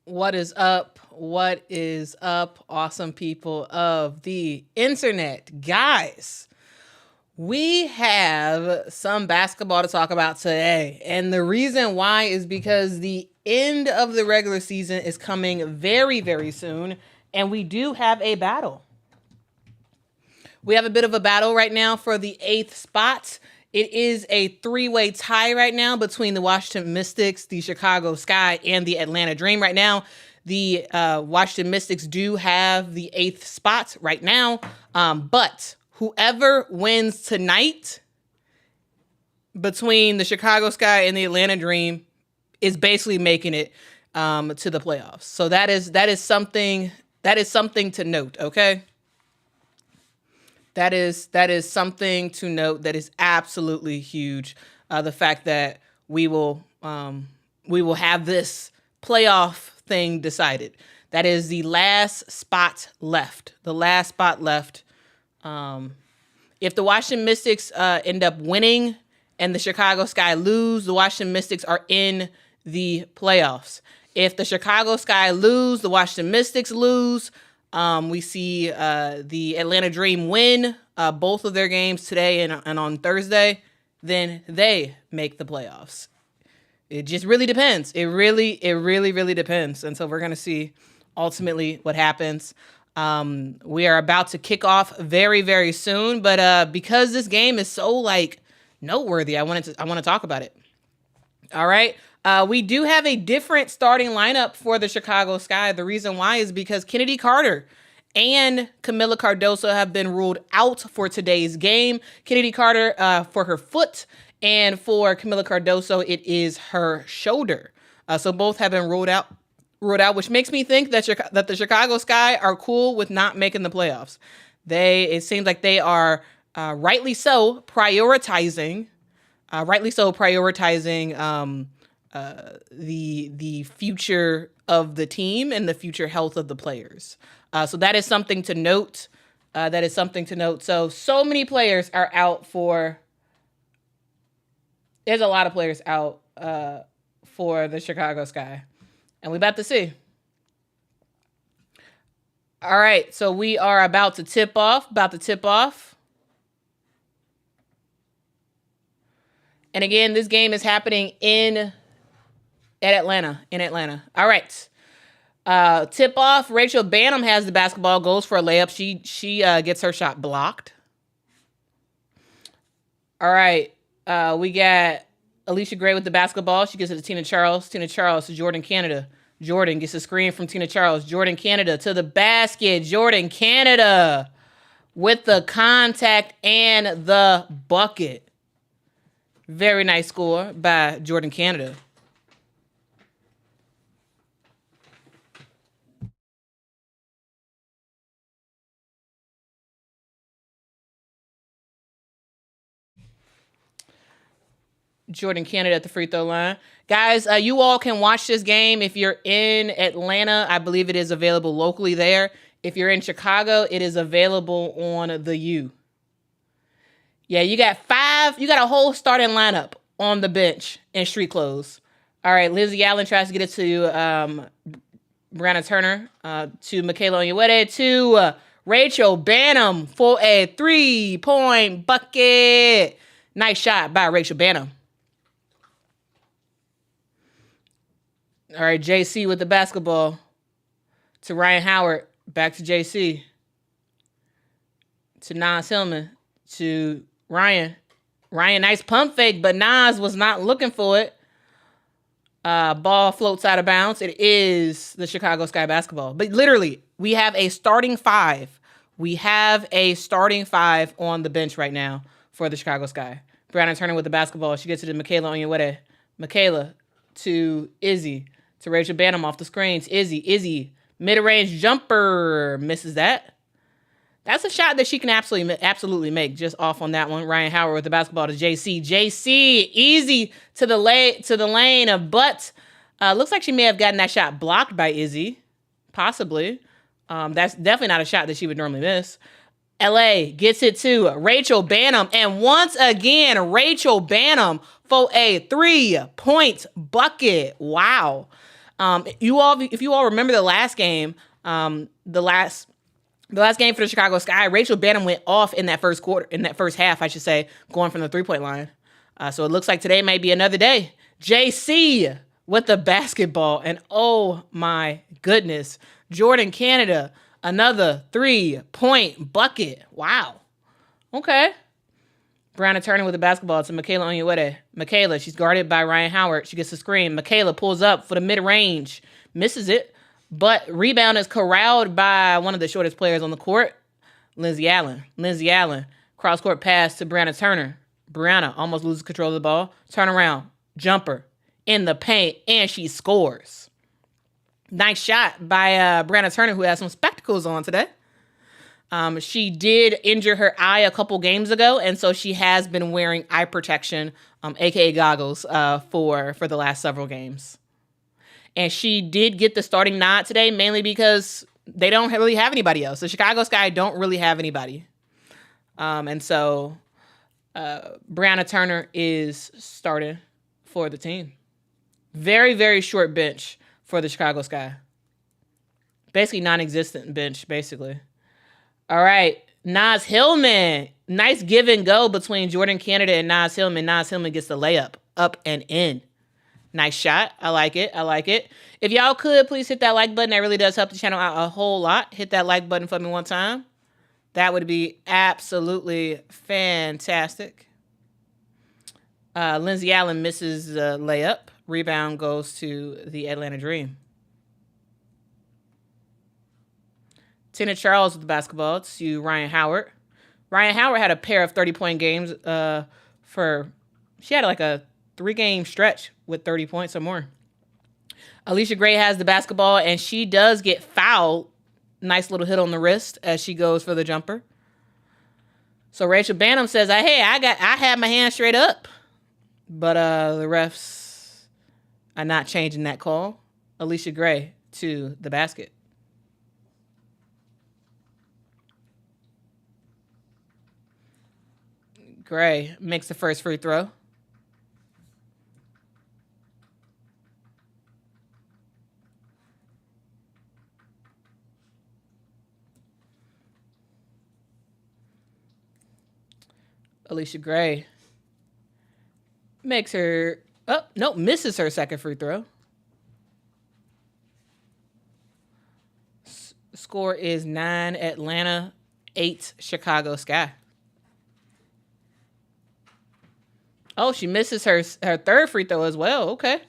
What is up? What is up, awesome people of the internet? Guys, we have some basketball to talk about today. And the reason why is because the end of the regular season is coming very, very soon. And we do have a battle. We have a bit of a battle right now for the 8th spot. It is a three-way tie right now between the Washington Mystics, the Chicago Sky, and the Atlanta Dream. Right now, the Washington Mystics do have the 8th spot right now. But whoever wins tonight between the Chicago Sky and the Atlanta Dream is basically making it to the playoffs. So that is something to note, okay? That is something to note that is absolutely huge. The fact that we will have this playoff thing decided. That is the last spot left. The last spot left. If the Washington Mystics end up winning and the Chicago Sky lose, the Washington Mystics are in the playoffs. If the Chicago Sky lose, the Washington Mystics lose. We see the Atlanta Dream win both of their games today and on Thursday, then they make the playoffs. It just really depends. It really depends. And so we're going to see ultimately what happens. We are about to kick off very, very soon, but because this game is so noteworthy, I want to talk about it. All right. We do have a different starting lineup for the Chicago Sky. The reason why is because Kennedy Carter and Camila Cardoso have been ruled out for today's game. Kennedy Carter for her foot, and for Camila Cardoso, it is her shoulder. So both have been ruled out, which makes me think that the Chicago Sky are cool with not making the playoffs. It seems like they are rightly so prioritizing the future of the team and the future health of the players. So that is something to note. So many players are out there's a lot of players out for the Chicago Sky. And we're about to see. All right, so we are about to tip off. And again, this game is happening in Atlanta. All right. Tip off. Rachel Banham has the basketball, goes for a layup. She gets her shot blocked. All right. We got Alicia Gray with the basketball. She gives it to Tina Charles. Tina Charles to Jordan Canada. Jordan gets a screen from Tina Charles. Jordan Canada to the basket. Jordan Canada with the contact and the bucket. Very nice score by Jordan Canada. Jordan Canada at the free throw line. Guys, you all can watch this game if you're in Atlanta. I believe it is available locally there. If you're in Chicago, it is available on the U. Yeah, you got a whole starting lineup on the bench in street clothes. All right, Lizzie Allen tries to get it to Brianna Turner, to Michaela Onyenwere, to Rachel Banham for a 3-point bucket. Nice shot by Rachel Banham. All right, JC with the basketball to Ryan Howard. Back to JC. To Nas Hillman. To Ryan. Ryan, nice pump fake, but Nas was not looking for it. Ball floats out of bounds. It is the Chicago Sky basketball. But literally, we have a starting five. We have a starting five on the bench right now for the Chicago Sky. Brianna Turner with the basketball. She gets it to Michaela Onyenwere. Michaela to Izzy. To Rachel Banham off the screens. Izzy. Mid-range jumper. Misses that. That's a shot that she can absolutely make just off on that one. Ryan Howard with the basketball to JC. JC, easy to the lane, but looks like she may have gotten that shot blocked by Izzy. Possibly. That's definitely not a shot that she would normally miss. LA gets it to Rachel Banham. And once again, Rachel Banham for a 3-point bucket. Wow. If you all remember the last game, the last game for the Chicago Sky, Rachel Banham went off in that first half, I should say, going from the 3-point line. So it looks like today might be another day. JC with the basketball, and oh my goodness, Jordan Canada, another 3-point bucket. Wow. Okay. Brianna Turner with the basketball to Michaela Onyenwere. Michaela, she's guarded by Ryan Howard. She gets the screen. Michaela pulls up for the mid-range. Misses it. But rebound is corralled by one of the shortest players on the court, Lindsay Allen. Lindsay Allen. Cross-court pass to Brianna Turner. Brianna almost loses control of the ball. Turn around. Jumper. In the paint. And she scores. Nice shot by Brianna Turner, who has some spectacles on today. She did injure her eye a couple games ago, and so she has been wearing eye protection, aka goggles, for the last several games. And she did get the starting nod today, mainly because they don't really have anybody else. The Chicago Sky don't really have anybody. And so Brianna Turner is starting for the team. Very, very short bench for the Chicago Sky. Basically non-existent bench, basically. All right, Naz Hillman. Nice give and go between Jordan Canada and Naz Hillman. Naz Hillman gets the layup, up and in. Nice shot. I like it. I like it. If y'all could, please hit that like button. That really does help the channel out a whole lot. Hit that like button for me one time. That would be absolutely fantastic. Lindsay Allen misses the layup. Rebound goes to the Atlanta Dream. Tina Charles with the basketball to Ryan Howard. Ryan Howard had a pair of 30-point games she had like a 3-game stretch with 30 points or more. Alicia Gray has the basketball, and she does get fouled. Nice little hit on the wrist as she goes for the jumper. So Rachel Banham says, hey, I had my hand straight up. But the refs are not changing that call. Alicia Gray to the basket. Gray makes the first free throw. Alicia Gray makes her, misses her second free throw. Score is 9 Atlanta, 8 Chicago Sky. Oh, she misses her third free throw as well. Okay.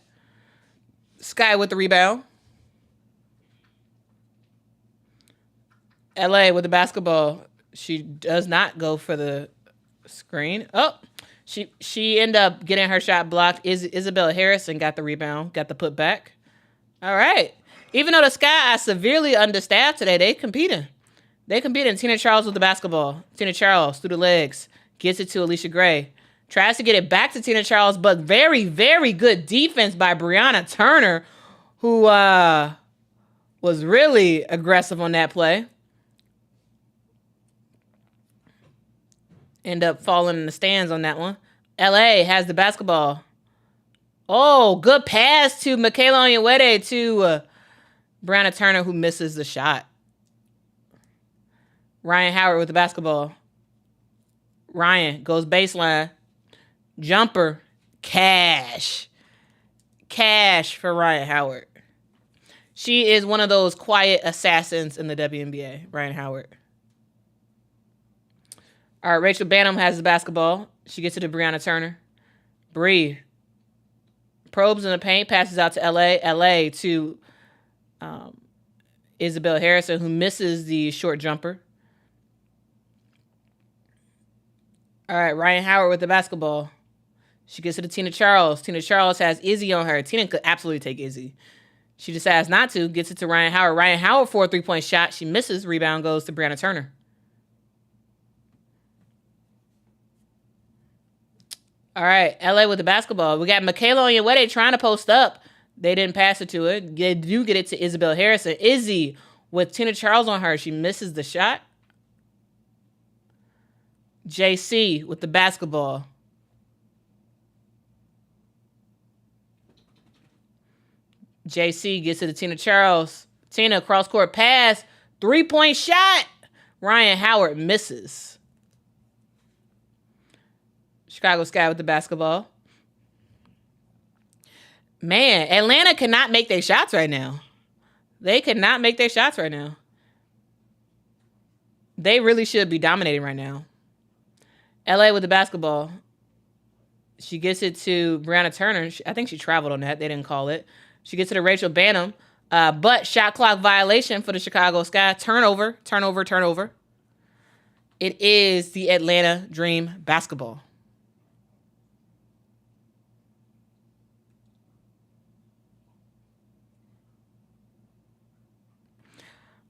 Sky with the rebound. LA with the basketball. She does not go for the screen. Oh, she ended up getting her shot blocked. Isabel Harrison got the rebound, got the putback. All right. Even though the Sky are severely understaffed today, they competing. Tina Charles with the basketball. Tina Charles through the legs. Gets it to Alicia Gray. Tries to get it back to Tina Charles, but very, very good defense by Brianna Turner, who was really aggressive on that play. End up falling in the stands on that one. LA has the basketball. Oh, good pass to Michaela Onyenwere to Brianna Turner, who misses the shot. Ryan Howard with the basketball. Ryan goes baseline. Jumper. Cash for Ryan Howard. She is one of those quiet assassins in the WNBA, Ryan Howard. All right, Rachel Banham has the basketball. She gets it to Brianna Turner. Bree probes in the paint, passes out to LA. LA to Isabel Harrison, who misses the short jumper. All right, Ryan Howard with the basketball. She gets it to Tina Charles. Tina Charles has Izzy on her. Tina could absolutely take Izzy. She decides not to. Gets it to Ryan Howard. Ryan Howard for a 3-point shot. She misses. Rebound goes to Brianna Turner. All right, LA with the basketball. We got Michaela Onyenwere trying to post up. They didn't pass it to her. They do get it to Isabel Harrison. Izzy with Tina Charles on her. She misses the shot. JC with the basketball. JC gets it to Tina Charles. Tina, cross-court pass. 3-point shot. Ryan Howard misses. Chicago Sky with the basketball. Man, Atlanta cannot make their shots right now. They cannot make their shots right now. They really should be dominating right now. LA with the basketball. She gets it to Brianna Turner. I think she traveled on that. They didn't call it. She gets it to Rachel Banham. But shot clock violation for the Chicago Sky. Turnover. It is the Atlanta Dream basketball.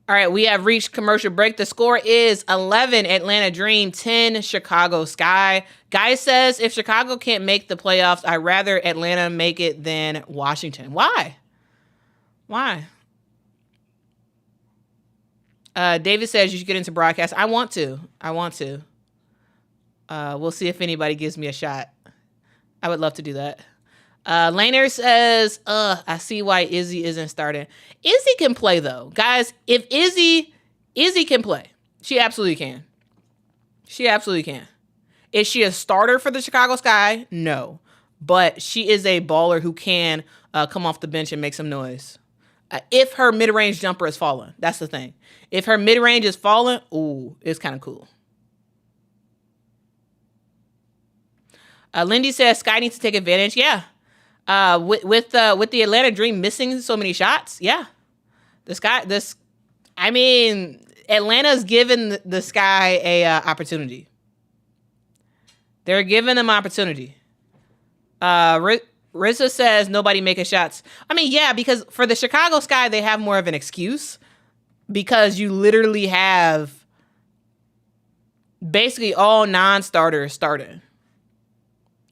All right, we have reached commercial break. The score is 11 Atlanta Dream, 10 Chicago Sky. Guy says if Chicago can't make the playoffs, I'd rather Atlanta make it than Washington. Why? David says you should get into broadcast. I want to. We'll see if anybody gives me a shot. I would love to do that. Laner says, I see why Izzy isn't starting. Izzy can play, though. Guys, if Izzy can play. She absolutely can. Is she a starter for the Chicago Sky? No. But she is a baller who can come off the bench and make some noise. If her mid-range jumper is falling. That's the thing. If her mid-range is falling, ooh, it's kind of cool. Lindy says Sky needs to take advantage. Yeah. With the Atlanta Dream missing so many shots, yeah. Atlanta's given the Sky a opportunity. They're giving them opportunity. Rissa says nobody making shots. I mean, yeah, because for the Chicago Sky, they have more of an excuse because you literally have basically all non-starters starting,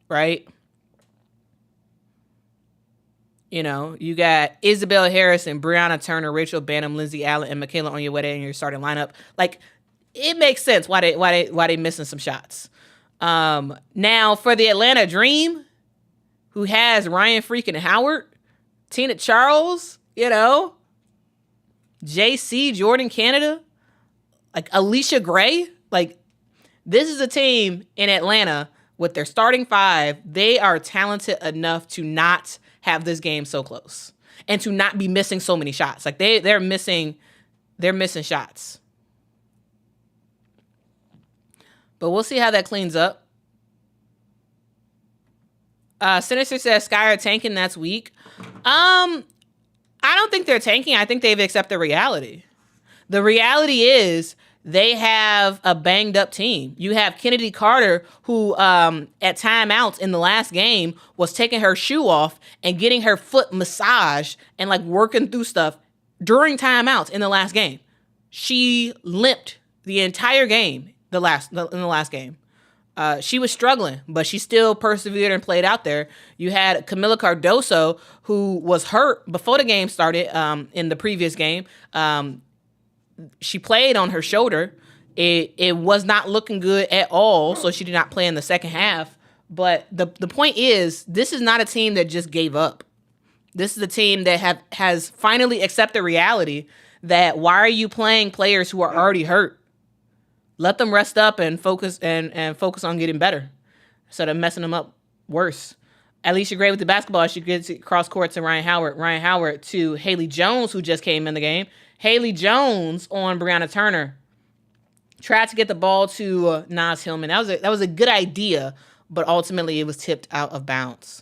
right? You know, you got Isabel Harrison, Brianna Turner, Rachel Banham, Lindsay Allen, and Michaela Onyewedding in your starting lineup. Like, it makes sense why they missing some shots. Now for the Atlanta Dream, who has Ryan freaking Howard, Tina Charles, JC, Jordan Canada, like Alicia Gray, like this is a team in Atlanta with their starting five. They are talented enough to not have this game so close and to not be missing so many shots. Like they're missing shots. But we'll see how that cleans up. Sinister says Sky are tanking. That's weak. I don't think they're tanking. I think they've accepted reality. The reality is they have a banged up team. You have Kennedy Carter, who at timeouts in the last game was taking her shoe off and getting her foot massaged and like working through stuff during timeouts in the last game. She limped the entire game in the last game. She was struggling, but she still persevered and played out there. You had Camila Cardoso, who was hurt before the game started in the previous game. She played on her shoulder. It was not looking good at all, so she did not play in the second half. But the point is, this is not a team that just gave up. This is a team that has finally accepted reality that why are you playing players who are already hurt? Let them rest up and focus and focus on getting better instead of messing them up worse. Alicia Gray with the basketball. She gets it cross court to Ryan Howard. Ryan Howard to Haley Jones, who just came in the game. Haley Jones on Brianna Turner. Tried to get the ball to Naz Hillman. That was a good idea, but ultimately it was tipped out of bounds.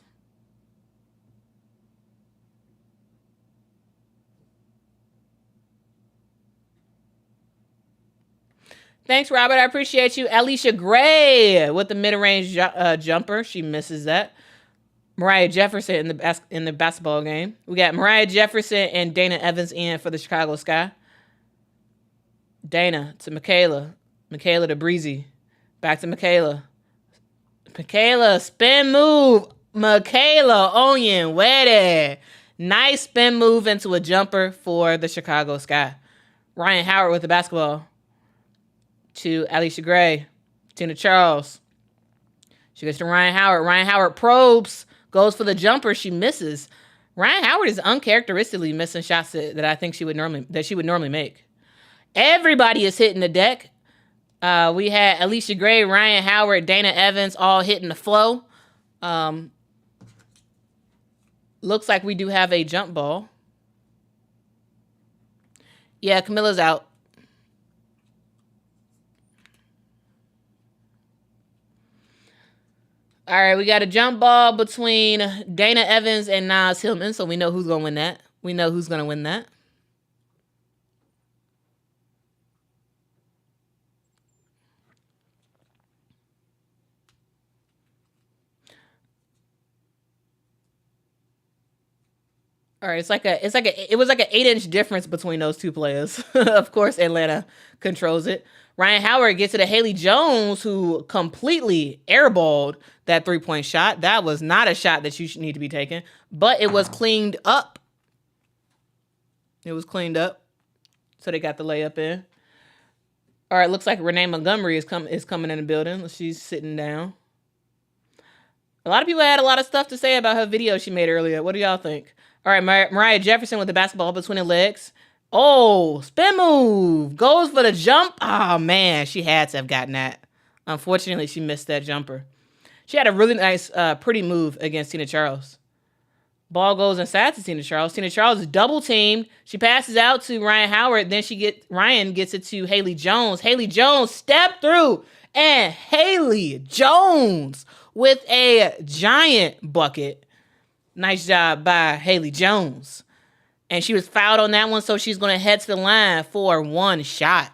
Thanks, Robert. I appreciate you. Alicia Gray with the mid-range jumper. She misses that. Mariah Jefferson in the basketball game. We got Mariah Jefferson and Dana Evans in for the Chicago Sky. Dana to Michaela. Michaela to Breezy. Back to Michaela. Michaela, spin move. Michaela Onyewedding. Nice spin move into a jumper for the Chicago Sky. Ryan Howard with the basketball. To Alicia Gray. Tina Charles. She gets to Ryan Howard. Ryan Howard probes. Goes for the jumper. She misses. Ryan Howard is uncharacteristically missing shots that I think she would normally make. Everybody is hitting the deck. We had Alicia Gray, Ryan Howard, Dana Evans all hitting the flow. Looks like we do have a jump ball. Yeah, Camilla's out. All right, we got a jump ball between Dana Evans and Naz Hillman, so we know who's going to win that. We know who's going to win that. All right, it was like an 8-inch difference between those two players. Of course, Atlanta controls it. Ryan Howard gets to the Haley Jones, who completely airballed that 3-point shot. That was not a shot that you should need to be taking, but it was cleaned up. It was cleaned up, so they got the layup in. All right, looks like Renee Montgomery is coming in the building. She's sitting down. A lot of people had a lot of stuff to say about her video she made earlier. What do y'all think? All right, Mariah Jefferson with the basketball between her legs. Oh, spin move. Goes for the jump. Oh, man, she had to have gotten that. Unfortunately, she missed that jumper. She had a really nice, pretty move against Tina Charles. Ball goes inside to Tina Charles. Tina Charles is double teamed. She passes out to Ryan Howard. Then Ryan gets it to Haley Jones. Haley Jones step through. And Haley Jones with a giant bucket. Nice job by Haley Jones. And she was fouled on that one, so she's going to head to the line for one shot.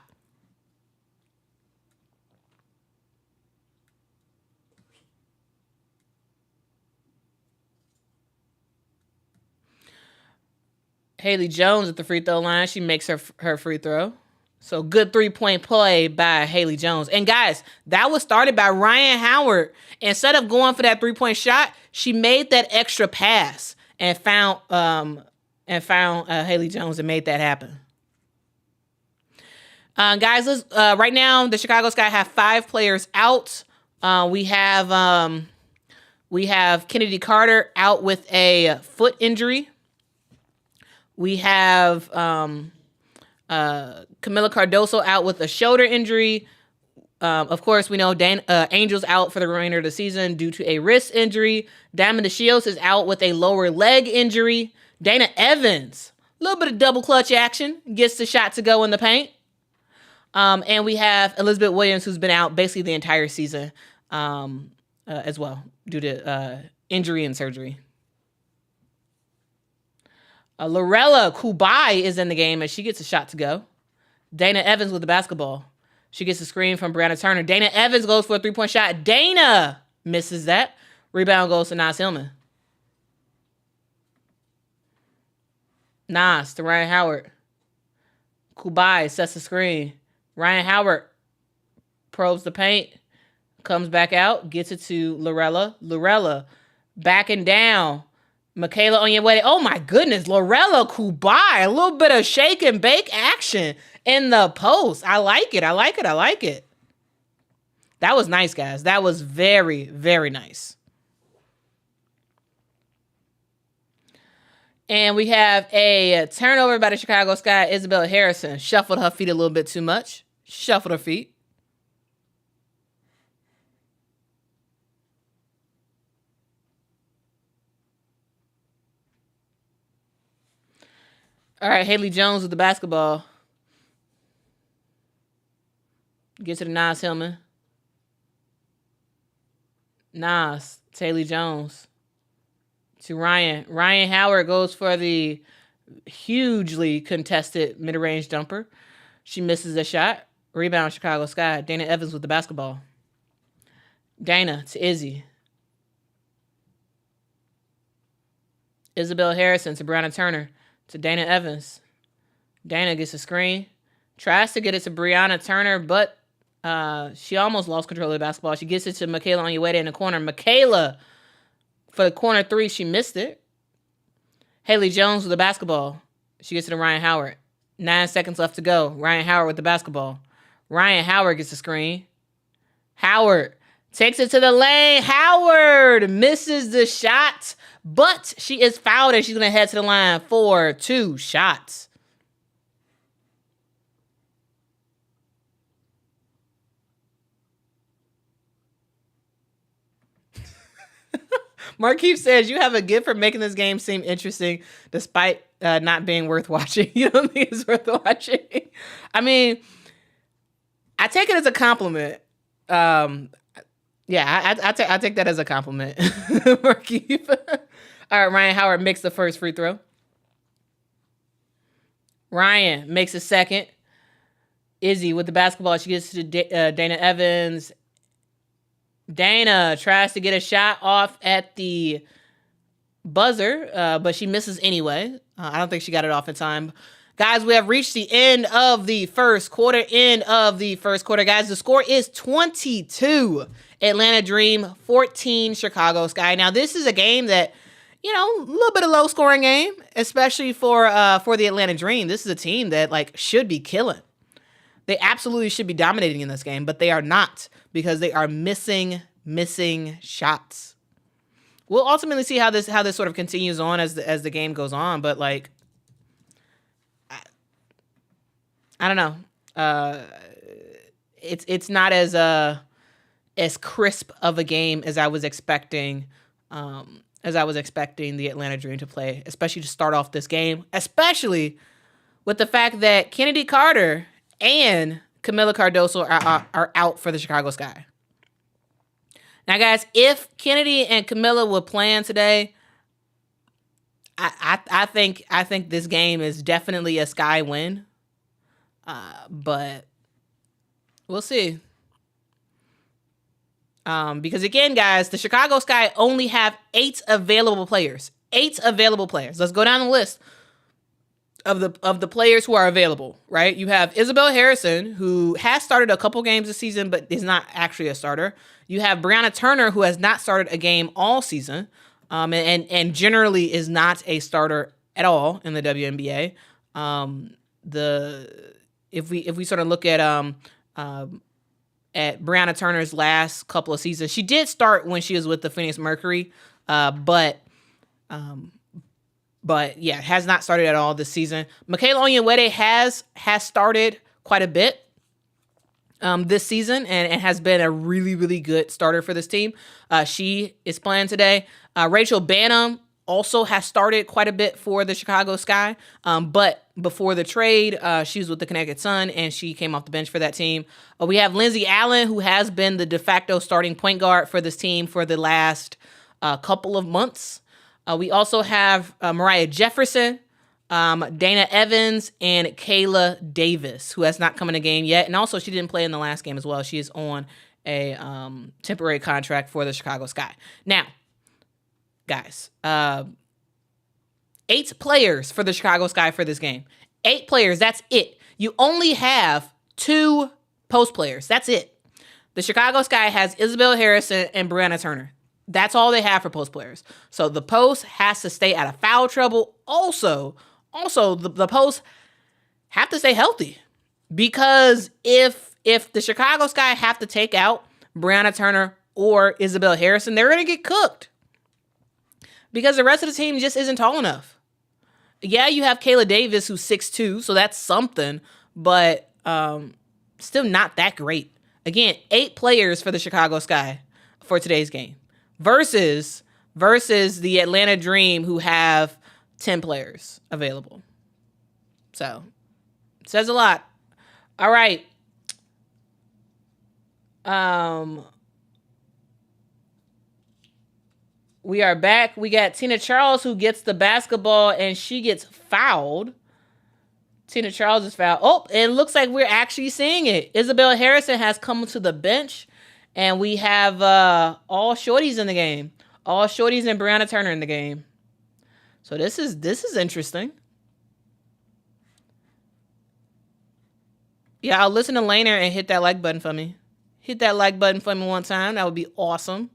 Haley Jones at the free throw line. She makes her free throw. So good 3-point play by Haley Jones. And guys, that was started by Ryan Howard. Instead of going for that 3-point shot, she made that extra pass and found Haley Jones and made that happen. Guys, let's right now the Chicago Sky have 5 players out. We have Kennedy Carter out with a foot injury. We have Camila Cardoso out with a shoulder injury. Of course, we know Angel's out for the remainder of the season due to a wrist injury. Diamond DeShields is out with a lower leg injury. Dana Evans, a little bit of double clutch action, gets the shot to go in the paint. And we have Elizabeth Williams, who's been out basically the entire season as well due to injury and surgery. Lorella Kubai is in the game as she gets a shot to go. Dana Evans with the basketball. She gets a screen from Brianna Turner. Dana Evans goes for a 3-point shot. Dana misses that. Rebound goes to Naz Hillman. Naz to Ryan Howard. Kubai sets the screen. Ryan Howard probes the paint. Comes back out. Gets it to Lorella. Lorella backing down. Michaela Onyenwere. Oh my goodness. Lorella Kubai. A little bit of shake and bake action in the post. I like it. I like it. I like it. That was nice, guys. That was very, very nice. And we have a turnover by the Chicago Sky. Isabella Harrison shuffled her feet a little bit too much. Shuffled her feet. All right, Haley Jones with the basketball. Gets to the Naz Hillman. Naz, Haley Jones. To Ryan. Ryan Howard goes for the hugely contested mid-range jumper. She misses a shot. Rebound, Chicago Sky. Dana Evans with the basketball. Dana to Izzy. Isabel Harrison to Brianna Turner. To Dana Evans. Dana gets a screen. Tries to get it to Brianna Turner, but she almost lost control of the basketball. She gets it to Michaela Onyenwere in the corner. Michaela, for the corner 3, she missed it. Haley Jones with the basketball. She gets it to Ryan Howard. 9 seconds left to go. Ryan Howard with the basketball. Ryan Howard gets the screen. Howard Takes it to the lane. Howard misses the shot, but she is fouled and she's going to head to the line for 2 shots. Markeith says, you have a gift for making this game seem interesting despite not being worth watching. You don't think it's worth watching? I mean, I take it as a compliment. Yeah, I take that as a compliment. Markeith. All right, Ryan Howard makes the first free throw. Ryan makes a second. Izzy with the basketball. She gets to Dana Evans. Dana tries to get a shot off at the buzzer, but she misses anyway. I don't think she got it off in time. Guys, we have reached the end of the first quarter. Guys, the score is 22. Atlanta Dream, 14 Chicago Sky. Now, this is a game that, a little bit of low-scoring game, especially for the Atlanta Dream. This is a team that, should be killing. They absolutely should be dominating in this game, but they are not because they are missing shots. We'll ultimately see how this sort of continues on as the game goes on, but I don't know. It's not as crisp of a game as I was expecting. As I was expecting the Atlanta Dream to play, especially to start off this game, especially with the fact that Kennedy Carter and Camila Cardoso are out for the Chicago Sky. Now, guys, if Kennedy and Camila were playing today, I think this game is definitely a Sky win. But we'll see. Because again, guys, the Chicago Sky only have 8 available players. 8 available players. Let's go down the list of the players who are available, right? You have Isabel Harrison, who has started a couple games this season, but is not actually a starter. You have Brianna Turner, who has not started a game all season, and generally is not a starter at all in the WNBA. If we sort of look at Brianna Turner's last couple of seasons, she did start when she was with the Phoenix Mercury, but yeah, has not started at all this season. Michaela Onyenwere has started quite a bit this season and has been a really, really good starter for this team. She is playing today. Rachel Banham also has started quite a bit for the Chicago Sky, but before the trade, she was with the Connecticut Sun, and she came off the bench for that team. We have Lindsay Allen, who has been the de facto starting point guard for this team for the last couple of months. We also have Mariah Jefferson, Dana Evans, and Kayla Davis, who has not come in a game yet. And also, she didn't play in the last game as well. She is on a temporary contract for the Chicago Sky. Now, guys, 8 players for the Chicago Sky for this game. 8 players, that's it. You only have 2 post players. That's it. The Chicago Sky has Isabel Harrison and Brianna Turner. That's all they have for post players. So the post has to stay out of foul trouble. Also, the posts have to stay healthy, because if the Chicago Sky have to take out Brianna Turner or Isabel Harrison, they're going to get cooked because the rest of the team just isn't tall enough. Yeah, you have Kayla Davis, who's 6'2", so that's something, but still not that great. Again, 8 players for the Chicago Sky for today's game versus the Atlanta Dream, who have 10 players available. So, it says a lot. All right. We are back. We got Tina Charles, who gets the basketball, and she gets fouled. Tina Charles is fouled. Oh, it looks like we're actually seeing it. Isabel Harrison has come to the bench, and we have all shorties in the game. All shorties and Brianna Turner in the game. So this is interesting. Yeah, I'll listen to Laner and hit that like button for me. Hit that like button for me one time. That would be awesome.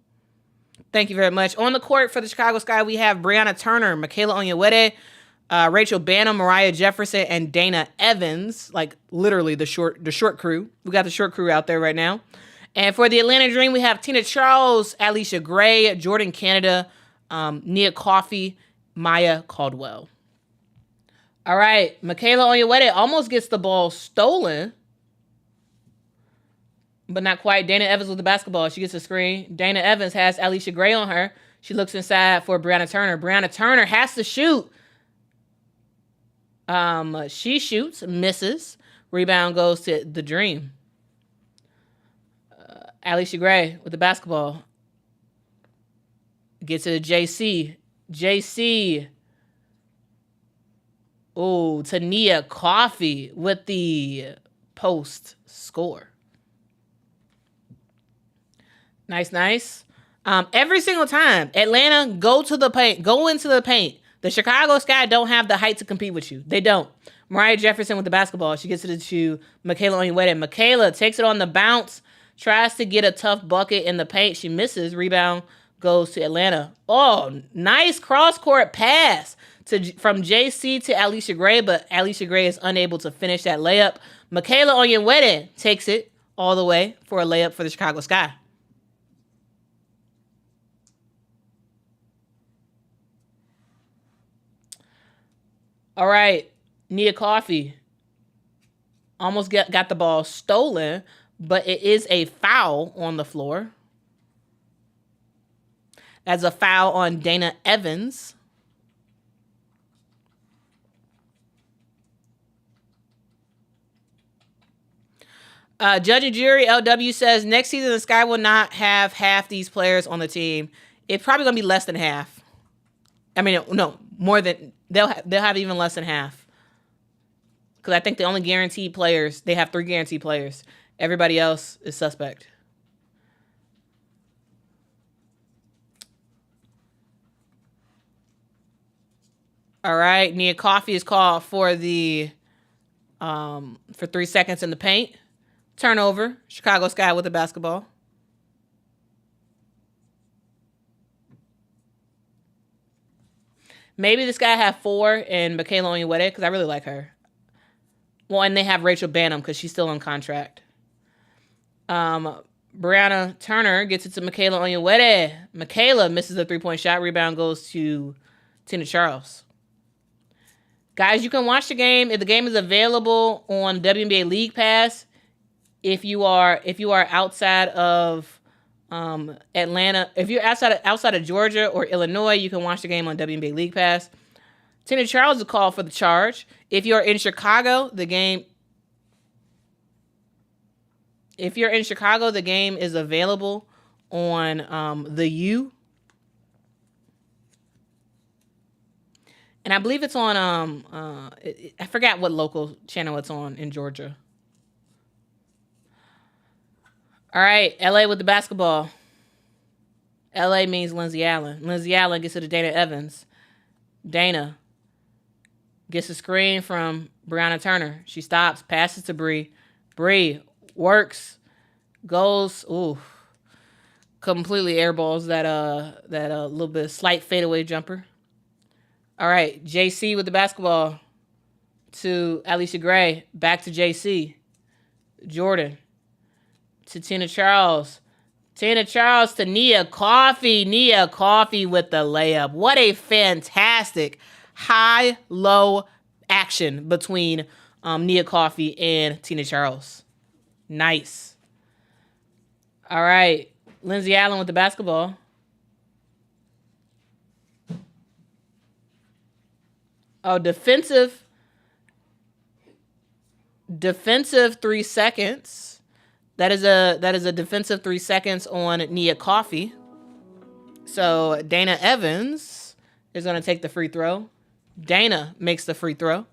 Thank you very much. On the court for the Chicago Sky, we have Brianna Turner, Michaela Onyenwere, Rachel Banham, Mariah Jefferson, and Dana Evans. Like literally the short crew. We got the short crew out there right now. And for the Atlanta Dream, we have Tina Charles, Alicia Gray, Jordan Canada, Nia Coffey, Maya Caldwell. All right, Michaela Onyenwere almost gets the ball stolen, but not quite. Dana Evans with the basketball. She gets a screen. Dana Evans has Alicia Gray on her. She looks inside for Brianna Turner. Brianna Turner has to shoot. She shoots, misses. Rebound goes to the Dream. Alicia Gray with the basketball. Gets to JC. JC. Oh, Tania Coffey with the post score. Nice. Every single time, Atlanta, go into the paint. The Chicago Sky don't have the height to compete with you. They don't. Mariah Jefferson with the basketball. She gets it to Michaela Onyenwere. Michaela takes it on the bounce, tries to get a tough bucket in the paint. She misses. Rebound goes to Atlanta. Oh, nice cross-court pass from JC to Alicia Gray, but Alicia Gray is unable to finish that layup. Michaela Onyenwere takes it all the way for a layup for the Chicago Sky. All right, Nia Coffey almost got the ball stolen, but it is a foul on the floor. That's a foul on Dana Evans. Judge and jury, LW says, next season the Sky will not have half these players on the team. It's probably going to be less than half. I mean, no, more than, they'll have even less than half. Because I think the only guaranteed players, they have 3 guaranteed players. Everybody else is suspect. All right, Nia Coffey is called for the for 3 seconds in the paint. Turnover. Chicago Sky with the basketball. Maybe this guy have 4 and Michaela Onyenwere because I really like her. Well, and they have Rachel Banham because she's still on contract. Brianna Turner gets it to Michaela Onyenwere. Michaela misses a 3-point shot. Rebound goes to Tina Charles. Guys, you can watch the game if the game is available on WNBA League Pass. If you are outside of Atlanta, if you're outside of Georgia or Illinois, you can watch the game on WNBA League Pass. Tina Charles is called for the charge. If you're in Chicago, the game is available on the U. And I believe it's on I forgot what local channel it's on in Georgia. All right, LA with the basketball. LA means Lindsay Allen. Lindsay Allen gets it to Dana Evans. Dana gets a screen from Brianna Turner. She stops, passes to Bree. Bree works, goes, completely airballs that little bit of slight fadeaway jumper. All right, JC with the basketball to Alicia Gray. Back to JC. Jordan to Tina Charles. Tina Charles to Nia Coffey. Nia Coffey with the layup. What a fantastic high-low action between Nia Coffey and Tina Charles. Nice. All right. Lindsay Allen with the basketball. Oh, defensive 3 seconds. That is a defensive 3 seconds on Nia Coffey. So Dana Evans is going to take the free throw. Dana makes the free throw.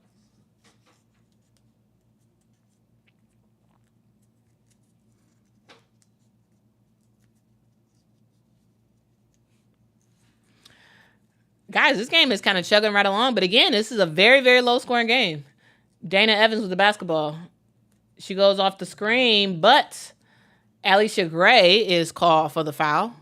Guys, this game is kind of chugging right along. But again, this is a very, very low-scoring game. Dana Evans with the basketball. She goes off the screen, but Alicia Gray is called for the foul.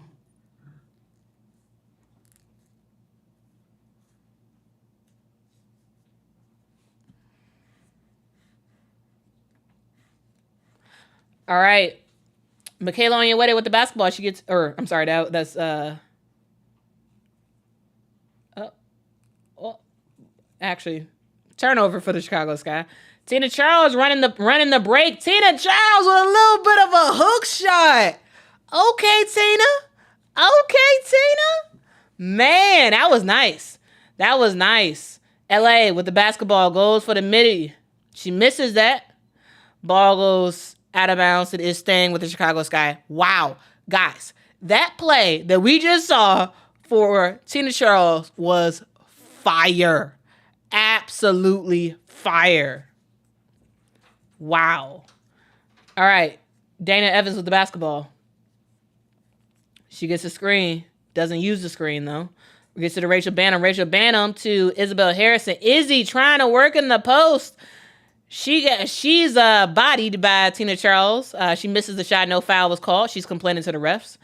All right. Michaela on your way with the basketball. She gets, or I'm sorry, that's oh, actually turnover for the Chicago Sky. Tina Charles running the break. Tina Charles with a little bit of a hook shot. Okay, Tina. Okay, Tina. Man, that was nice. That was nice. LA with the basketball goes for the midi. She misses that. Ball goes out of bounds. It is staying with the Chicago Sky. Wow. Guys, that play that we just saw for Tina Charles was fire. Absolutely fire. Wow. All right. Dana Evans with the basketball. She gets a screen. Doesn't use the screen, though. We get to the Rachel Banham. Rachel Banham to Isabel Harrison. Izzy trying to work in the post. She's bodied by Tina Charles. She misses the shot. No foul was called. She's complaining to the refs.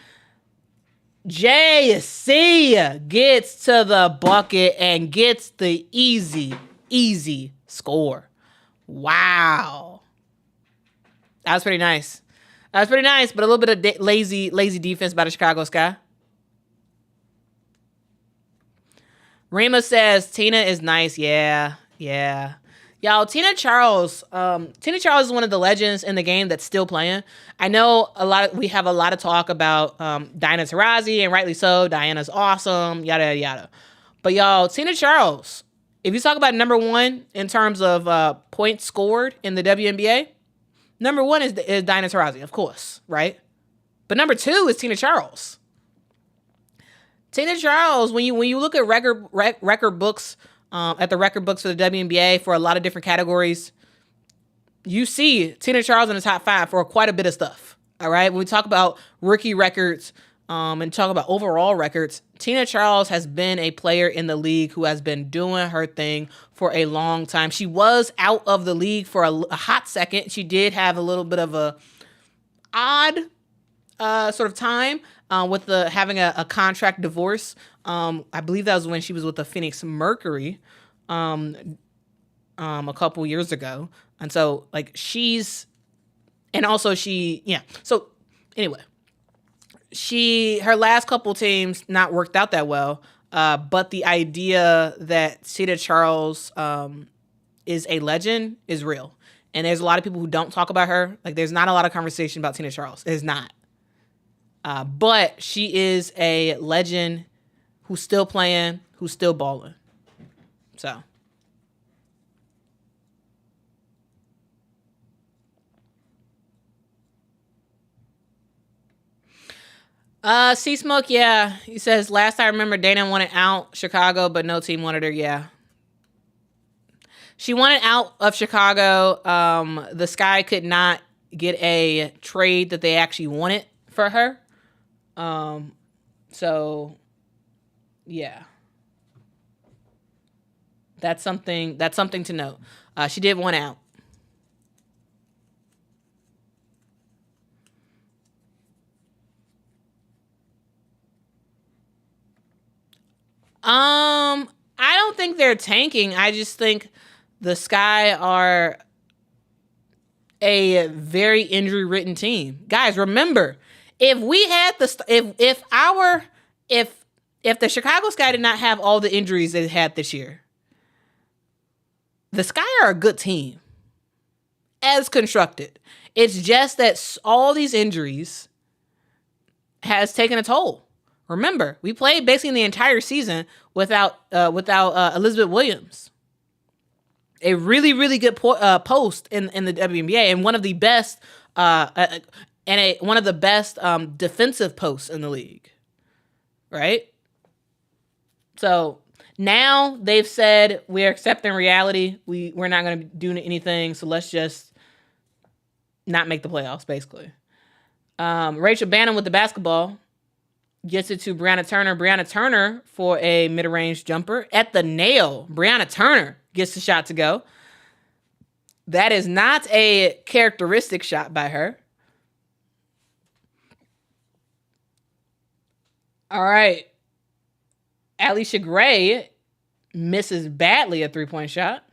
JC gets to the bucket and gets the easy score. Wow. That was pretty nice. But a little bit of lazy defense by the Chicago Sky. Rima says, Tina is nice. Yeah. Y'all, Tina Charles is one of the legends in the game that's still playing. I know we have a lot of talk about Diana Taurasi, and rightly so. Diana's awesome, yada, yada. But y'all, Tina Charles, if you talk about number one in terms of points scored in the WNBA, number one is Diana Taurasi, of course, right? But number two is Tina Charles. Tina Charles, when you look at record books, at the record books for the WNBA for a lot of different categories, you see Tina Charles in the top 5 for quite a bit of stuff. All right, when we talk about rookie records and talk about overall records, Tina Charles has been a player in the league who has been doing her thing for a long time. She was out of the league for a hot second. She did have a little bit of a odd sort of time with having a contract divorce. I believe that was when she was with the Phoenix Mercury a couple years ago. And so So anyway, her last couple teams not worked out that well. But the idea that Tina Charles is a legend is real. And there's a lot of people who don't talk about her. Like, there's not a lot of conversation about Tina Charles. There's not. But she is a legend who's still playing, who's still balling. So. C-Smoke, yeah. He says, last I remember, Dana wanted out Chicago, but no team wanted her. Yeah. She wanted out of Chicago. The Sky could not get a trade that they actually wanted for her. So yeah. That's something to note. She did want out. I don't think they're tanking. I just think the Sky are a very injury-ridden team. Guys, remember, if we had if the Chicago Sky did not have all the injuries they had this year, the Sky are a good team as constructed. It's just that all these injuries has taken a toll. Remember, we played basically the entire season without Elizabeth Williams, a really, really good post in the WNBA, and one of the best one of the best defensive posts in the league, right? So now they've said we're accepting reality. We're not going to do anything, so let's just not make the playoffs, basically. Rachel Banham with the basketball. Gets it to Brianna Turner. Brianna Turner for a mid-range jumper. At the nail, Brianna Turner gets the shot to go. That is not a characteristic shot by her. All right. Alicia Gray misses badly a three-point shot.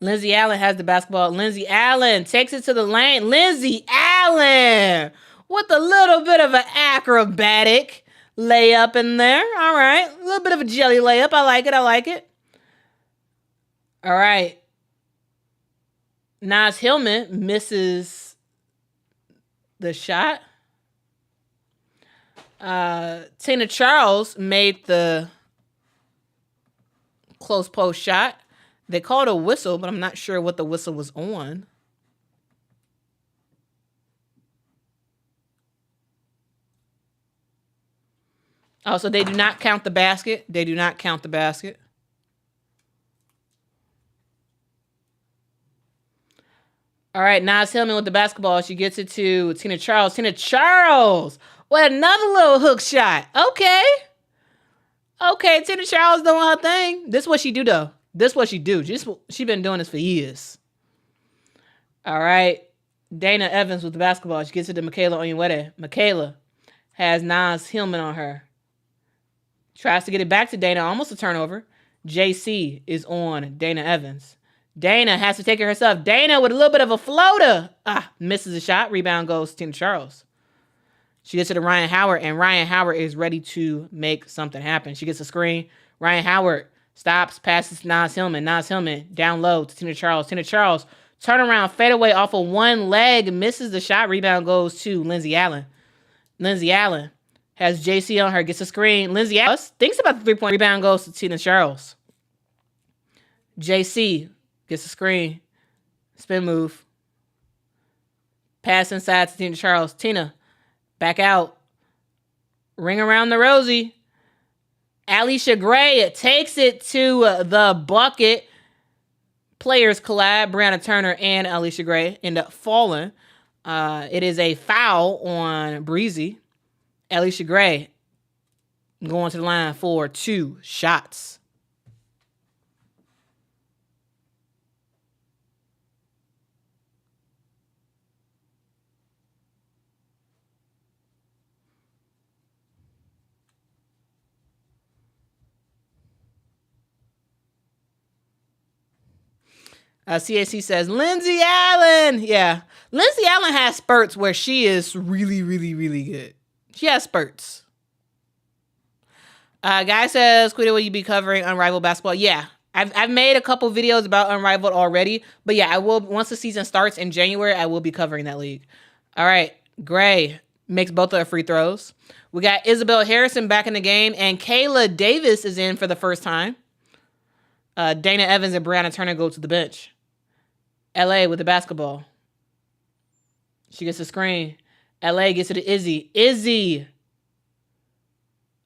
Lindsay Allen has the basketball. Lindsay Allen takes it to the lane. Lindsay Allen with a little bit of an acrobatic layup in there. All right. A little bit of a jelly layup. I like it. I like it. All right. Naz Hillman misses the shot. Tina Charles made the close post shot. They called a whistle, but I'm not sure what the whistle was on. Oh, so they do not count the basket. They do not count the basket. All right, Naz Hillman with the basketball. She gets it to Tina Charles. Tina Charles with another little hook shot. Okay. Okay, Tina Charles doing her thing. This is what she do, though. This is what she do. She been doing this for years. All right. Dana Evans with the basketball. She gets it to Michaela Onyenwere. Michaela has Naz Hillman on her. Tries to get it back to Dana. Almost a turnover. JC is on Dana Evans. Dana has to take it herself. Dana with a little bit of a floater. Misses a shot. Rebound goes to Tina Charles. She gets it to Ryan Howard, and Ryan Howard is ready to make something happen. She gets a screen. Ryan Howard stops, passes Naz Hillman. Naz Hillman down low to Tina Charles. Tina Charles turn around, fade away off of one leg, misses the shot. Rebound goes to Lindsay Allen. Lindsay Allen has JC on her, gets a screen. Lindsay Allen thinks about the three-point. Rebound goes to Tina Charles. JC gets a screen. Spin move. Pass inside to Tina Charles. Tina, back out. Ring around the rosy. Alicia Gray takes it to the bucket. Players collab. Brianna Turner and Alicia Gray end up falling. It is a foul on Breezy. Alicia Gray going to the line for 2 shots. CAC says, Lindsay Allen. Yeah. Lindsay Allen has spurts where she is really, really, really good. She has spurts. Guy says, Quita, will you be covering Unrivaled basketball? Yeah. I've made a couple videos about Unrivaled already. But yeah, I will, once the season starts in January, I will be covering that league. All right. Gray makes both of her free throws. We got Isabel Harrison back in the game, and Kayla Davis is in for the first time. Dana Evans and Brianna Turner go to the bench. LA with the basketball. She gets a screen. LA gets it to Izzy. Izzy.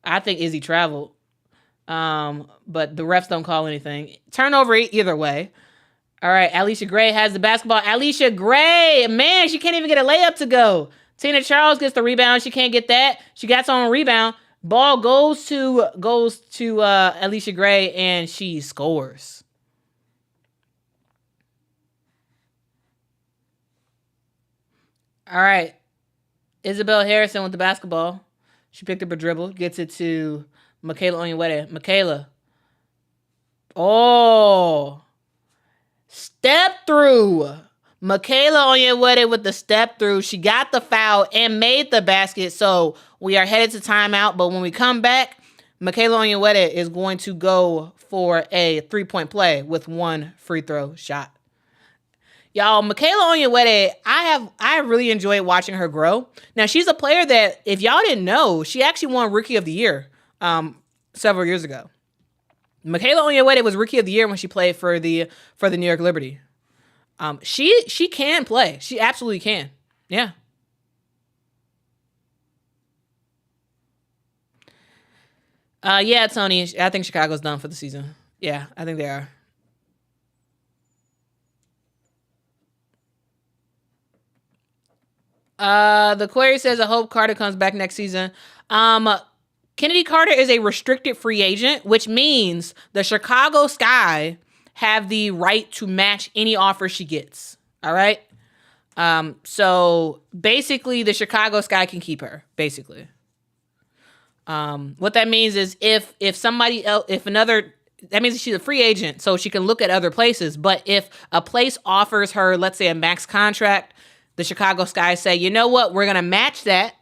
I think Izzy traveled. But the refs don't call anything. Turnover either way. All right, Alicia Gray has the basketball. Alicia Gray. Man, she can't even get a layup to go. Tina Charles gets the rebound. She can't get that. She got on rebound. Ball goes to Alicia Gray, and she scores. All right. Isabel Harrison with the basketball. She picked up a dribble, gets it to Michaela Onyenwere. Michaela. Oh. Step through. Michaela Onyenwere with the step through. She got the foul and made the basket. So we are headed to timeout. But when we come back, Michaela Onyenwere is going to go for a 3-point play with 1 free throw shot. Y'all, Michaela Onyenwere, I really enjoyed watching her grow. Now, she's a player that, if y'all didn't know, she actually won Rookie of the Year several years ago. Michaela Onyenwere was Rookie of the Year when she played for the New York Liberty. She can play. She absolutely can. Yeah. Yeah, Tony, I think Chicago's done for the season. Yeah, I think they are. The query says, I hope Carter comes back next season. Kennedy Carter is a restricted free agent, which means the Chicago Sky have the right to match any offer she gets. All right. So basically the Chicago Sky can keep her, basically. What that means is if somebody else, if another that means she's a free agent, so she can look at other places. But if a place offers her, let's say, a max contract, the Chicago Sky say, you know what, we're gonna match that.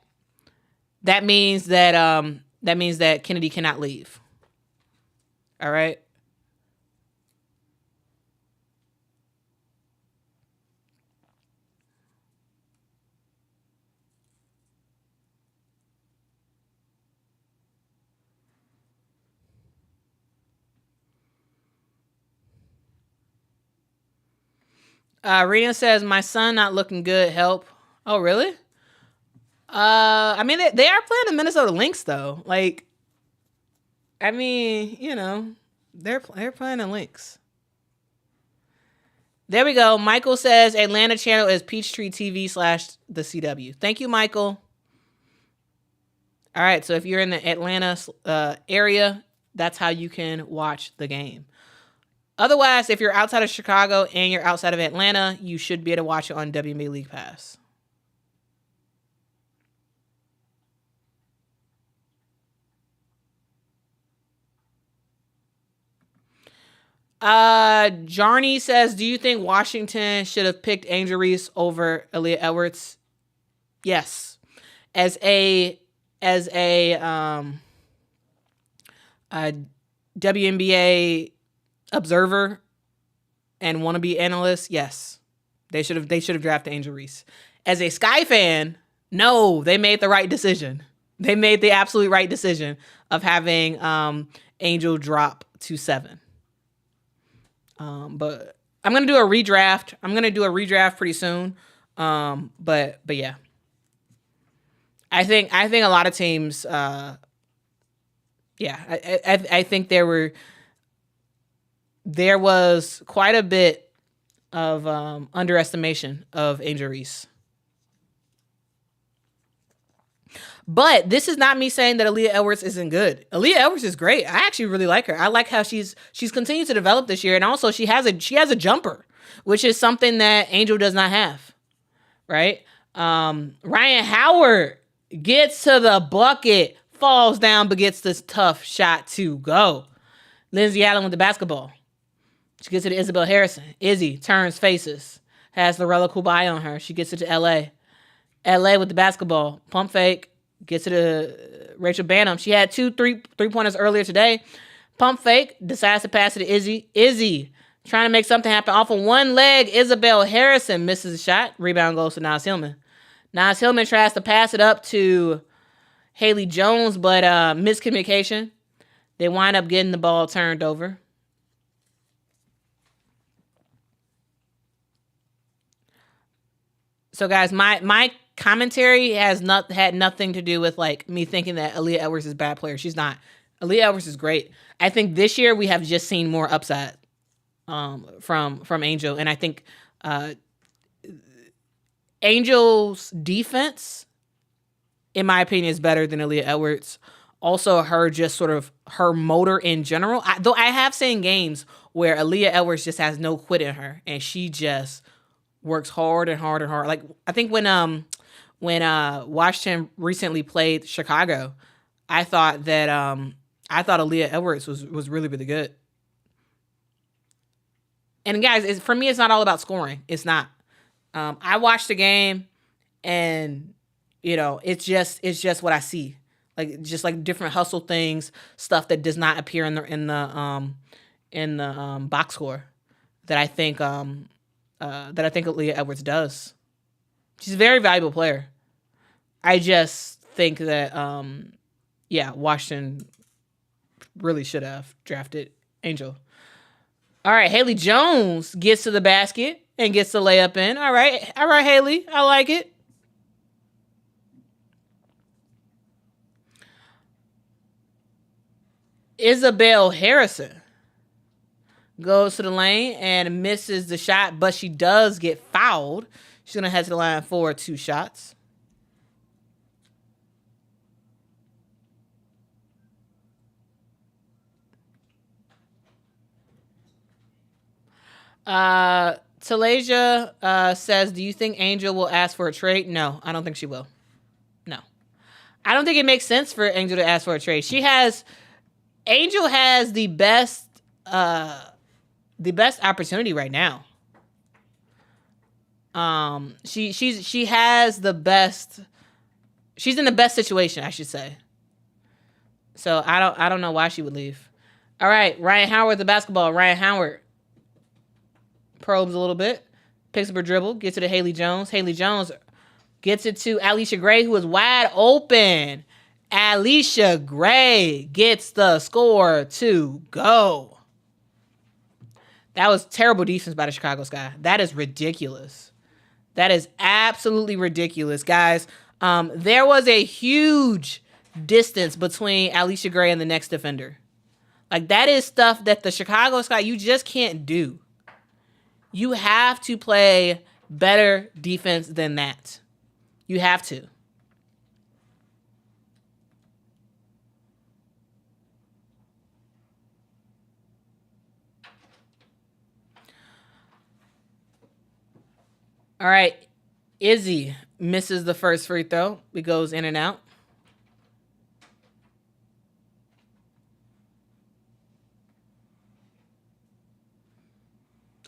That means that Kennedy cannot leave. All right. Rena says, my son not looking good. Help. Oh, really? I mean, they are playing the Minnesota Lynx, though. Like, I mean, they're playing the Lynx. There we go. Michael says Atlanta channel is Peachtree TV / the CW. Thank you, Michael. All right, so if you're in the Atlanta area, that's how you can watch the game. Otherwise, if you're outside of Chicago and you're outside of Atlanta, you should be able to watch it on WNBA League Pass. Jarny says, do you think Washington should have picked Angel Reese over Aaliyah Edwards? Yes. As a WNBA observer and wannabe analyst, yes. They should have drafted Angel Reese. As a Sky fan, no, they made the right decision. They made the absolute right decision of having Angel drop to 7. But I'm gonna do a redraft. I'm gonna do a redraft pretty soon. But yeah, I think a lot of teams. I think there was quite a bit of underestimation of Angel Reese. But this is not me saying that Aaliyah Edwards isn't good. Aaliyah Edwards is great. I actually really like her. I like how she's continued to develop this year, and also she has a jumper, which is something that Angel does not have. Right? Ryan Howard gets to the bucket, falls down, but gets this tough shot to go. Lindsay Allen with the basketball. She gets it to Isabel Harrison. Izzy turns faces. Has Lorella Kubai on her. She gets it to LA. LA with the basketball. Pump fake. Gets it to Rachel Banham. She had 2 3-pointers earlier today. Pump fake. Decides to pass it to Izzy. Izzy trying to make something happen off of one leg. Isabel Harrison misses a shot. Rebound goes to Nas Hillman. Nas Hillman tries to pass it up to Haley Jones, but miscommunication. They wind up getting the ball turned over. So, guys, my commentary has had nothing to do with like me thinking that Aaliyah Edwards is a bad player. She's not. Aaliyah Edwards is great. I think this year we have just seen more upside from Angel, and I think Angel's defense, in my opinion, is better than Aaliyah Edwards. Also, her motor in general. Though I have seen games where Aaliyah Edwards just has no quit in her, and she just works hard and hard and hard. Like I think when Washington recently played Chicago, I thought Aaliyah Edwards was really, really good. And guys, for me, it's not all about scoring. It's not. I watched the game, and it's just what I see, like just like different hustle things, stuff that does not appear in the box score that I think Aaliyah Edwards does. She's a very valuable player. I just think that Washington really should have drafted Angel. All right, Haley Jones gets to the basket and gets the layup in. All right, Haley, I like it. Isabel Harrison goes to the lane and misses the shot, but she does get fouled. She's going to head to the line for 2 shots. Talasia says, do you think Angel will ask for a trade? No, I don't think she will. No. I don't think it makes sense for Angel to ask for a trade. Angel has the best the best opportunity right now. She has the best. She's in the best situation, I should say. So I don't know why she would leave. All right, Ryan Howard, the basketball. Ryan Howard probes a little bit, picks up her dribble, gets it to Haley Jones. Haley Jones gets it to Alicia Gray, who is wide open. Alicia Gray gets the score to go. That was terrible defense by the Chicago Sky. That is ridiculous. That is absolutely ridiculous, guys. There was a huge distance between Alicia Gray and the next defender. Like, that is stuff that the Chicago Sky, you just can't do. You have to play better defense than that. You have to. All right. Izzy misses the first free throw. It goes in and out.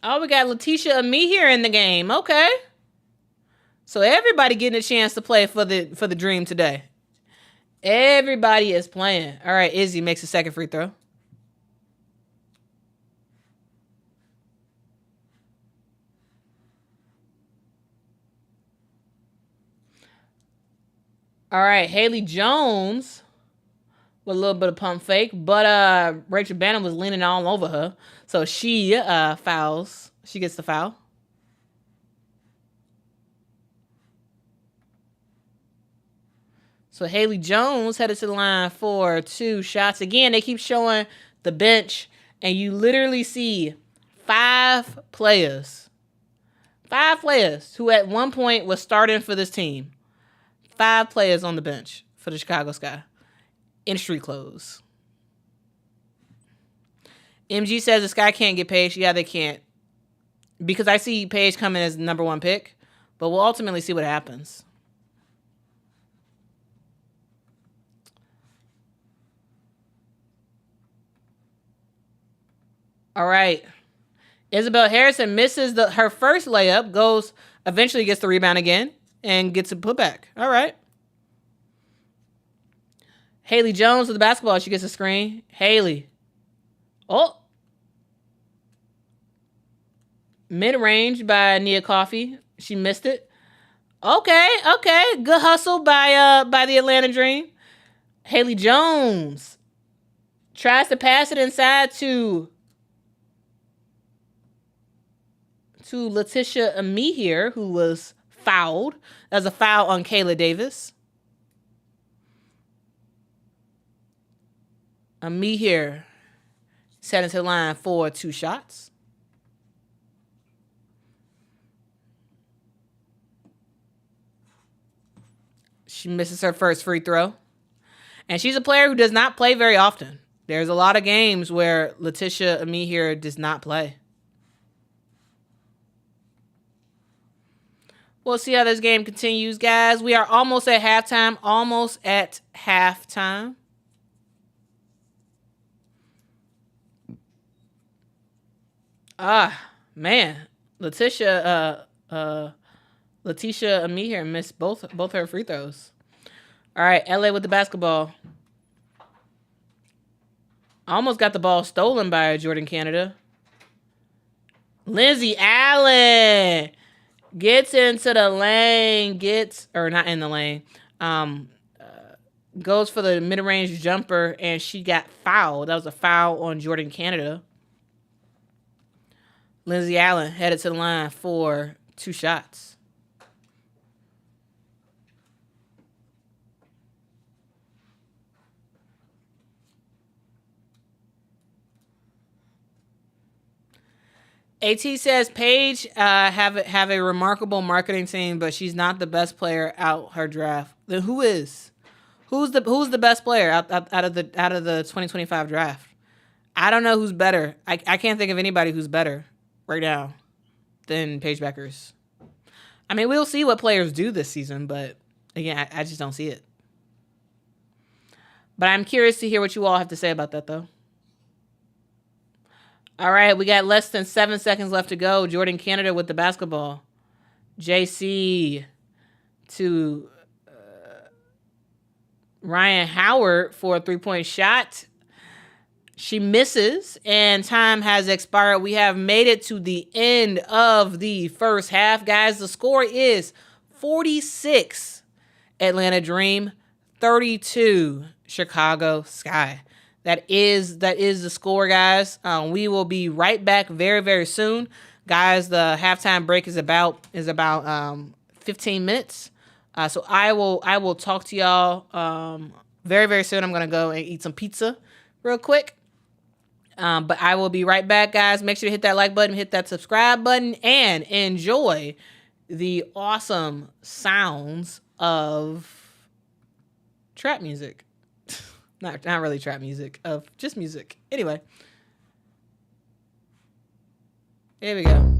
Oh, we got Letitia Ami here in the game. Okay. So everybody getting a chance to play for the Dream today. Everybody is playing. All right, Izzy makes a second free throw. All right, Haley Jones with a little bit of pump fake, but Rachel Bannon was leaning all over her. So she fouls. She gets the foul. So Haley Jones headed to the line for 2 shots. Again, they keep showing the bench, and you literally see 5 players. 5 players who at one point was starting for this team. 5 players on the bench for the Chicago Sky in street clothes. MG says the Sky can't get Paige. Yeah, they can't. Because I see Paige coming as the number 1 pick. But we'll ultimately see what happens. All right. Isabel Harrison misses her first layup, eventually gets the rebound again, and gets a putback. All right. Haley Jones with the basketball. She gets a screen. Haley. Oh. Mid-range by Nia Coffey. She missed it. Okay. Good hustle by the Atlanta Dream. Haley Jones tries to pass it inside to Letitia Ami here, who was fouled. There's a foul on Kayla Davis. Ami here, set into the line for 2 shots. She misses her first free throw. And she's a player who does not play very often. There's a lot of games where Letitia Ami here does not play. We'll see how this game continues, guys. We are almost at halftime. Man. Letitia Ami here missed both her free throws. All right, LA with the basketball. Almost got the ball stolen by Jordan Canada. Lindsay Allen gets into the lane, not in the lane, goes for the mid-range jumper, and she got fouled. That was a foul on Jordan Canada. Lindsay Allen headed to the line for 2 shots. AT says Paige have a remarkable marketing team, but she's not the best player out her draft. Then who is? Who's the best player out of the 2025 draft? I don't know who's better. I can't think of anybody who's better right now than Paige Bueckers. I mean, we'll see what players do this season, but again, I just don't see it. But I'm curious to hear what you all have to say about that, though. All right, we got less than 7 seconds left to go. Jordan Canada with the basketball. JC to Ryan Howard for a 3-point shot. She misses, and time has expired. We have made it to the end of the first half. Guys, the score is 46 Atlanta Dream, 32 Chicago Sky. That is the score, guys. We will be right back very, very soon. Guys, the halftime break is about 15 minutes. So I will talk to y'all very, very soon. I'm going to go and eat some pizza real quick. But I will be right back, guys. Make sure to hit that like button, hit that subscribe button, and enjoy the awesome sounds of trap music. Not really trap music, of just music. Anyway, here we go.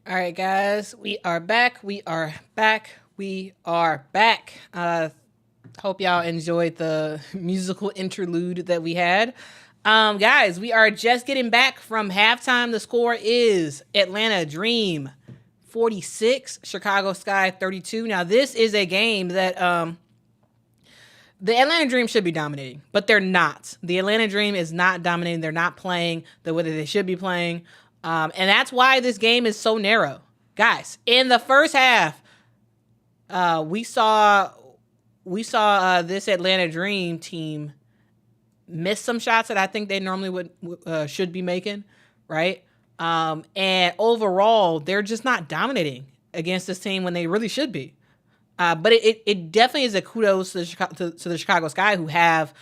All right, guys, we are back. We are back. We are back. Hope y'all enjoyed the musical interlude that we had. Guys, we are just getting back from halftime. The score is Atlanta Dream 46, Chicago Sky 32. Now, this is a game that The Atlanta Dream should be dominating, but they're not. The Atlanta Dream is not dominating. They're not playing the way that they should be playing. And that's why this game is so narrow. Guys, in the first half, we saw this Atlanta Dream team miss some shots that I think they normally should be making, right? And overall, they're just not dominating against this team when they really should be. But it definitely is a kudos to the Chicago Sky, who have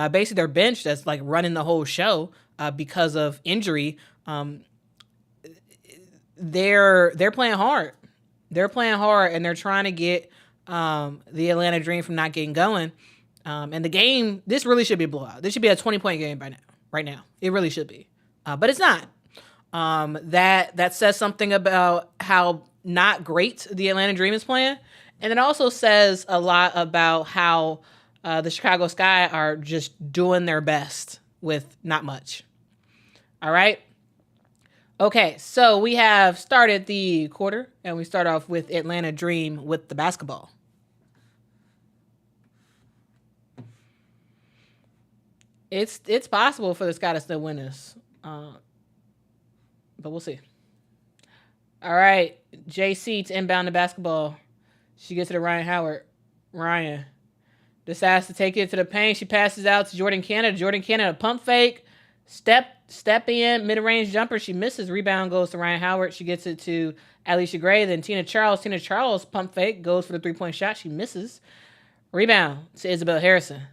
basically their bench that's like running the whole show because of injury. They're playing hard. They're playing hard, and they're trying to get the Atlanta Dream from not getting going. And the game, this really should be a blowout. This should be a 20-point game by now. Right now, it really should be, but it's not. That says something about how not great the Atlanta Dream is playing. And it also says a lot about how the Chicago Sky are just doing their best with not much. All right. Okay, so we have started the quarter, and we start off with Atlanta Dream with the basketball. It's possible for the Sky to still win this, but we'll see. All right, JC to inbound the basketball. She gets it to Ryan Howard. Ryan decides to take it to the paint. She passes out to Jordan Canada. Jordan Canada, pump fake. Step in, mid-range jumper. She misses. Rebound goes to Ryan Howard. She gets it to Alicia Gray. Then Tina Charles. Tina Charles, pump fake. Goes for the three-point shot. She misses. Rebound to Isabel Harrison.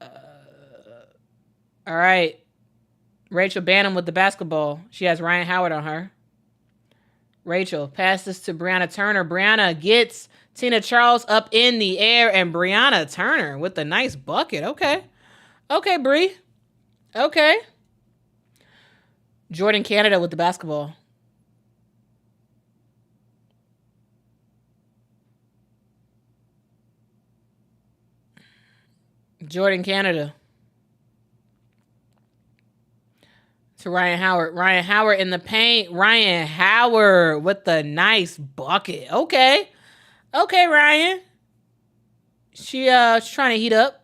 All right. Rachel Banham with the basketball. She has Ryan Howard on her. Rachel passes to Brianna Turner. Brianna gets Tina Charles up in the air, and Brianna Turner with a nice bucket. Okay, Bree. Okay. Jordan Canada with the basketball. Jordan Canada to Ryan Howard. Ryan Howard in the paint. Ryan Howard with the nice bucket. Okay, Ryan. She's trying to heat up.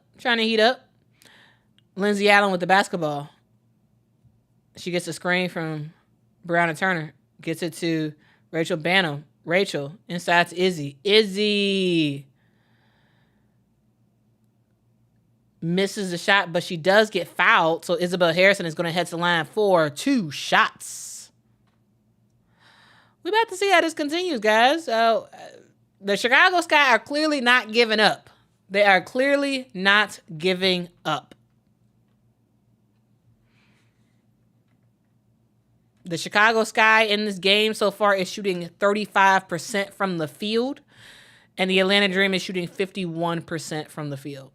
Lindsay Allen with the basketball. She gets a screen from Brianna Turner. Gets it to Rachel Banham. Rachel inside to Izzy. Izzy misses the shot, but she does get fouled. So Isabel Harrison is going to head to the line for 2 shots. We about to see how this continues, guys. The Chicago Sky are clearly not giving up. They are clearly not giving up. The Chicago Sky in this game so far is shooting 35% from the field, and the Atlanta Dream is shooting 51% from the field.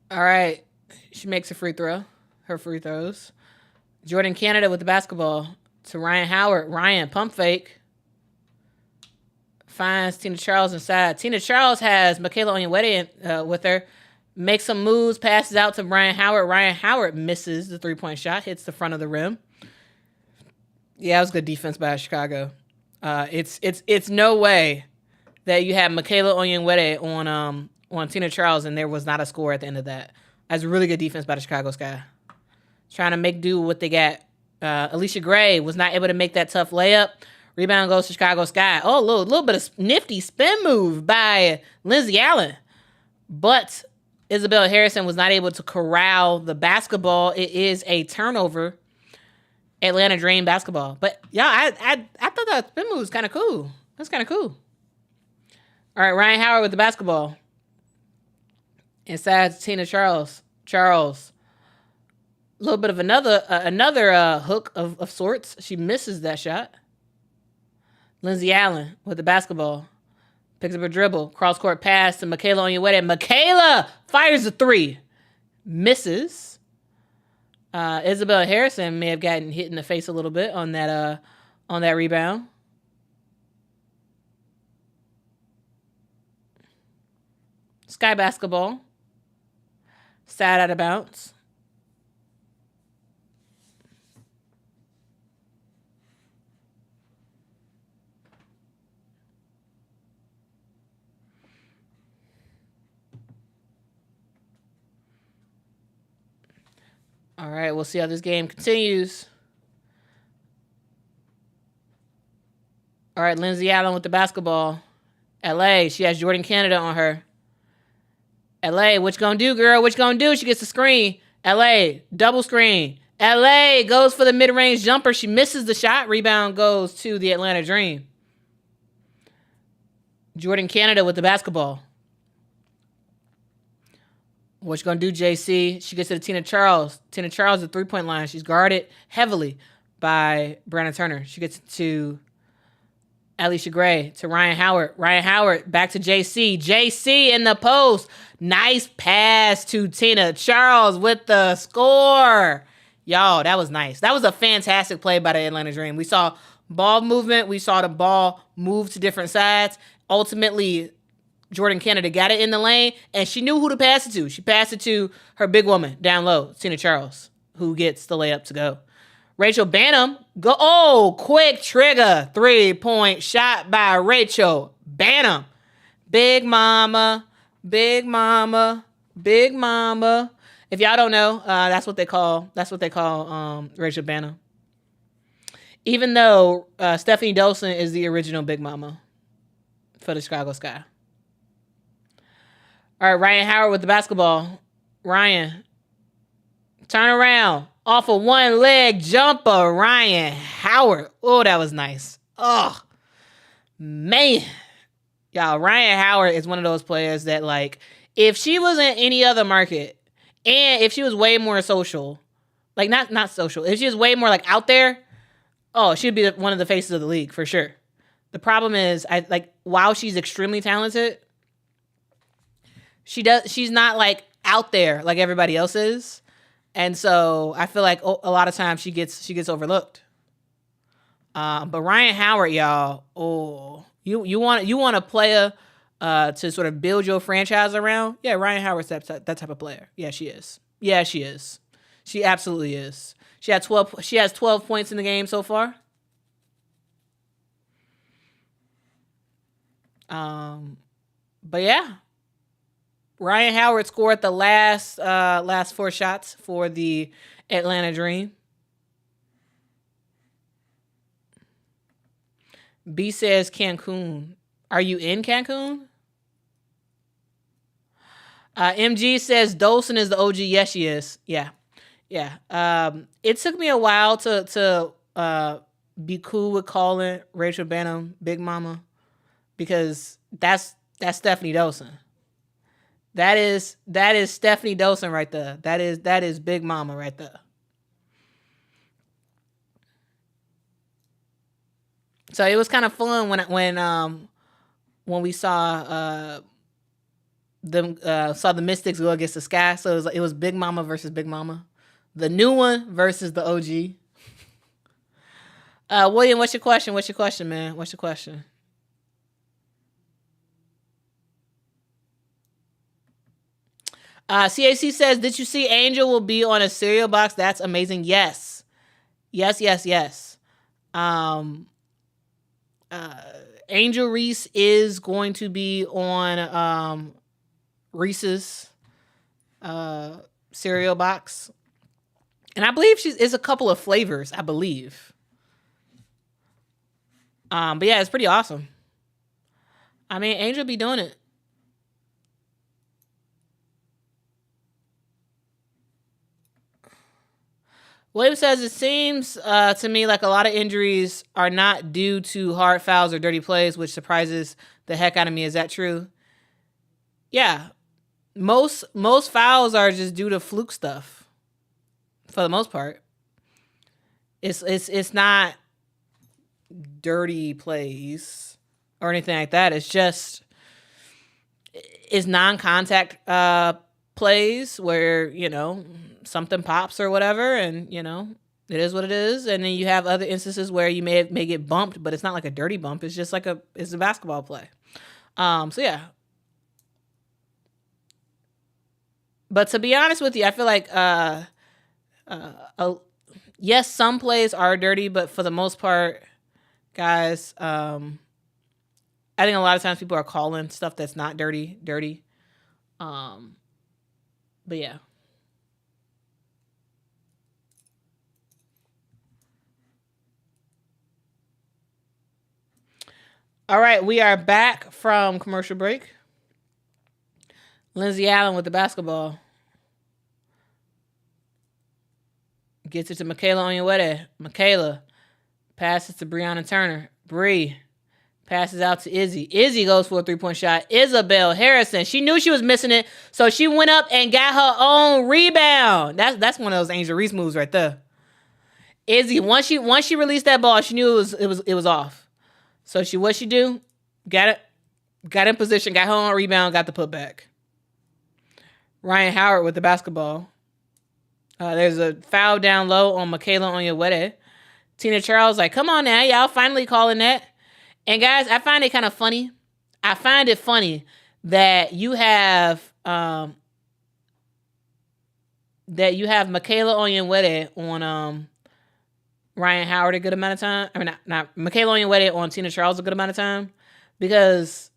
All right. She makes a free throw. Her free throws. Jordan Canada with the basketball to Ryan Howard. Ryan, pump fake. Finds Tina Charles inside. Tina Charles has Michaela Onyenwere with her. Makes some moves, passes out to Ryan Howard. Ryan Howard misses the three-point shot, hits the front of the rim. Yeah, it was good defense by Chicago. It's no way that you have Michaela Onyenwere on Tina Charles and there was not a score at the end of that. That's really good defense by the Chicago Sky. Trying to make do with what they got. Alicia Gray was not able to make that tough layup. Rebound goes to Chicago Sky. Oh, a little bit of nifty spin move by Lindsay Allen. But Isabel Harrison was not able to corral the basketball. It is a turnover. Atlanta Dream basketball. But, yeah, I thought that spin move was kind of cool. That's kind of cool. All right, Ryan Howard with the basketball. Inside Tina Charles. Charles. A little bit of another hook of sorts. She misses that shot. Lindsay Allen with the basketball. Picks up a dribble. Cross-court pass to Michaela Onyenwere. Michaela fires a 3. Misses. Isabel Harrison may have gotten hit in the face a little bit on that rebound. Sky basketball. Sat out of bounds. All right, we'll see how this game continues. All right, Lindsay Allen with the basketball. LA, she has Jordan Canada on her. LA, what you gonna do, girl? What you gonna do? She gets the screen. LA, double screen. LA goes for the mid-range jumper. She misses the shot. Rebound goes to the Atlanta Dream. Jordan Canada with the basketball. What you gonna do, JC? She gets to the Tina Charles. Tina Charles at the three-point line. She's guarded heavily by Brandon Turner. She gets to Alicia Gray, to Ryan Howard. Ryan Howard back to JC. JC in the post. Nice pass to Tina Charles with the score. Y'all, that was nice. That was a fantastic play by the Atlanta Dream. We saw ball movement. We saw the ball move to different sides. Ultimately, Jordan Canada got it in the lane, and she knew who to pass it to. She passed it to her big woman down low, Tina Charles, who gets the layup to go. Rachel Banham, go! Oh, quick trigger 3-point shot by Rachel Banham. Big mama, big mama, big mama. If y'all don't know, that's what they call Rachel Banham. Even though Stephanie Dolson is the original big mama for the Chicago Sky. All right, Ryan Howard with the basketball. Ryan, turn around. Off of one leg jumper, Ryan Howard. Oh, that was nice. Oh, man. Y'all, Ryan Howard is one of those players that, like, if she was in any other market, and if she was way more social, like, not social, if she was way more, like, out there, oh, she'd be one of the faces of the league, for sure. The problem is, while she's extremely talented, she's not, like, out there like everybody else is. And so I feel like a lot of times she gets overlooked. But Ryan Howard, y'all, you want a player to sort of build your franchise around? Yeah, Ryan Howard's that type of player. Yeah, she is. Yeah, she is. She absolutely is. She has 12 points in the game so far. But yeah. Ryan Howard scored the last 4 shots for the Atlanta Dream. B says Cancun. Are you in Cancun? MG says Dolson is the OG. Yes, she is. Yeah. It took me a while to be cool with calling Rachel Banham Big Mama, because that's Stephanie Dolson. That is Stephanie Dolson right there. That is Big Mama right there. So it was kind of fun when we saw the Mystics go against the Sky. So it was Big Mama versus Big Mama, the new one versus the OG. William, what's your question? What's your question, man? What's your question? CAC says, did you see Angel will be on a cereal box? That's amazing. Yes. Angel Reese is going to be on Reese's cereal box. And I believe it's a couple of flavors, I believe. But yeah, it's pretty awesome. I mean, Angel be doing it. William says, it seems to me like a lot of injuries are not due to hard fouls or dirty plays, which surprises the heck out of me. Is that true? Yeah. Most fouls are just due to fluke stuff, for the most part. It's not dirty plays or anything like that. It's just non-contact plays where, something pops or whatever, and it is what it is. And then you have other instances where you may get bumped, but it's not like a dirty bump. It's just like it's a basketball play. So yeah. But to be honest with you, I feel like yes, some plays are dirty, but for the most part, guys, I think a lot of times people are calling stuff that's not dirty, dirty. But yeah. All right, we are back from commercial break. Lindsay Allen with the basketball. Gets it to Michaela Onyenwere. Michaela passes to Brianna Turner. Bree passes out to Izzy. Izzy goes for a three-point shot. Isabel Harrison. She knew she was missing it, so she went up and got her own rebound. That's one of those Angel Reese moves right there. Izzy, once she released that ball, she knew it was off. So what she do? Got in position, got her own rebound, got the putback. Ryan Howard with the basketball. There's a foul down low on Michaela Onyenwere. Tina Charles like, come on now, y'all finally calling that. And guys, I find it kind of funny. I find it funny that you have Michaela Onyenwere on Ryan Howard a good amount of time. I mean, not Michaela Onyenwere on Tina Charles a good amount of time, because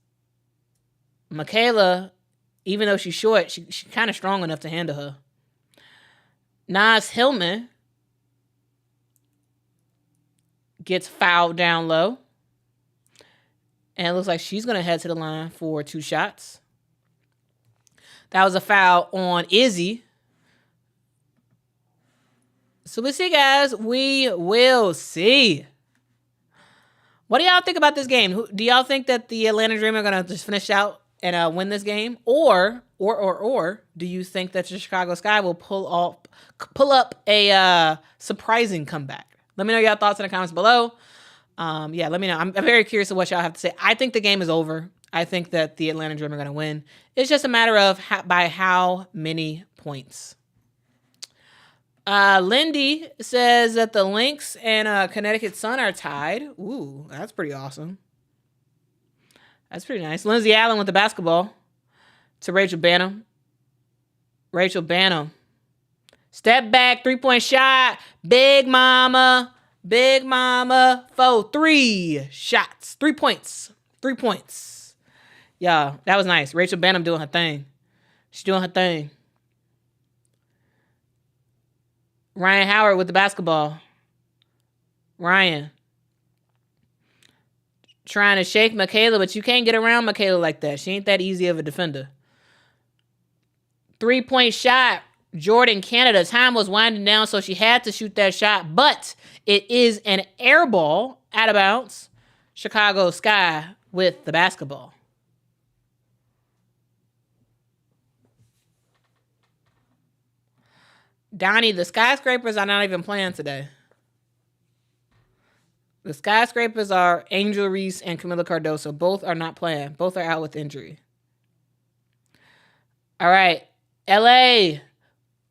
Michaela, even though she's short, she's kind of strong enough to handle her. Naz Hillman gets fouled down low. And it looks like she's going to head to the line for 2 shots. That was a foul on Izzy. So we'll see, guys. We will see. What do y'all think about this game? Do y'all think that the Atlanta Dream are going to just finish out and win this game? Or do you think that the Chicago Sky will pull up a surprising comeback? Let me know your thoughts in the comments below. Let me know. I'm very curious of what y'all have to say. I think the game is over. I think that the Atlanta Dream are going to win. It's just a matter of by how many points. Lindy says that the Lynx and Connecticut Sun are tied. Ooh, that's pretty awesome. That's pretty nice. Lindsay Allen with the basketball to Rachel Banham. Rachel Banham. Step back, 3-point shot. Big mama. 3 shots. 3 points. 3 points. Yeah, that was nice. Rachel Banham doing her thing. She's doing her thing. Ryan Howard with the basketball. Ryan. Trying to shake Michaela, but you can't get around Michaela like that. She ain't that easy of a defender. 3-point shot. Jordan Canada. Time was winding down, so she had to shoot that shot, but it is an air ball out of bounds. Chicago Sky with the basketball. Donnie, the Skyscrapers are not even playing today. The Skyscrapers are Angel Reese and Camila Cardoso. Both are not playing. Both are out with injury. All right. LA.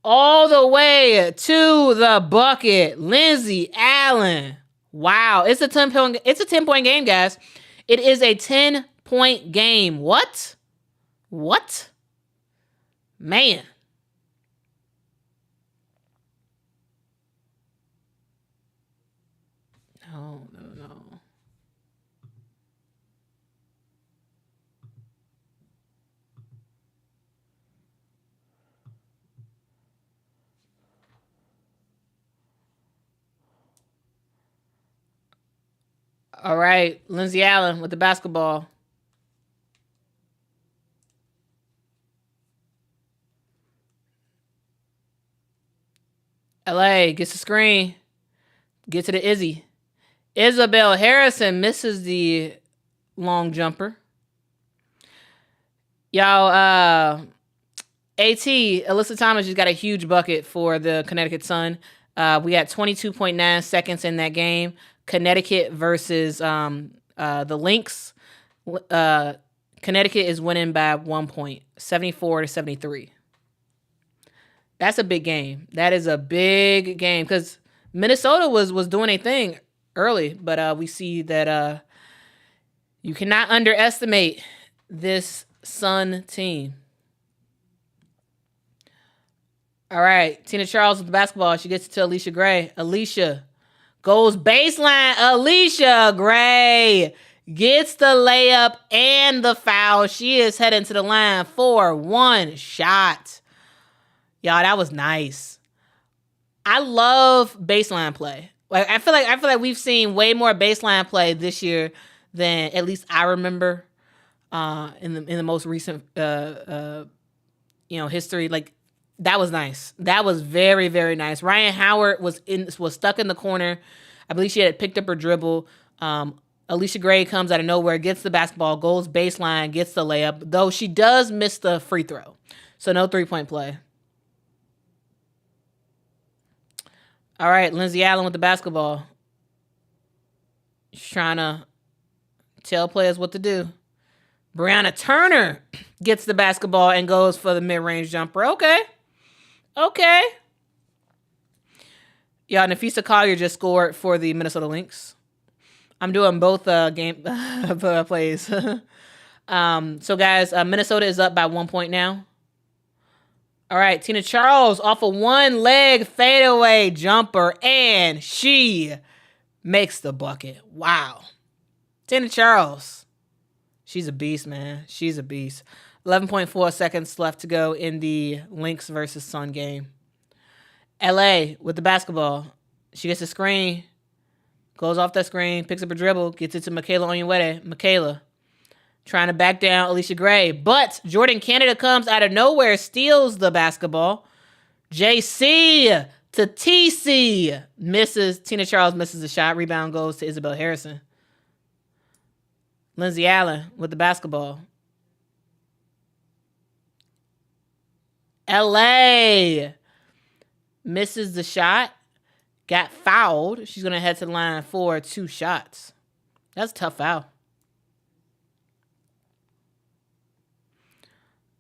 All the way to the bucket. Lindsay Allen. Wow. It's a 10-point game, guys. It is a 10-point game. What? Man. No. All right, Lindsay Allen with the basketball. LA gets the screen. Get to the Izzy. Isabel Harrison misses the long jumper. Y'all, Alyssa Thomas just got a huge bucket for the Connecticut Sun. We had 22.9 seconds in that game. Connecticut versus the Lynx. Connecticut is winning by 1 point, 74-73. That's a big game. That is a big game because Minnesota was doing a thing early, but we see that you cannot underestimate this Sun team. All right. Tina Charles with the basketball. She gets it to Alicia Gray. Alicia goes baseline. Alicia Gray gets the layup and the foul. She is heading to the line for one shot. Y'all, that was nice. I love baseline play. Like I feel like we've seen way more baseline play this year than at least I remember in the most recent history. Like that was nice. That was very, very nice. Ryan Howard was stuck in the corner. I believe she had picked up her dribble. Alicia Gray comes out of nowhere, gets the basketball, goes baseline, gets the layup, though she does miss the free throw. So no 3-point play. All right, Lindsay Allen with the basketball. She's trying to tell players what to do. Brianna Turner gets the basketball and goes for the mid-range jumper. Okay. Y'all, Nafisa Collier just scored for the Minnesota Lynx. I'm doing both game plays. So, guys, Minnesota is up by 1 point now. All right, Tina Charles off a one-leg fadeaway jumper, and she makes the bucket. Wow. Tina Charles. She's a beast, man. She's a beast. 11.4 seconds left to go in the Lynx versus Sun game. LA with the basketball. She gets a screen. Goes off that screen, picks up a dribble, gets it to Michaela Onyenwere. Michaela trying to back down Alicia Gray. But Jordan Canada comes out of nowhere, steals the basketball. JC to TC. Tina Charles misses the shot. Rebound goes to Isabel Harrison. Lindsay Allen with the basketball. LA misses the shot. Got fouled. She's going to head to the line for 2 shots. That's a tough foul.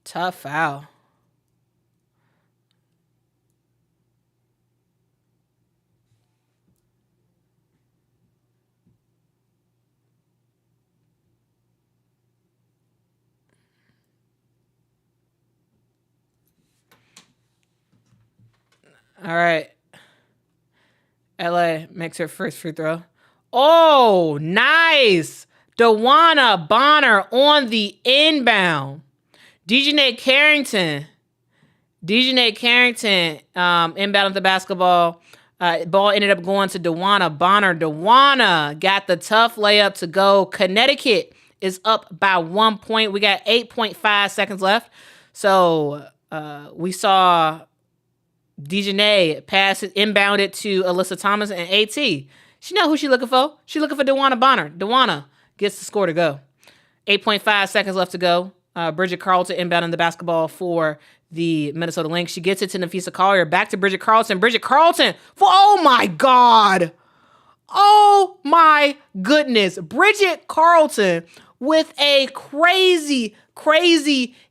Tough foul. All right. LA makes her first free throw. Oh, nice. DeWanna Bonner on the inbound. Dejanay Carrington inbounded the basketball. Ball ended up going to DeWanna Bonner. DeWanna got the tough layup to go. Connecticut is up by 1 point. We got 8.5 seconds left. So we saw Dejanay pass it, inbound it to Alyssa Thomas and AT. She know who she looking for. She looking for DeWanna Bonner. DeWanna gets the score to go. 8.5 seconds left to go. Bridget Carlton inbounding the basketball for the Minnesota Lynx. She gets it to Nafisa Collier. Back to Bridget Carlton. Bridget Carlton for, oh my God. Oh my goodness. Bridget Carlton with a crazy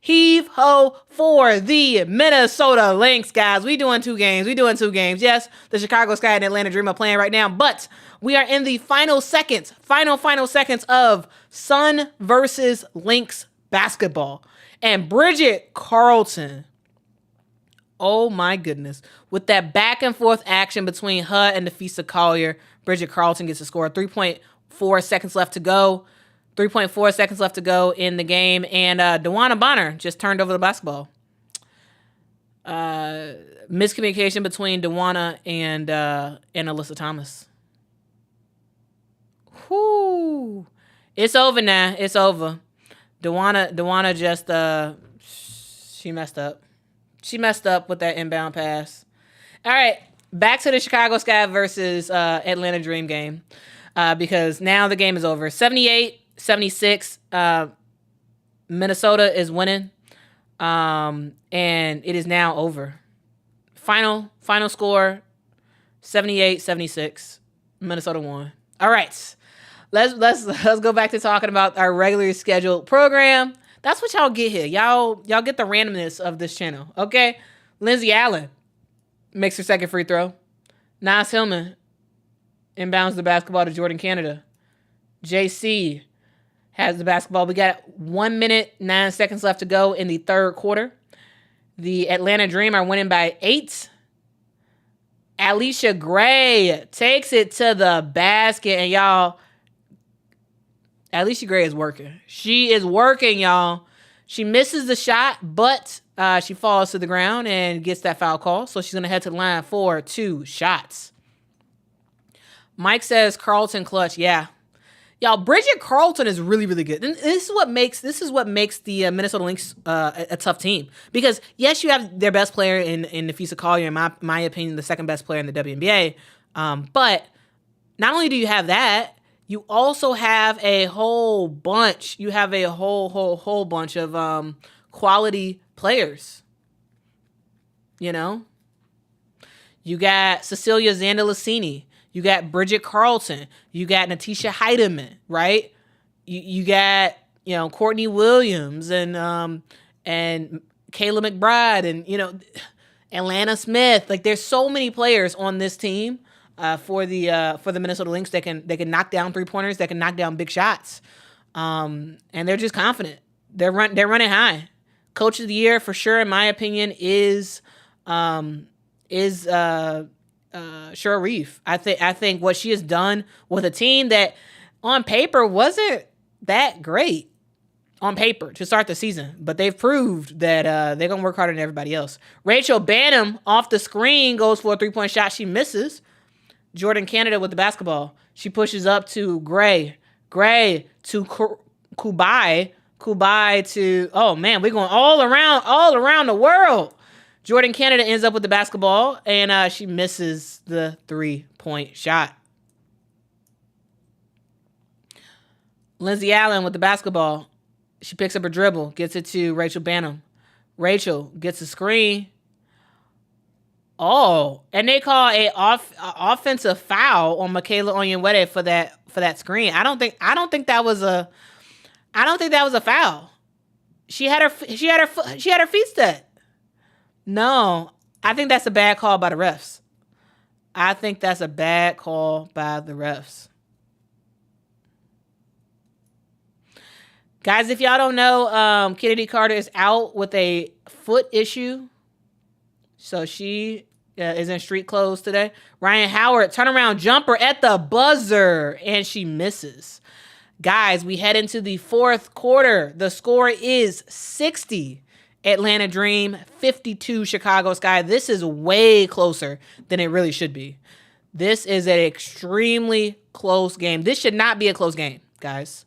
heave-ho for the Minnesota Lynx, guys. We doing two games. Yes, the Chicago Sky and Atlanta Dream are playing right now, but we are in the final seconds of Sun versus Lynx basketball. And Bridget Carlton, oh my goodness, with that back and forth action between her and Nafisa Collier, Bridget Carlton gets a score. 3.4 seconds left to go. 3.4 seconds left to go in the game. And DeWanna Bonner just turned over the basketball. Miscommunication between DeWanna and Alyssa Thomas. Whoo. It's over now. It's over. DeWanna just, she messed up. She messed up with that inbound pass. All right. Back to the Chicago Sky versus Atlanta Dream game. Because now the game is over. 78-76. Minnesota is winning. And it is now over. Final score, 78-76. Minnesota won. All right. Let's go back to talking about our regularly scheduled program. That's what y'all get here. Y'all get the randomness of this channel. Okay? Lindsay Allen makes her second free throw. Nas Hillman inbounds the basketball to Jordan Canada. JC has the basketball. We got 1 minute, 9 seconds left to go in the third quarter. The Atlanta Dream are winning by 8. Alicia Gray takes it to the basket. And y'all, Alicia Gray is working. She is working, y'all. She misses the shot, but she falls to the ground and gets that foul call. So she's going to head to the line for 2 shots. Mike says Carlton clutch. Yeah. Y'all, Bridget Carlton is really, really good. And this is what makes the Minnesota Lynx a tough team. Because, yes, you have their best player in Nafisa Collier, in my opinion, the second best player in the WNBA. But not only do you have that, you also have a whole bunch. You have a whole bunch of quality players. You know? You got Cecilia Zandalicini. You got Bridget Carlton. You got Natisha Heidemann, right? You got, Courtney Williams and Kayla McBride and, Atlanta Smith. Like, there's so many players on this team for the Minnesota Lynx that can knock down 3-pointers, that can knock down big shots. And they're just confident. They're running high. Coach of the year, for sure, in my opinion, is Shura Reef. I think what she has done with a team that on paper wasn't that great on paper to start the season, but they've proved that they're going to work harder than everybody else. Rachel Banham off the screen goes for a 3-point shot. She misses. Jordan Canada with the basketball. She pushes up to Gray to Kubai to, oh man, we're going all around the world. Jordan Canada ends up with the basketball, and she misses the 3-point shot. Lindsay Allen with the basketball. She picks up her dribble, gets it to Rachel Banham. Rachel gets a screen. Oh, and they call a offensive foul on Michaela Onyenwere for that screen. I don't think that was a foul. She had her feet set. No, I think that's a bad call by the refs. Guys, if y'all don't know, Kennedy Carter is out with a foot issue. So she is in street clothes today. Ryan Howard, turnaround jumper at the buzzer, and she misses. Guys, we head into the 4th quarter. The score is 60. Atlanta Dream, 52 Chicago Sky. This is way closer than it really should be. This is an extremely close game. This should not be a close game, guys.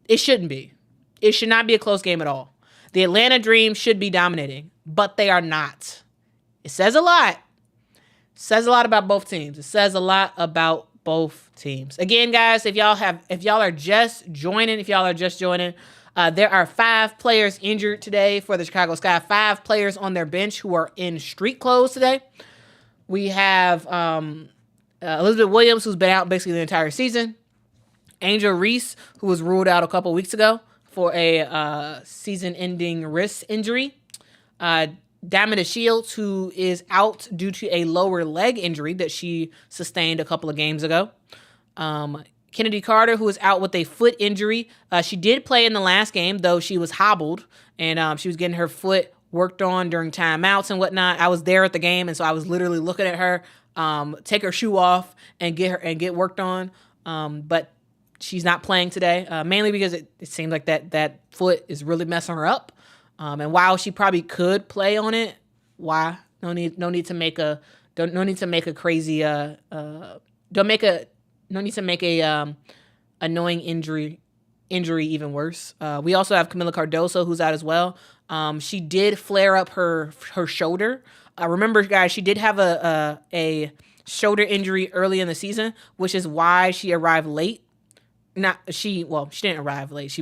It shouldn't be. It should not be a close game at all. The Atlanta Dream should be dominating, but they are not. It says a lot. It says a lot about both teams. Again, guys, if y'all are just joining, there are 5 players injured today for the Chicago Sky. 5 players on their bench who are in street clothes today. We have Elizabeth Williams, who's been out basically the entire season. Angel Reese, who was ruled out a couple weeks ago for a season-ending wrist injury. Damita Shields, who is out due to a lower leg injury that she sustained a couple of games ago. Kennedy Carter, who is out with a foot injury. She did play in the last game, though she was hobbled, and she was getting her foot worked on during timeouts and whatnot. I was there at the game, and so I was literally looking at her take her shoe off and get worked on. But she's not playing today, mainly because it seems like that foot is really messing her up. And while she probably could play on it, why? No need to make a annoying injury even worse. We also have Camila Cardoso, who's out as well. She did flare up her shoulder. Remember, guys, she did have a shoulder injury early in the season, which is why she arrived late. She didn't arrive late.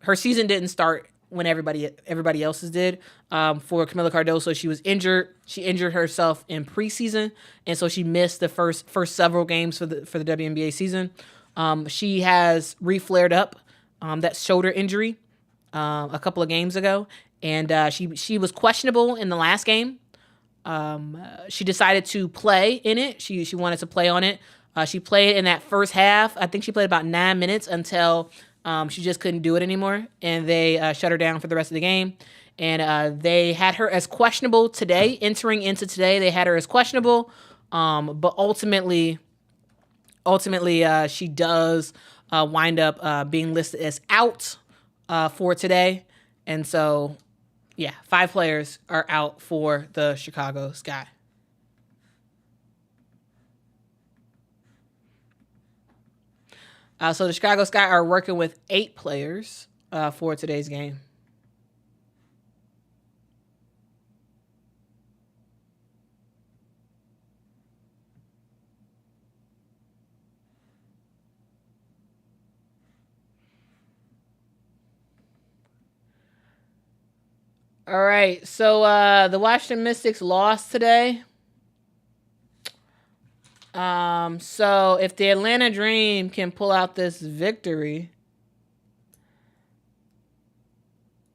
Her season didn't start when everybody else's did. For Camila Cardoso, she was injured. She injured herself in preseason, and so she missed the first several games for the WNBA season. She has reflared up that shoulder injury a couple of games ago, and she was questionable in the last game. She decided to play in it. She wanted to play on it. She played in that first half. I think she played about 9 minutes until she just couldn't do it anymore, and they shut her down for the rest of the game. And they had her as questionable today. Entering into today, they had her as questionable. But ultimately, she does wind up being listed as out for today. And so, yeah, 5 players are out for the Chicago Sky. So the Chicago Sky are working with 8 players for today's game. All right, so the Washington Mystics lost today. So if the Atlanta Dream can pull out this victory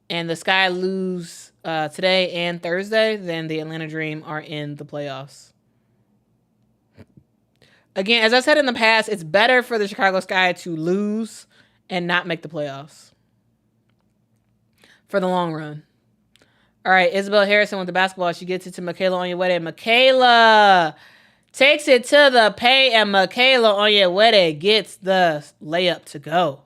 and the Sky lose today and Thursday, then the Atlanta Dream are in the playoffs. Again, as I said in the past, it's better for the Chicago Sky to lose and not make the playoffs for the long run. All right, Isabel Harrison with the basketball. She gets it to Michaela Onyenwere. Michaela takes it to the paint, and Michaela Onyenwere gets the layup to go.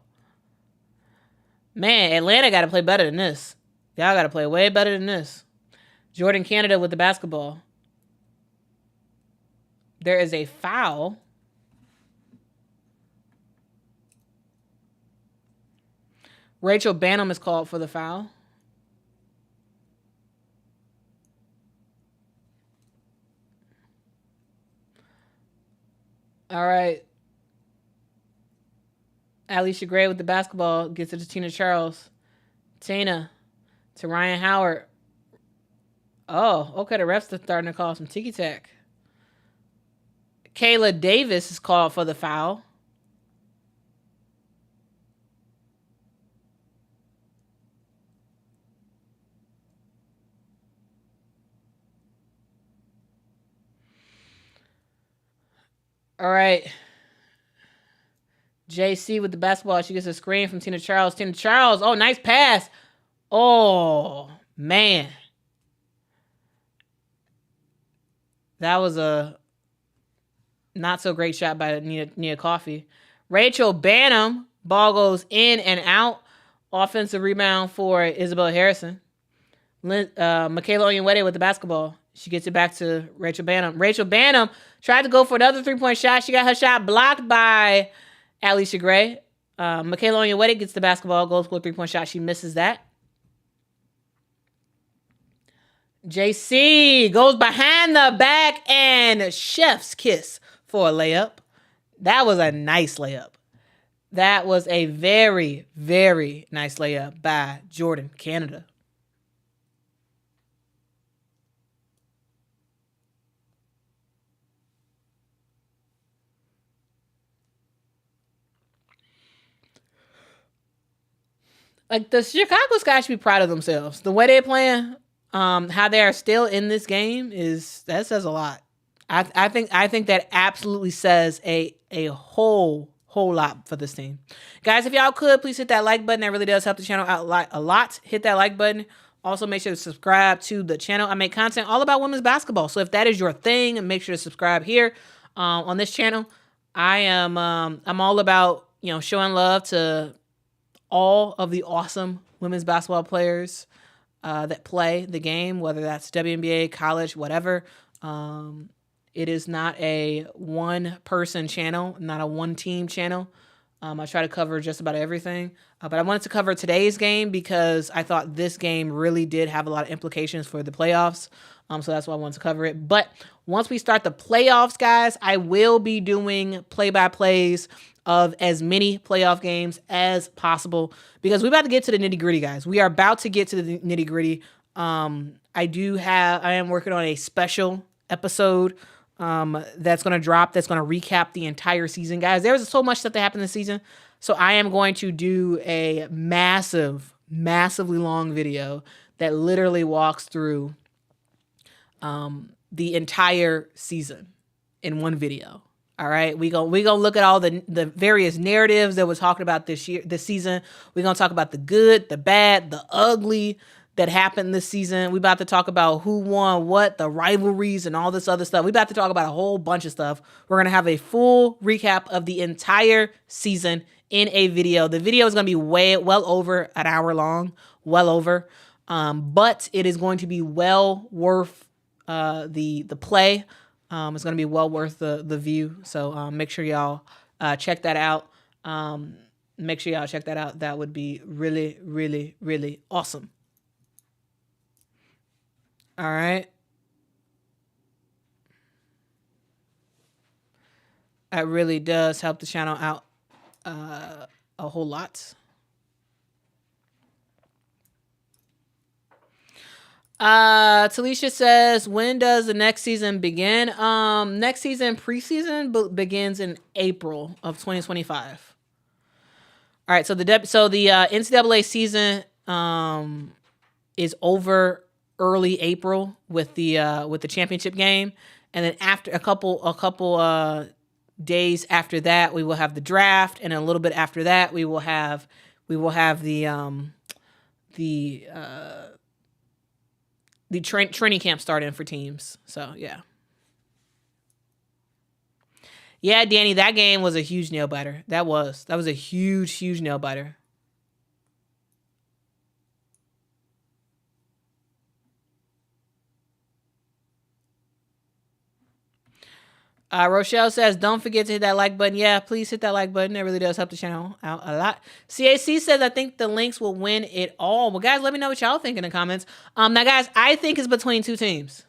Man, Atlanta got to play better than this. Y'all got to play way better than this. Jordan Canada with the basketball. There is a foul. Rachel Banham is called for the foul. All right. Alicia Gray with the basketball gets it to Tina Charles. Tina to Ryan Howard. Oh, okay. The refs are starting to call some ticky-tack. Kayla Davis is called for the foul. All right. JC with the basketball. She gets a screen from Tina Charles. Tina Charles. Oh, nice pass. Oh, man. That was a not so great shot by Nia Coffey. Rachel Banham. Ball goes in and out. Offensive rebound for Isabel Harrison. Michaela Onyenwere with the basketball. She gets it back to Rachel Banham. Rachel Banham tried to go for another 3-point shot. She got her shot blocked by Alicia Gray. Michaela Onyenwere gets the basketball, goes for a 3-point shot. She misses that. JC goes behind the back and chef's kiss for a layup. That was a nice layup. That was a very, very nice layup by Jordan Canada. Like, the Chicago Sky should be proud of themselves. The way they're playing, how they are still in this game that says a lot. I think that absolutely says a whole lot for this team. Guys, if y'all could, please hit that like button. That really does help the channel out a lot. Hit that like button. Also, make sure to subscribe to the channel. I make content all about women's basketball. So if that is your thing, make sure to subscribe here on this channel. I'm all about, showing love to all of the awesome women's basketball players that play the game, whether that's WNBA, college, whatever. It is not a one-person channel, not a one-team channel. I try to cover just about everything. But I wanted to cover today's game because I thought this game really did have a lot of implications for the playoffs. So that's why I wanted to cover it. But once we start the playoffs, guys, I will be doing play-by-plays of as many playoff games as possible because we're about to get to the nitty-gritty, guys. We are about to get to the nitty-gritty. I am working on a special episode that's going to drop, that's going to recap the entire season. Guys, there's so much stuff that happened this season. So I am going to do a massively long video that literally walks through the entire season in one video. All right, we gonna look at all the various narratives that we're talking about this season. We're gonna talk about the good, the bad, the ugly, that happened this season. We about to talk about who won what, the rivalries, and all this other stuff. We about to talk about a whole bunch of stuff. We're going to have a full recap of the entire season in a video. The video is going to be well over an hour long, well over. But it is going to be well worth the play. It's going to be well worth the view. So make sure y'all check that out. Make sure y'all check that out. That would be really, really, really awesome. All right. That really does help the channel out a whole lot. Talisha says, when does the next season begin? Next season, preseason begins in April of 2025. All right, so the NCAA season is over early April with the championship game, and then after a couple days after that, we will have the draft, and a little bit after that, we will have the training camp starting for teams. So yeah. Yeah, Danny, that game was a huge nail biter. That was a huge nail biter. Rochelle says, don't forget to hit that like button. Yeah, please hit that like button. It really does help the channel out a lot. CAC says, I think the Lynx will win it all. Well, guys, let me know what y'all think in the comments. Now, guys, I think it's between two teams.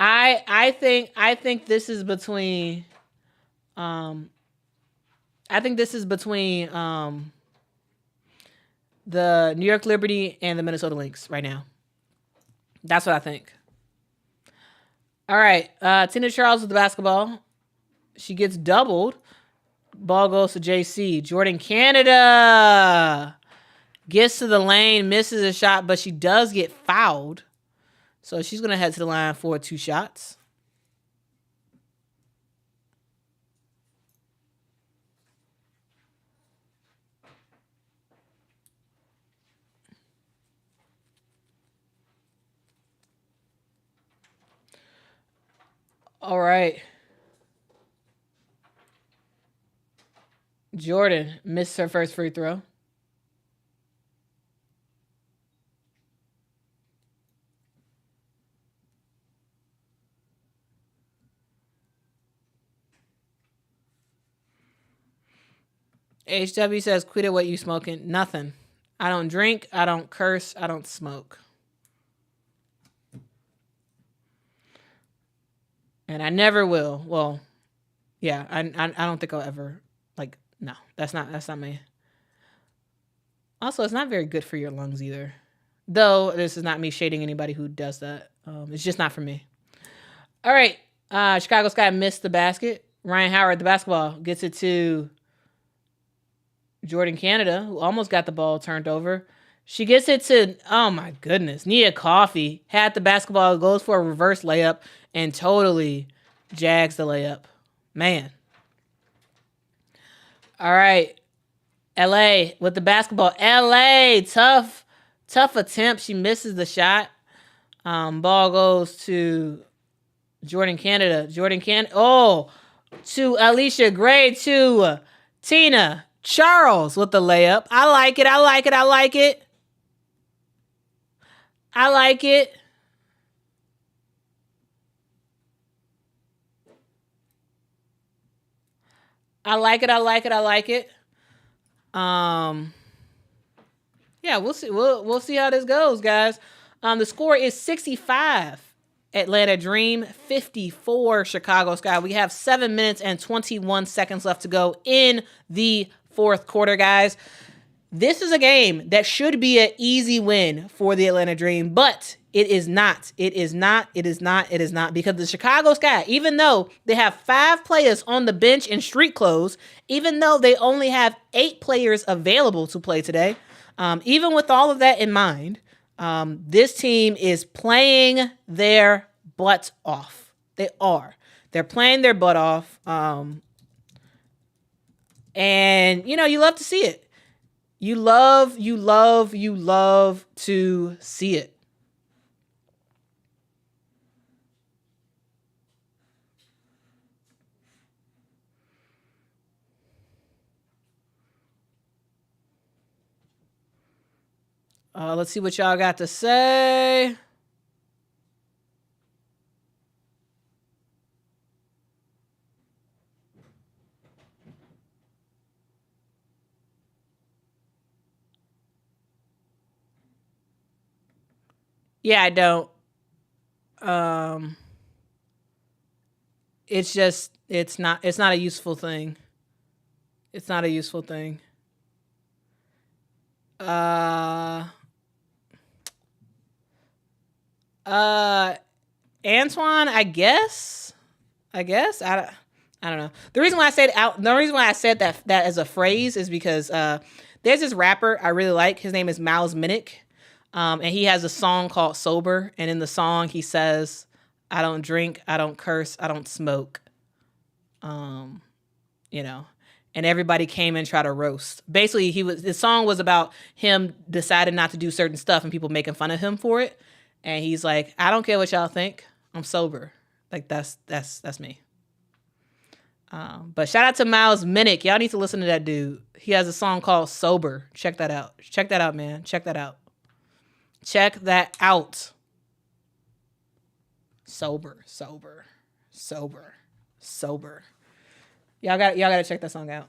I think this is between the New York Liberty and the Minnesota Lynx right now. That's what I think. All right, Tina Charles with the basketball. She gets doubled. Ball goes to JC. Jordan Canada gets to the lane, misses a shot, but she does get fouled. So she's going to head to the line for 2 shots. All right. Jordan missed her first free throw. HW says, quit it, what you smoking? Nothing. I don't drink. I don't curse. I don't smoke. And I never will. Well, yeah, I don't think I'll ever, like, no, that's not me. Also, it's not very good for your lungs either. Though, this is not me shading anybody who does that. It's just not for me. All right. Chicago Sky missed the basket. Ryan Howard, the basketball, gets it to Jordan Canada, who almost got the ball turned over. She gets it to, oh my goodness, Nia Coffey had the basketball, goes for a reverse layup, and totally jags the layup. Man. All right. LA with the basketball. LA, tough attempt. She misses the shot. Ball goes to Jordan Canada. To Alicia Gray, to Tina Charles with the layup. I like it. I like it. Yeah, we'll see. We'll see how this goes, guys. The score is 65 Atlanta Dream, 54 Chicago Sky. We have 7 minutes and 21 seconds left to go in the fourth quarter, guys. This is a game that should be an easy win for the Atlanta Dream, but it is not. It is not because the Chicago Sky, even though they have 5 players on the bench in street clothes, even though they only have 8 players available to play today, even with all of that in mind, this team is playing their butt off. They are. They're playing their butt off. And, you love to see it. You love, you love, you love to see it. Let's see what y'all got to say. Yeah, I don't. Um, it's just it's not a useful thing. It's not a useful thing. Uh, uh, Antoine, I guess. I don't know. The reason why I said that as a phrase is because there's this rapper I really like. His name is Miles Minnick, and he has a song called "Sober." And in the song, he says, "I don't drink, I don't curse, I don't smoke." Um, you know, and everybody came and tried to roast. Basically, the song was about him deciding not to do certain stuff and people making fun of him for it. And he's like, "I don't care what y'all think. I'm sober." Like that's me. But shout out to Miles Minnick. Y'all need to listen to that dude. He has a song called "Sober." Check that out. Check that out, man. Check that out. Check that out. Sober, sober, sober, sober. Y'all gotta check that song out.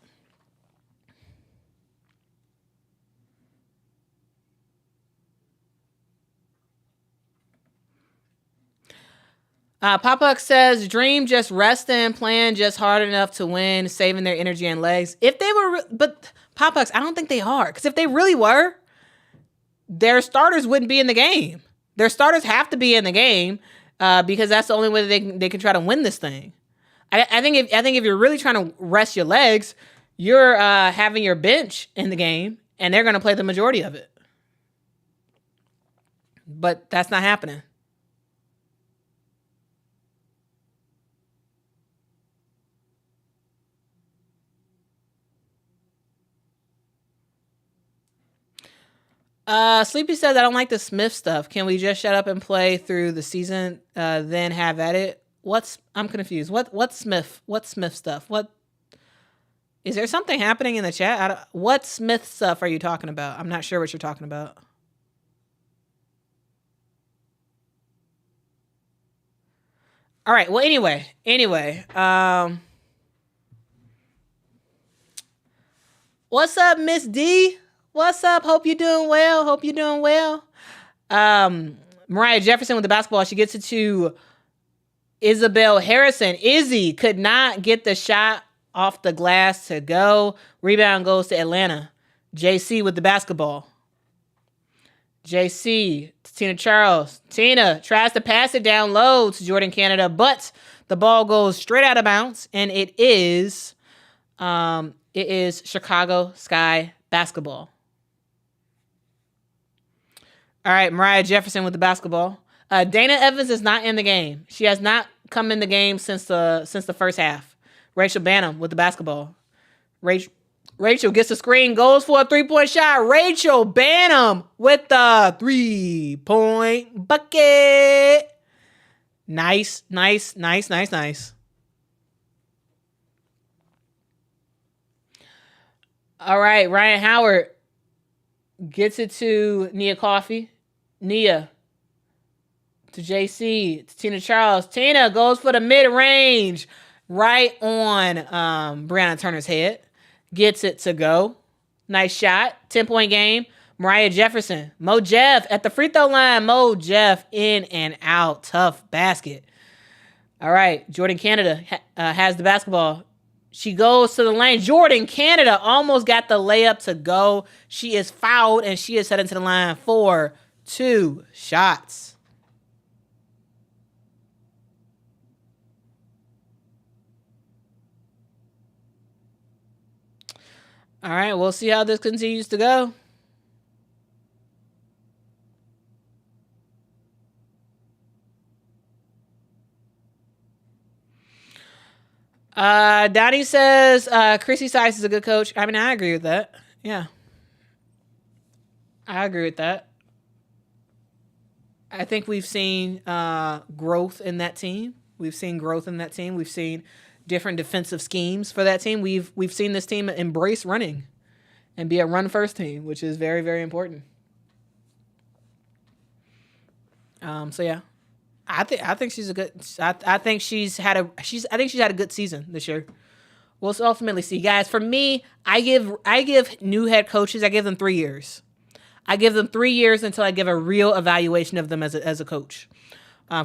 Pop says, "Dream just resting, playing just hard enough to win, saving their energy and legs." If they were, but Pop I don't think they are, because if they really were, their starters wouldn't be in the game. Their starters have to be in the game because that's the only way that they can try to win this thing. I think if you're really trying to rest your legs, you're having your bench in the game, and they're going to play the majority of it. But that's not happening. Sleepy says, "I don't like the Smith stuff. Can we just shut up and play through the season, then have at it?" I'm confused. What Smith? What Smith stuff? What is there something happening in the chat? What Smith stuff are you talking about? I'm not sure what you're talking about. All right. Well, anyway. What's up, Miss D? What's up? Hope you're doing well. Mariah Jefferson with the basketball. She gets it to Isabel Harrison. Izzy could not get the shot off the glass to go. Rebound goes to Atlanta. JC with the basketball. JC to Tina Charles. Tina tries to pass it down low to Jordan Canada, but the ball goes straight out of bounds, and it is Chicago Sky basketball. All right, Mariah Jefferson with the basketball. Dana Evans is not in the game. She has not come in the game since the first half. Rachel Banham with the basketball. Rachel gets the screen, goes for a 3-point shot. Rachel Banham with the 3-point bucket. Nice. All right, Ryan Howard gets it to Nia Coffey. Nia to JC, to Tina Charles. Tina goes for the mid-range right on Brianna Turner's head. Gets it to go. Nice shot. 10-point game. Mariah Jefferson. Mo Jeff at the free throw line. Mo Jeff in and out. Tough basket. All right. Jordan Canada has the basketball. She goes to the lane. Jordan Canada almost got the layup to go. She is fouled, and she is heading to the line for 2 shots. All right, we'll see how this continues to go. Donnie says Chrissy Sykes is a good coach. I mean, I agree with that. Yeah. I agree with that. I think we've seen growth in that team. We've seen growth in that team. We've seen different defensive schemes for that team. We've seen this team embrace running and be a run first team, which is very, very important. So yeah, I think she's a good. I think she's had a good season this year. We'll ultimately see, guys. For me, I give new head coaches. I give them 3 years. I give them 3 years until I give a real evaluation of them as a coach.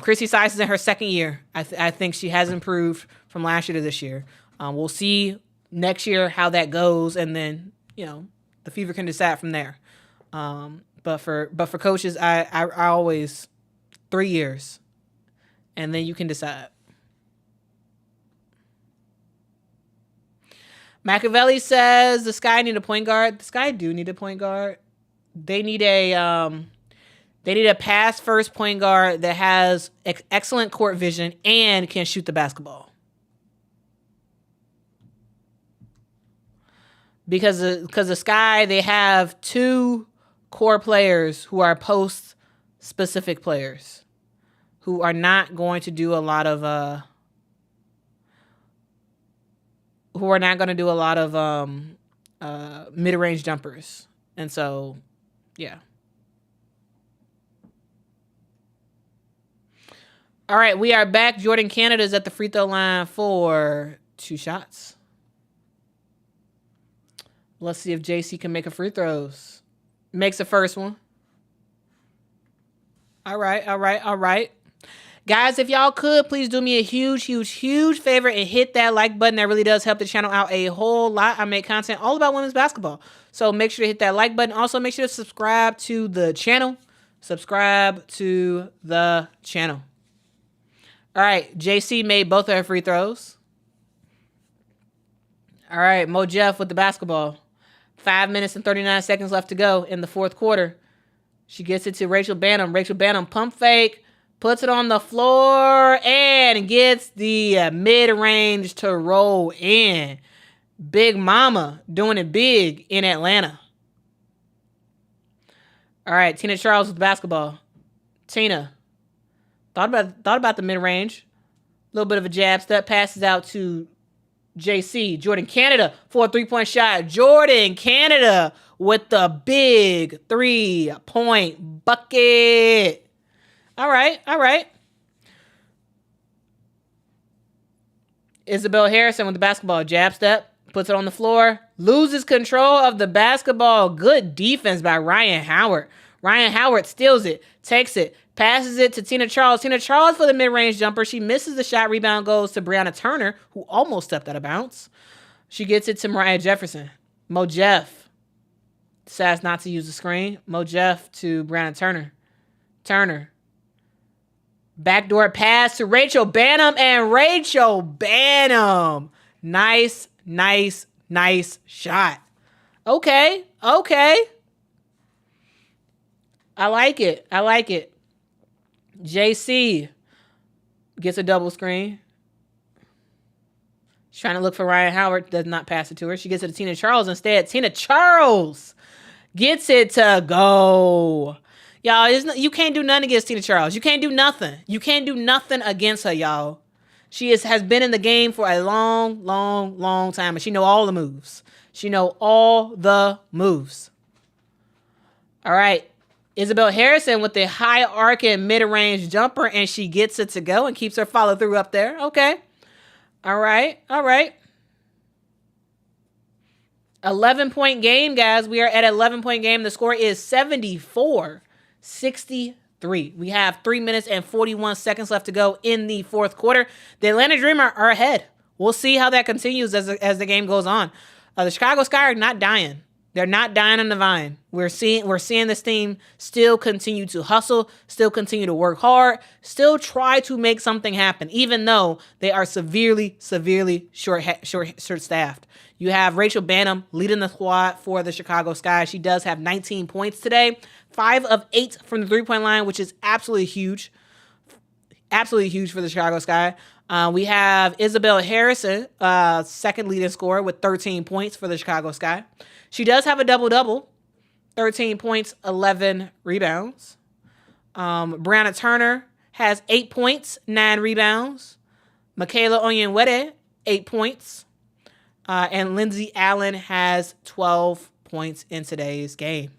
Chrissy Sykes is in her second year. I think she has improved from last year to this year. We'll see next year how that goes, and then the Fever can decide from there. But for coaches, I always 3 years, and then you can decide. Machiavelli says the Sky need a point guard. The Sky do need a point guard. They need a pass first point guard that has excellent court vision and can shoot the basketball. Because the Sky, they have 2 core players who are post specific players who are not going to do a lot of mid-range jumpers. And so, yeah. All right, we are back. Jordan Canada's at the free throw line for 2 shots. Let's see if JC can make a free throws. Makes the first one. All right. Guys, if y'all could, please do me a huge favor and hit that like button. That really does help the channel out a whole lot. I make content all about women's basketball. So make sure to hit that like button. Also, make sure to subscribe to the channel. All right, JC made both of her free throws. All right, Mo Jeff with the basketball. 5 minutes and 39 seconds left to go in the fourth quarter. She gets it to Rachel Banham. Rachel Banham pump fake, puts it on the floor, and gets the mid-range to roll in. Big Mama doing it big in Atlanta. All right, Tina Charles with the basketball. Tina thought about the mid-range. A little bit of a jab step, passes out to JC. Jordan Canada for a 3-point shot. Jordan Canada with the big 3-point bucket. All right. Isabel Harrison with the basketball. Jab step, puts it on the floor, loses control of the basketball. Good defense by Ryan Howard. Ryan Howard steals it, takes it, passes it to Tina Charles. Tina Charles for the mid-range jumper. She misses the shot. Rebound goes to Brianna Turner, who almost stepped out of bounds. She gets it to Mariah Jefferson. Mo Jeff decides not to use the screen. Mo Jeff to Brianna Turner. Turner. Backdoor pass to Rachel Banham, and Rachel Banham. Nice shot. Okay. I like it. JC gets a double screen. She's trying to look for Ryan Howard. Does not pass it to her. She gets it to Tina Charles instead. Tina Charles gets it to go. Y'all, you can't do nothing against Tina Charles. You can't do nothing. You can't do nothing against her, y'all. She has been in the game for a long time, and she know all the moves. All right. Isabel Harrison with the high arcing mid-range jumper, and she gets it to go and keeps her follow through up there. Okay. All right. 11-point game, guys. We are at 11-point game. The score is 74-63. We have 3 minutes and 41 seconds left to go in the fourth quarter. The Atlanta Dream are ahead. We'll see how that continues as the game goes on. The Chicago Sky are not dying. They're not dying on the vine. We're seeing this team still continue to hustle, still continue to work hard, still try to make something happen, even though they are severely short-staffed. You have Rachel Banham leading the squad for the Chicago Sky. She does have 19 points today, 5 of 8 from the three-point line, which is absolutely huge. Absolutely huge for the Chicago Sky. We have Isabel Harrison, second leading scorer with 13 points for the Chicago Sky. She does have a double-double. 13 points, 11 rebounds. Brianna Turner has 8 points, 9 rebounds. Michaela Onyenwere, 8 points. And Lindsay Allen has 12 points in today's game.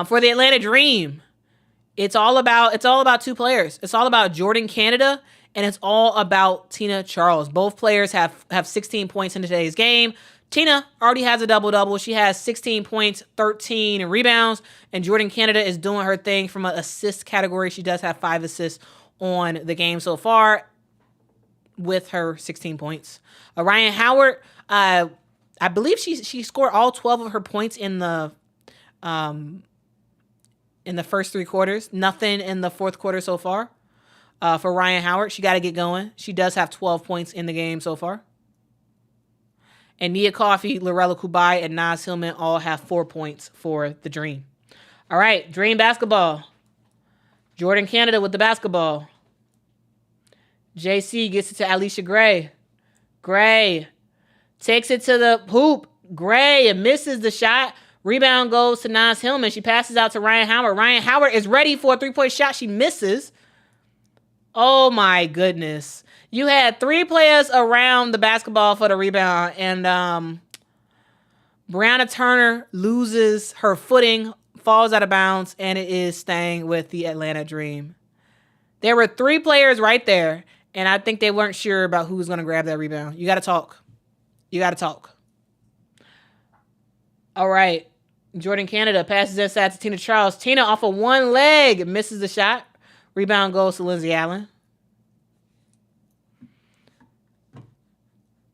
For the Atlanta Dream, it's all about two players. It's all about Jordan Canada, and it's all about Tina Charles. Both players have 16 points in today's game. Tina already has a double-double. She has 16 points, 13 rebounds, and Jordan Canada is doing her thing from an assist category. She does have 5 assists on the game so far with her 16 points. Ryan Howard, I believe she scored all 12 of her points in the first 3 quarters. Nothing in the fourth quarter so far. For Ryan Howard, she got to get going. She does have 12 points in the game so far. And Nia Coffey, Lorella Kubai, and Naz Hillman all have 4 points for the Dream. All right, Dream basketball. Jordan Canada with the basketball. JC gets it to Alicia Gray. Gray takes it to the hoop. Gray misses the shot. Rebound goes to Naz Hillman. She passes out to Ryan Howard. Ryan Howard is ready for a 3-point shot. She misses. Oh, my goodness. You had 3 players around the basketball for the rebound, and Brianna Turner loses her footing, falls out of bounds, and it is staying with the Atlanta Dream. There were 3 players right there, and I think they weren't sure about who was going to grab that rebound. You got to talk. You got to talk. All right. Jordan Canada passes inside to Tina Charles. Tina off of one leg misses the shot. Rebound goes to Lindsay Allen.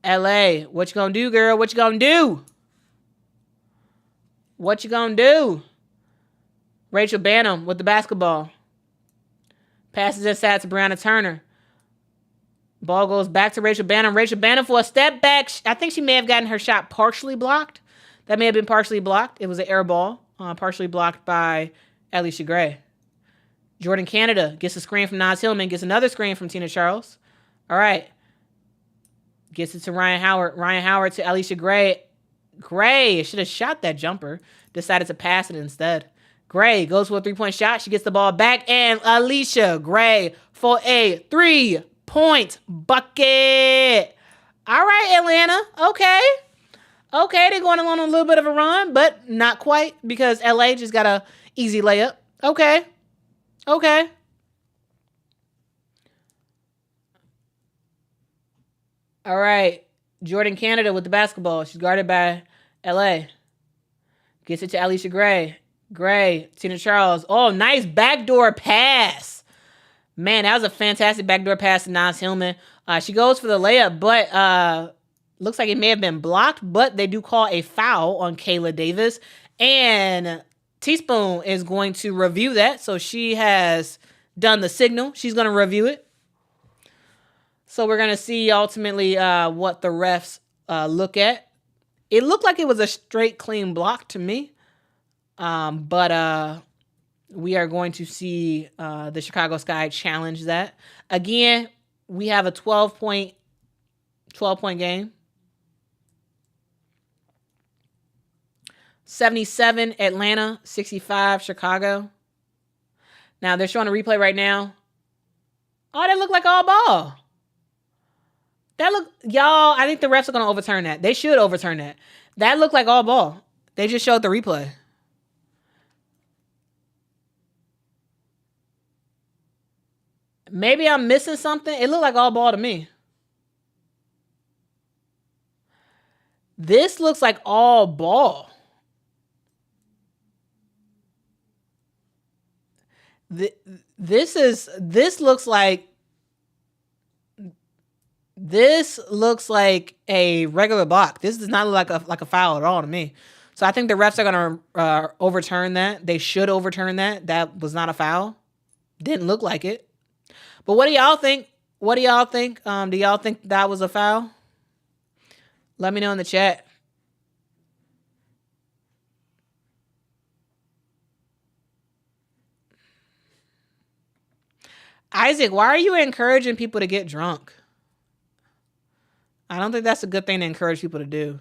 LA, what you gonna do, girl? What you gonna do? What you gonna do? Rachel Banham with the basketball. Passes inside to Brianna Turner. Ball goes back to Rachel Banham. Rachel Banham for a step back. I think she may have gotten her shot partially blocked. That may have been partially blocked. It was an air ball, partially blocked by Alicia Gray. Jordan Canada gets a screen from Naz Hillman, gets another screen from Tina Charles. All right. Gets it to Ryan Howard. Ryan Howard to Alicia Gray. Gray should have shot that jumper. Decided to pass it instead. Gray goes for a 3-point shot. She gets the ball back. And Alicia Gray for a 3-point bucket. All right, Atlanta. Okay. Okay, they're going along a little bit of a run, but not quite because LA just got a easy layup. Okay. Okay. All right. Jordan Canada with the basketball. She's guarded by LA. Gets it to Alicia Gray. Gray, Tina Charles. Oh, nice backdoor pass. Man, that was a fantastic backdoor pass to Naz Hillman. She goes for the layup, but looks like it may have been blocked, but they do call a foul on Kayla Davis. And Teaspoon is going to review that. So she has done the signal. She's going to review it. So we're going to see ultimately what the refs look at. It looked like it was a straight, clean block to me. But we are going to see the Chicago Sky challenge that. Again, we have a 12-point game. 77 Atlanta, 65 Chicago. Now they're showing a replay right now. Oh, that looked like all ball. Y'all, I think the refs are going to overturn that. They should overturn that. That looked like all ball. They just showed the replay. Maybe I'm missing something. It looked like all ball to me. This looks like all ball. This looks like a regular block. This does not look like a foul at all to me. So I think the refs are going to overturn that. They should overturn that. That was not a foul. Didn't look like it. But what do y'all think? Do y'all think that was a foul? Let me know in the chat. Isaac, why are you encouraging people to get drunk? I don't think that's a good thing to encourage people to do.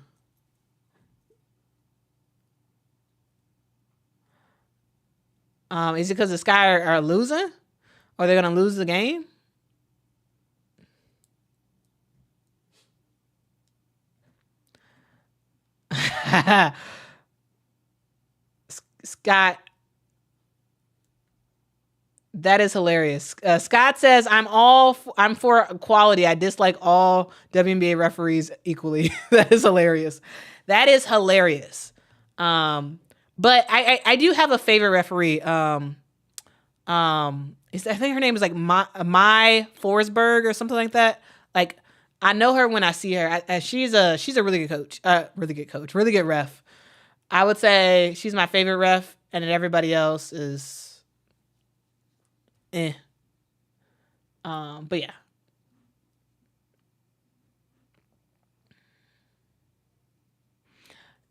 Is it because the Sky are losing? Or they're going to lose the game? Scott, that is hilarious. Scott says, I'm for equality. I dislike all WNBA referees equally. That is hilarious. That is hilarious. But I do have a favorite referee. I think her name is like Mai Forsberg or something like that. Like, I know her when I see her. She's a really good coach. Really good ref. I would say she's my favorite ref, and then everybody else is eh. But yeah.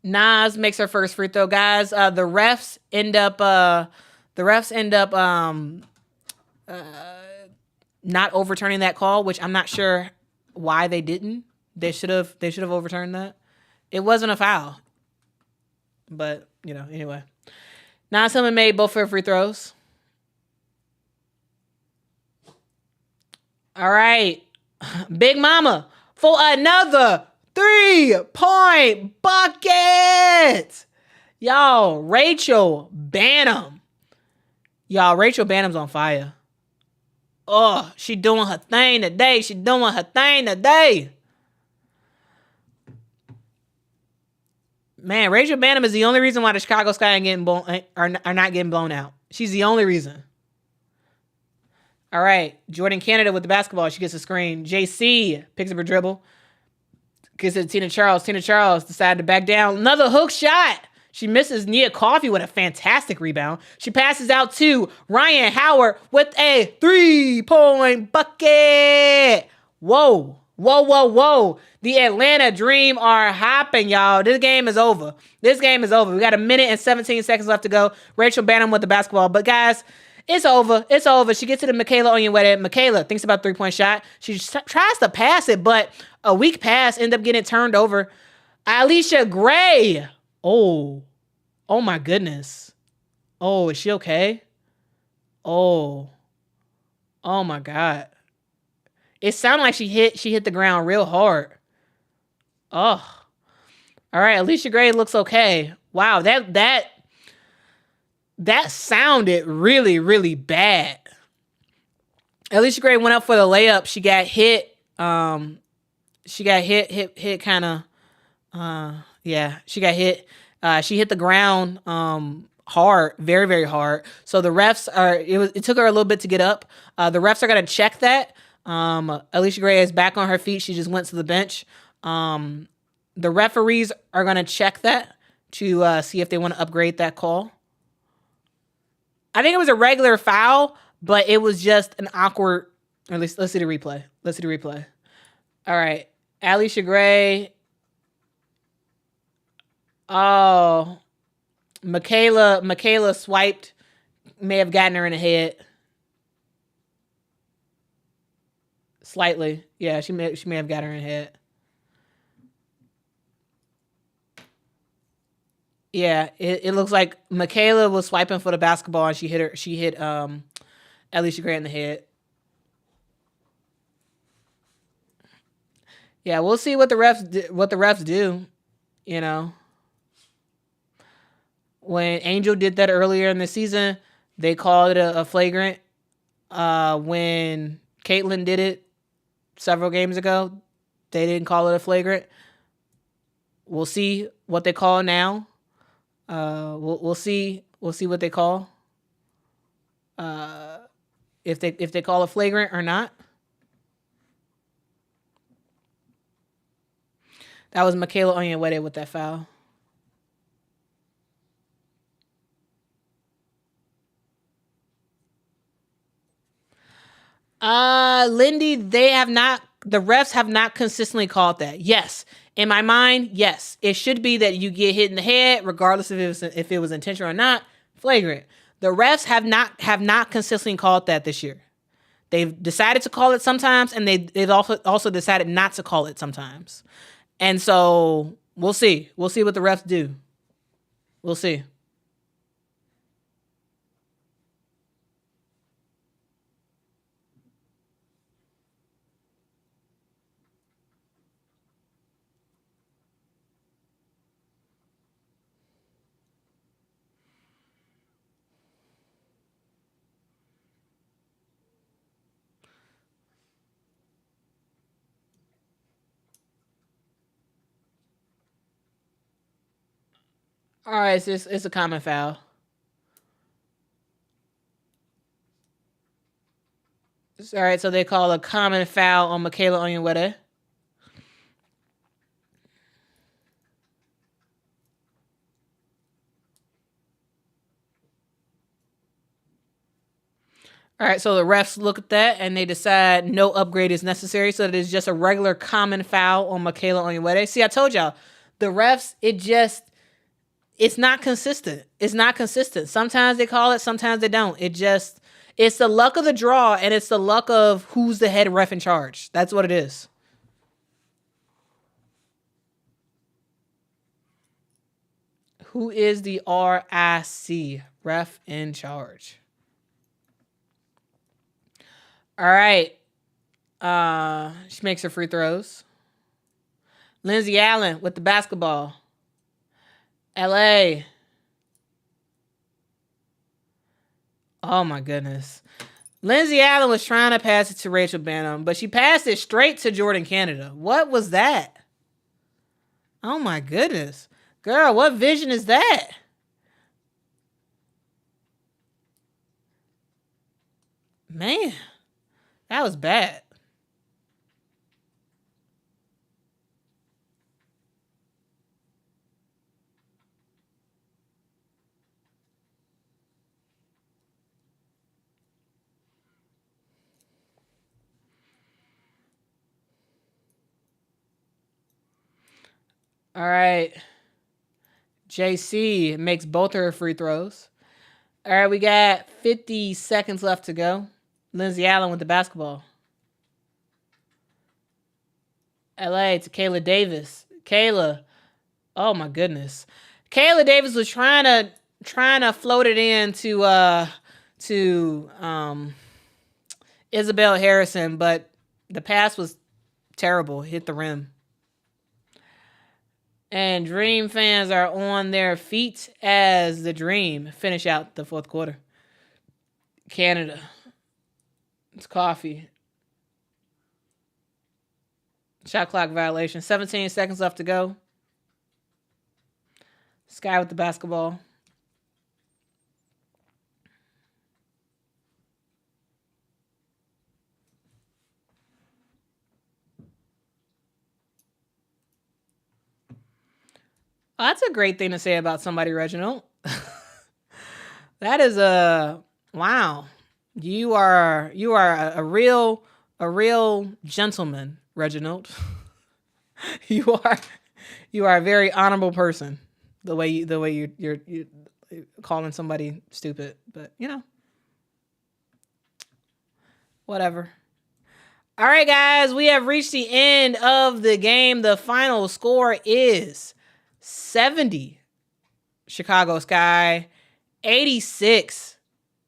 Nas makes her first free throw, guys. The refs end up not overturning that call, which I'm not sure why they didn't. They should have overturned that. It wasn't a foul. But, anyway. Nas Hillman made both her free throws. All right. Big Mama for another 3-point bucket. Y'all, Rachel Bannum. Rachel Bannum's on fire. Oh, she doing her thing today. Man, Rachel Bannum is the only reason why the Chicago Sky are not getting blown out. She's the only reason. All right, Jordan Canada with the basketball. She gets a screen. JC picks up her dribble. Gives it to Tina Charles. Tina Charles decided to back down. Another hook shot. She misses Nia Coffey with a fantastic rebound. She passes out to Ryan Howard with a 3-point bucket. Whoa. The Atlanta Dream are hopping, y'all. This game is over. We got 1 minute and 17 seconds left to go. Rachel Bannum with the basketball. But guys, it's over. She gets it to Michaela Onyenwere. Michaela thinks about 3-point shot. She tries to pass it, but a weak pass ends up getting turned over. Alicia Gray. Oh my goodness. Oh, is she okay? Oh my God. It sounded like she hit the ground real hard. Oh. All right, Alicia Gray looks okay. Wow, that sounded really, really bad. Alicia Gray went up for the layup. She got hit. She got hit kind of. She got hit. She hit the ground hard, very, very hard. So the refs it took her a little bit to get up. The refs are going to check that. Alicia Gray is back on her feet. She just went to the bench. The referees are going to check that to see if they want to upgrade that call. I think it was a regular foul, but it was just an awkward, or at least let's see the replay. All right. Alicia Gray. Oh, Michaela swiped, may have gotten her in the head. Slightly. Yeah, she may have got her in the head. Yeah, it looks like Michaela was swiping for the basketball and she hit Alicia Gray in the head. Yeah, we'll see what the refs do, When Angel did that earlier in the season, they called it a flagrant. When Caitlin did it several games ago, they didn't call it a flagrant. We'll see what they call now. We'll see what they call. If they call it flagrant or not. That was Michaela Onyenwere with that foul. Lindy, the refs have not consistently called that. Yes. In my mind, yes. It should be that you get hit in the head, regardless if it was intentional or not. Flagrant. The refs have not consistently called that this year. They've decided to call it sometimes, and they've also decided not to call it sometimes. And so we'll see. We'll see what the refs do. We'll see. All right, it's a common foul. All right, so they call a common foul on Michaela Onyenwere. All right, so the refs look at that and they decide no upgrade is necessary, so that it's just a regular common foul on Michaela Onyenwere. See, I told y'all, the refs, it's not consistent. It's not consistent. Sometimes they call it, sometimes they don't. It's the luck of the draw, and it's the luck of who's the head ref in charge. That's what it is. Who is the RIC, ref in charge? All right. She makes her free throws. Lindsay Allen with the basketball. LA. Oh my goodness. Lindsay Allen was trying to pass it to Rachel Banham, but she passed it straight to Jordan Canada. What was that? Oh my goodness. Girl, what vision is that? Man, that was bad. All right. JC makes both her free throws. All right, we got 50 seconds left to go. Lindsay Allen with the basketball. LA to Kayla Davis. Kayla. Oh my goodness. Kayla Davis was trying to float it in to Isabel Harrison, but the pass was terrible. Hit the rim. And Dream fans are on their feet as the Dream finish out the fourth quarter. Canada. It's coffee. Shot clock violation. 17 seconds left to go. Sky with the basketball. Oh, that's a great thing to say about somebody, Reginald. That is wow. You are a real gentleman, Reginald. you are a very honorable person. The way you're calling somebody stupid, but whatever. All right, guys, we have reached the end of the game. The final score is 70 Chicago Sky, 86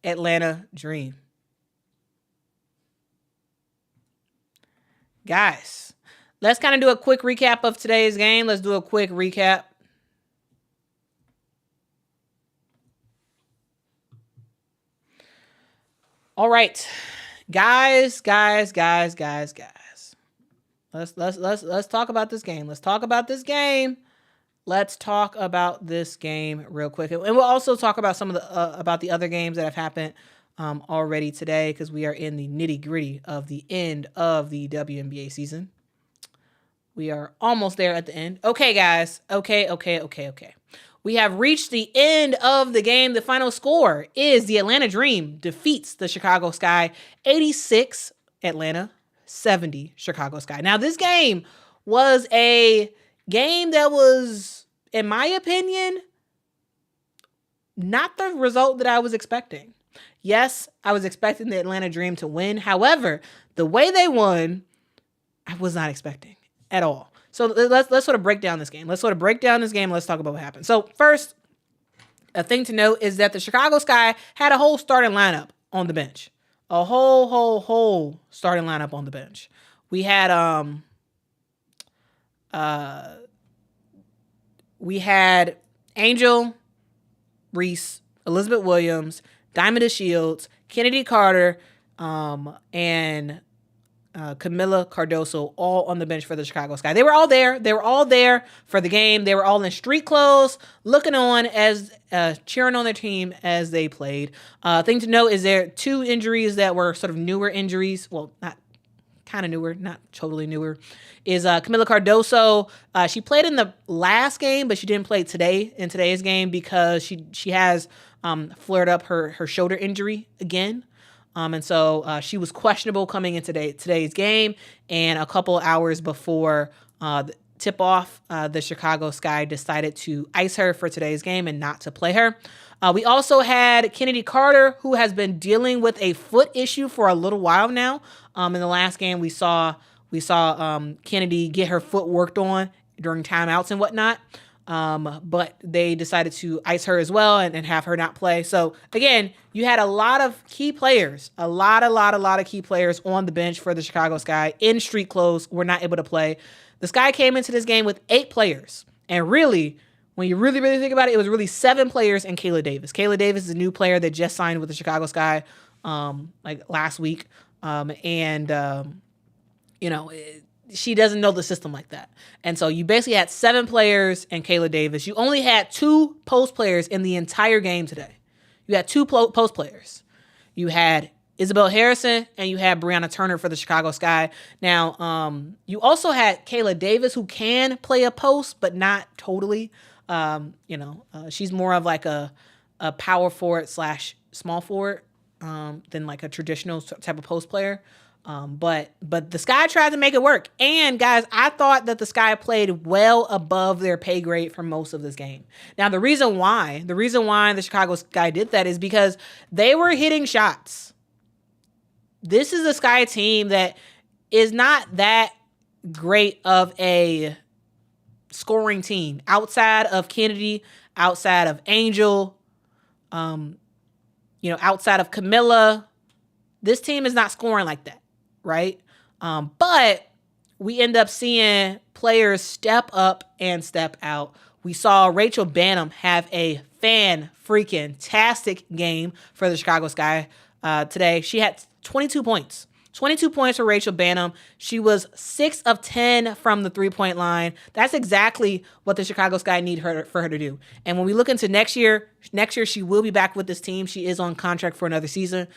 Atlanta Dream. Guys, let's kind of do a quick recap of today's game. Let's do a quick recap. All right, guys. Let's talk about this game. Let's talk about this game real quick, and we'll also talk about some of the about the other games that have happened already today, because we are in the nitty gritty of the end of the WNBA season. We are almost there at the end. Okay, guys. Okay. We have reached the end of the game. The final score is the Atlanta Dream defeats the Chicago Sky, 86 Atlanta, 70 Chicago Sky. Now, this game was a game that was, in my opinion, not the result that I was expecting. Yes, I was expecting the Atlanta Dream to win. However, the way they won, I was not expecting at all. So let's sort of break down this game. Let's talk about what happened. So first, a thing to note is that the Chicago Sky had a whole starting lineup on the bench. A whole starting lineup on the bench. We had Angel Reese, Elizabeth Williams, Diamond Shields, Kennedy Carter, and Camila Cardoso, all on the bench for the Chicago Sky. They were all there. They were all there for the game. They were all in street clothes, looking on as cheering on their team as they played. Thing to note is there are 2 injuries that were sort of newer injuries. Well, not kind of newer, not totally newer. Is Camila Cardoso. She played in the last game, but she didn't play in today's game because she has flared up her shoulder injury again. And so she was questionable coming into today's game. And a couple hours before the tip-off, the Chicago Sky decided to ice her for today's game and not to play her. We also had Kennedy Carter, who has been dealing with a foot issue for a little while now. In the last game, we saw Kennedy get her foot worked on during timeouts and whatnot. But they decided to ice her as well and have her not play. So again, you had a lot of key players, a lot of key players on the bench for the Chicago Sky in street clothes, were not able to play. The Sky came into this game with 8 players. And really, when you really think about it, it was really 7 players and Kayla Davis. Kayla Davis is a new player that just signed with the Chicago Sky, like last week. She doesn't know the system like that. And so you basically had 7 players and Kayla Davis. You only had 2 post players in the entire game today. You had 2 post players. You had Isabel Harrison and you had Brianna Turner for the Chicago Sky. Now, you also had Kayla Davis, who can play a post, but not totally. She's more of like a power forward / small forward than like a traditional type of post player. But the Sky tried to make it work. And guys, I thought that the Sky played well above their pay grade for most of this game. Now, the reason why the Chicago Sky did that is because they were hitting shots. This is a Sky team that is not that great of a scoring team outside of Kennedy, outside of Angel, outside of Camilla. This team is not scoring like that. Right? But we end up seeing players step up and step out. We saw Rachel Banham have a fan-freaking-tastic game for the Chicago Sky today. She had 22 points. 22 points for Rachel Banham. She was 6 of 10 from the three-point line. That's exactly what the Chicago Sky need for her to do. And when we look into next year she will be back with this team. She is on contract for another season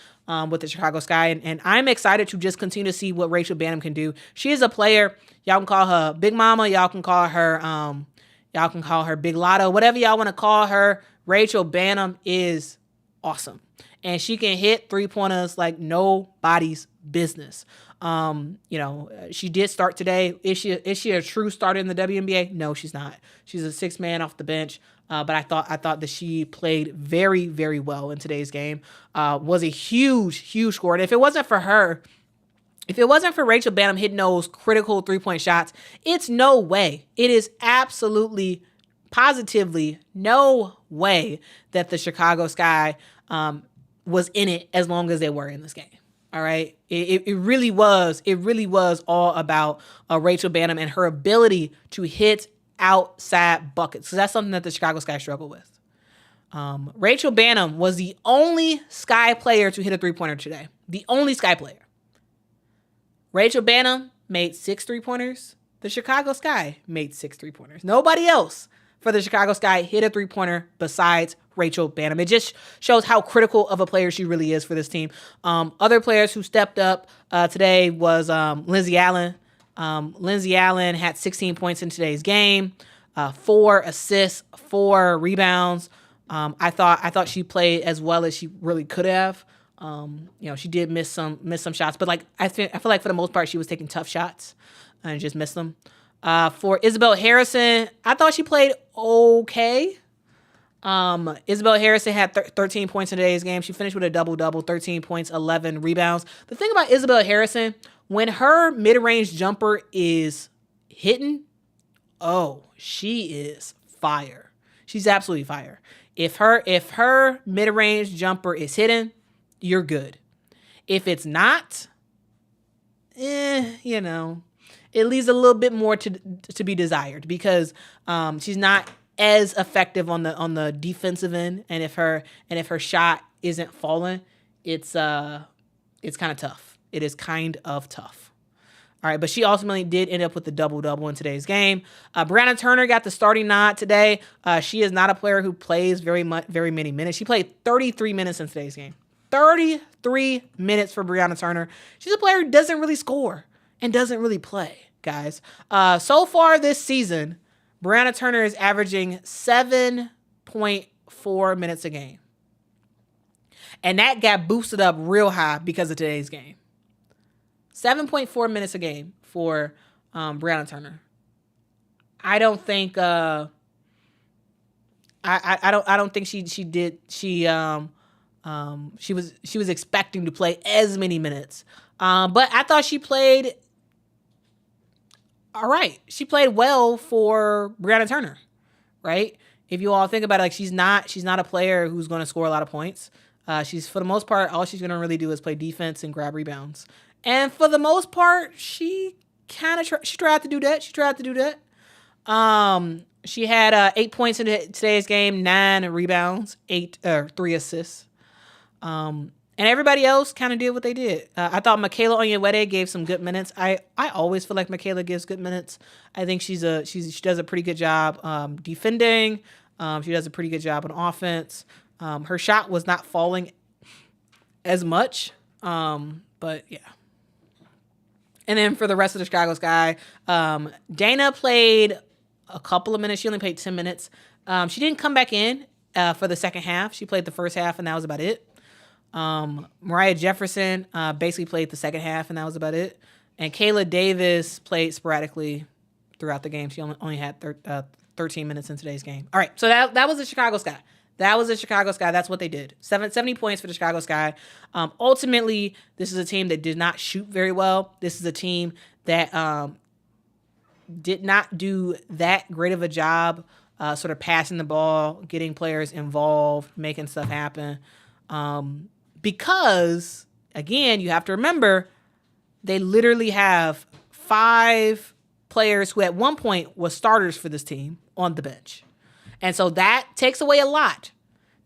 with the Chicago Sky. And I'm excited to just continue to see what Rachel Banham can do. She is a player. Y'all can call her Big Mama. Y'all can call her Big Lotto. Whatever y'all want to call her. Rachel Banham is awesome. And she can hit 3-pointers like nobody's business. She did start today. Is she a true starter in the WNBA? No, she's not. She's a 6th man off the bench. But I thought that she played very, very well in today's game. Was a huge scorer. And if it wasn't for Rachel Banham hitting those critical 3-point shots, it's no way. It is absolutely, positively no way that the Chicago Sky was in it as long as they were in this game. All right. It really was all about Rachel Banham and her ability to hit outside buckets. So that's something that the Chicago Sky struggled with. Rachel Banham was the only Sky player to hit a 3-pointer today. The only Sky player. Rachel Banham made 6 3-pointers. The Chicago Sky made 6 3-pointers. Nobody else for the Chicago Sky hit a 3-pointer besides Rachel Banham. It just shows how critical of a player she really is for this team. Other players who stepped up today was Lindsay Allen. Lindsay Allen had 16 points in today's game, 4 assists, 4 rebounds. I thought she played as well as she really could have. She did miss some shots, but I feel like for the most part she was taking tough shots and just missed them. For Isabel Harrison, I thought she played okay. Isabel Harrison had 13 points in today's game. She finished with a double-double, 13 points, 11 rebounds. The thing about Isabel Harrison, when her mid-range jumper is hitting, oh, she is fire. She's absolutely fire. If her mid-range jumper is hitting, you're good. If it's not, it leaves a little bit more to be desired because she's not as effective on the defensive end, and if her shot isn't falling, it's kind of tough. It is kind of tough. All right, but she ultimately did end up with the double-double in today's game. Brianna Turner got the starting nod today. She is not a player who plays very many minutes. She played 33 minutes in today's game. 33 minutes for Brianna Turner. She's a player who doesn't really score and doesn't really play, guys. So far this season, Brianna Turner is averaging 7.4 minutes a game. And that got boosted up real high because of today's game. 7.4 minutes a game for Brianna Turner. I don't think I don't think she was expecting to play as many minutes. But I thought she played all right. She played well for Brianna Turner, right? If you all think about it, like she's not a player who's going to score a lot of points. She's, for the most part, all she's going to really do is play defense and grab rebounds. And for the most part, she tried to do that. She had 8 points in today's game, 9 rebounds, 3 assists. And everybody else kind of did what they did. I thought Michaela Onyenwere gave some good minutes. I always feel like Michaela gives good minutes. I think she does a pretty good job defending. She does a pretty good job on offense. Her shot was not falling as much, but yeah. And then for the rest of the Chicago Sky, Dana played a couple of minutes. She only played 10 minutes. She didn't come back in for the second half. She played the first half, and that was about it. Mariah Jefferson basically played the second half, and that was about it. And Kayla Davis played sporadically throughout the game. She only had 13 minutes in today's game. All right, so that was the Chicago Sky. That's what they did. 70 points for the Chicago Sky. Ultimately, this is a team that did not shoot very well. This is a team that did not do that great of a job sort of passing the ball, getting players involved, making stuff happen. Because, again, you have to remember, they literally have 5 players who at one point were starters for this team on the bench. And so that takes away a lot.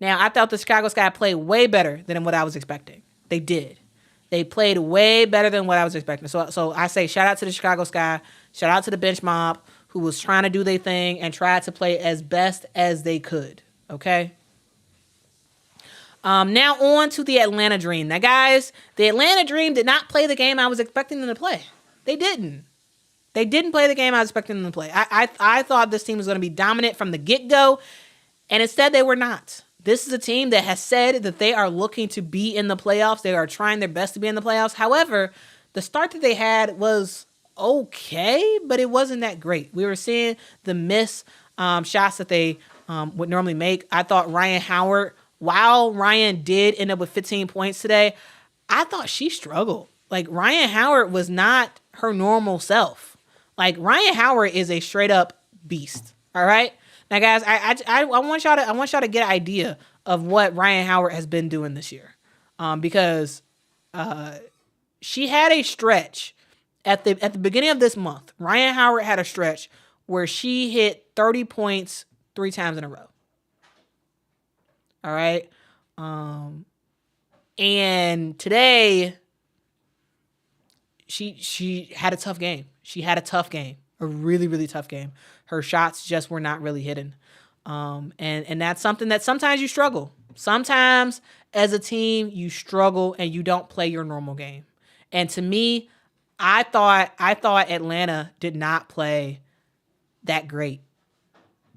Now, I thought the Chicago Sky played way better than what I was expecting. They did. They played way better than what I was expecting. So I say shout out to the Chicago Sky, shout out to the bench mob who was trying to do their thing and tried to play as best as they could, okay? Now on to the Atlanta Dream. Now, guys, the Atlanta Dream did not play the game I was expecting them to play. They didn't. They didn't play the game I was expecting them to play. I thought this team was going to be dominant from the get-go, and instead they were not. This is a team that has said that they are looking to be in the playoffs. They are trying their best to be in the playoffs. However, the start that they had was okay, but it wasn't that great. We were seeing the miss shots that they would normally make. I thought Ryan Howard, while Ryan did end up with 15 points today, I thought she struggled. Like, Ryan Howard was not her normal self. Like, Ryan Howard is a straight up beast. All right. Now, guys, I want y'all to get an idea of what Ryan Howard has been doing this year, because she had a stretch at the beginning of this month. Ryan Howard had a stretch where she hit 30 points 3 times in a row. All right, and today she had a tough game. A really, really tough game. Her shots just were not really hitting. And that's something that sometimes you struggle. Sometimes as a team, you struggle and you don't play your normal game. And to me, I thought Atlanta did not play that great,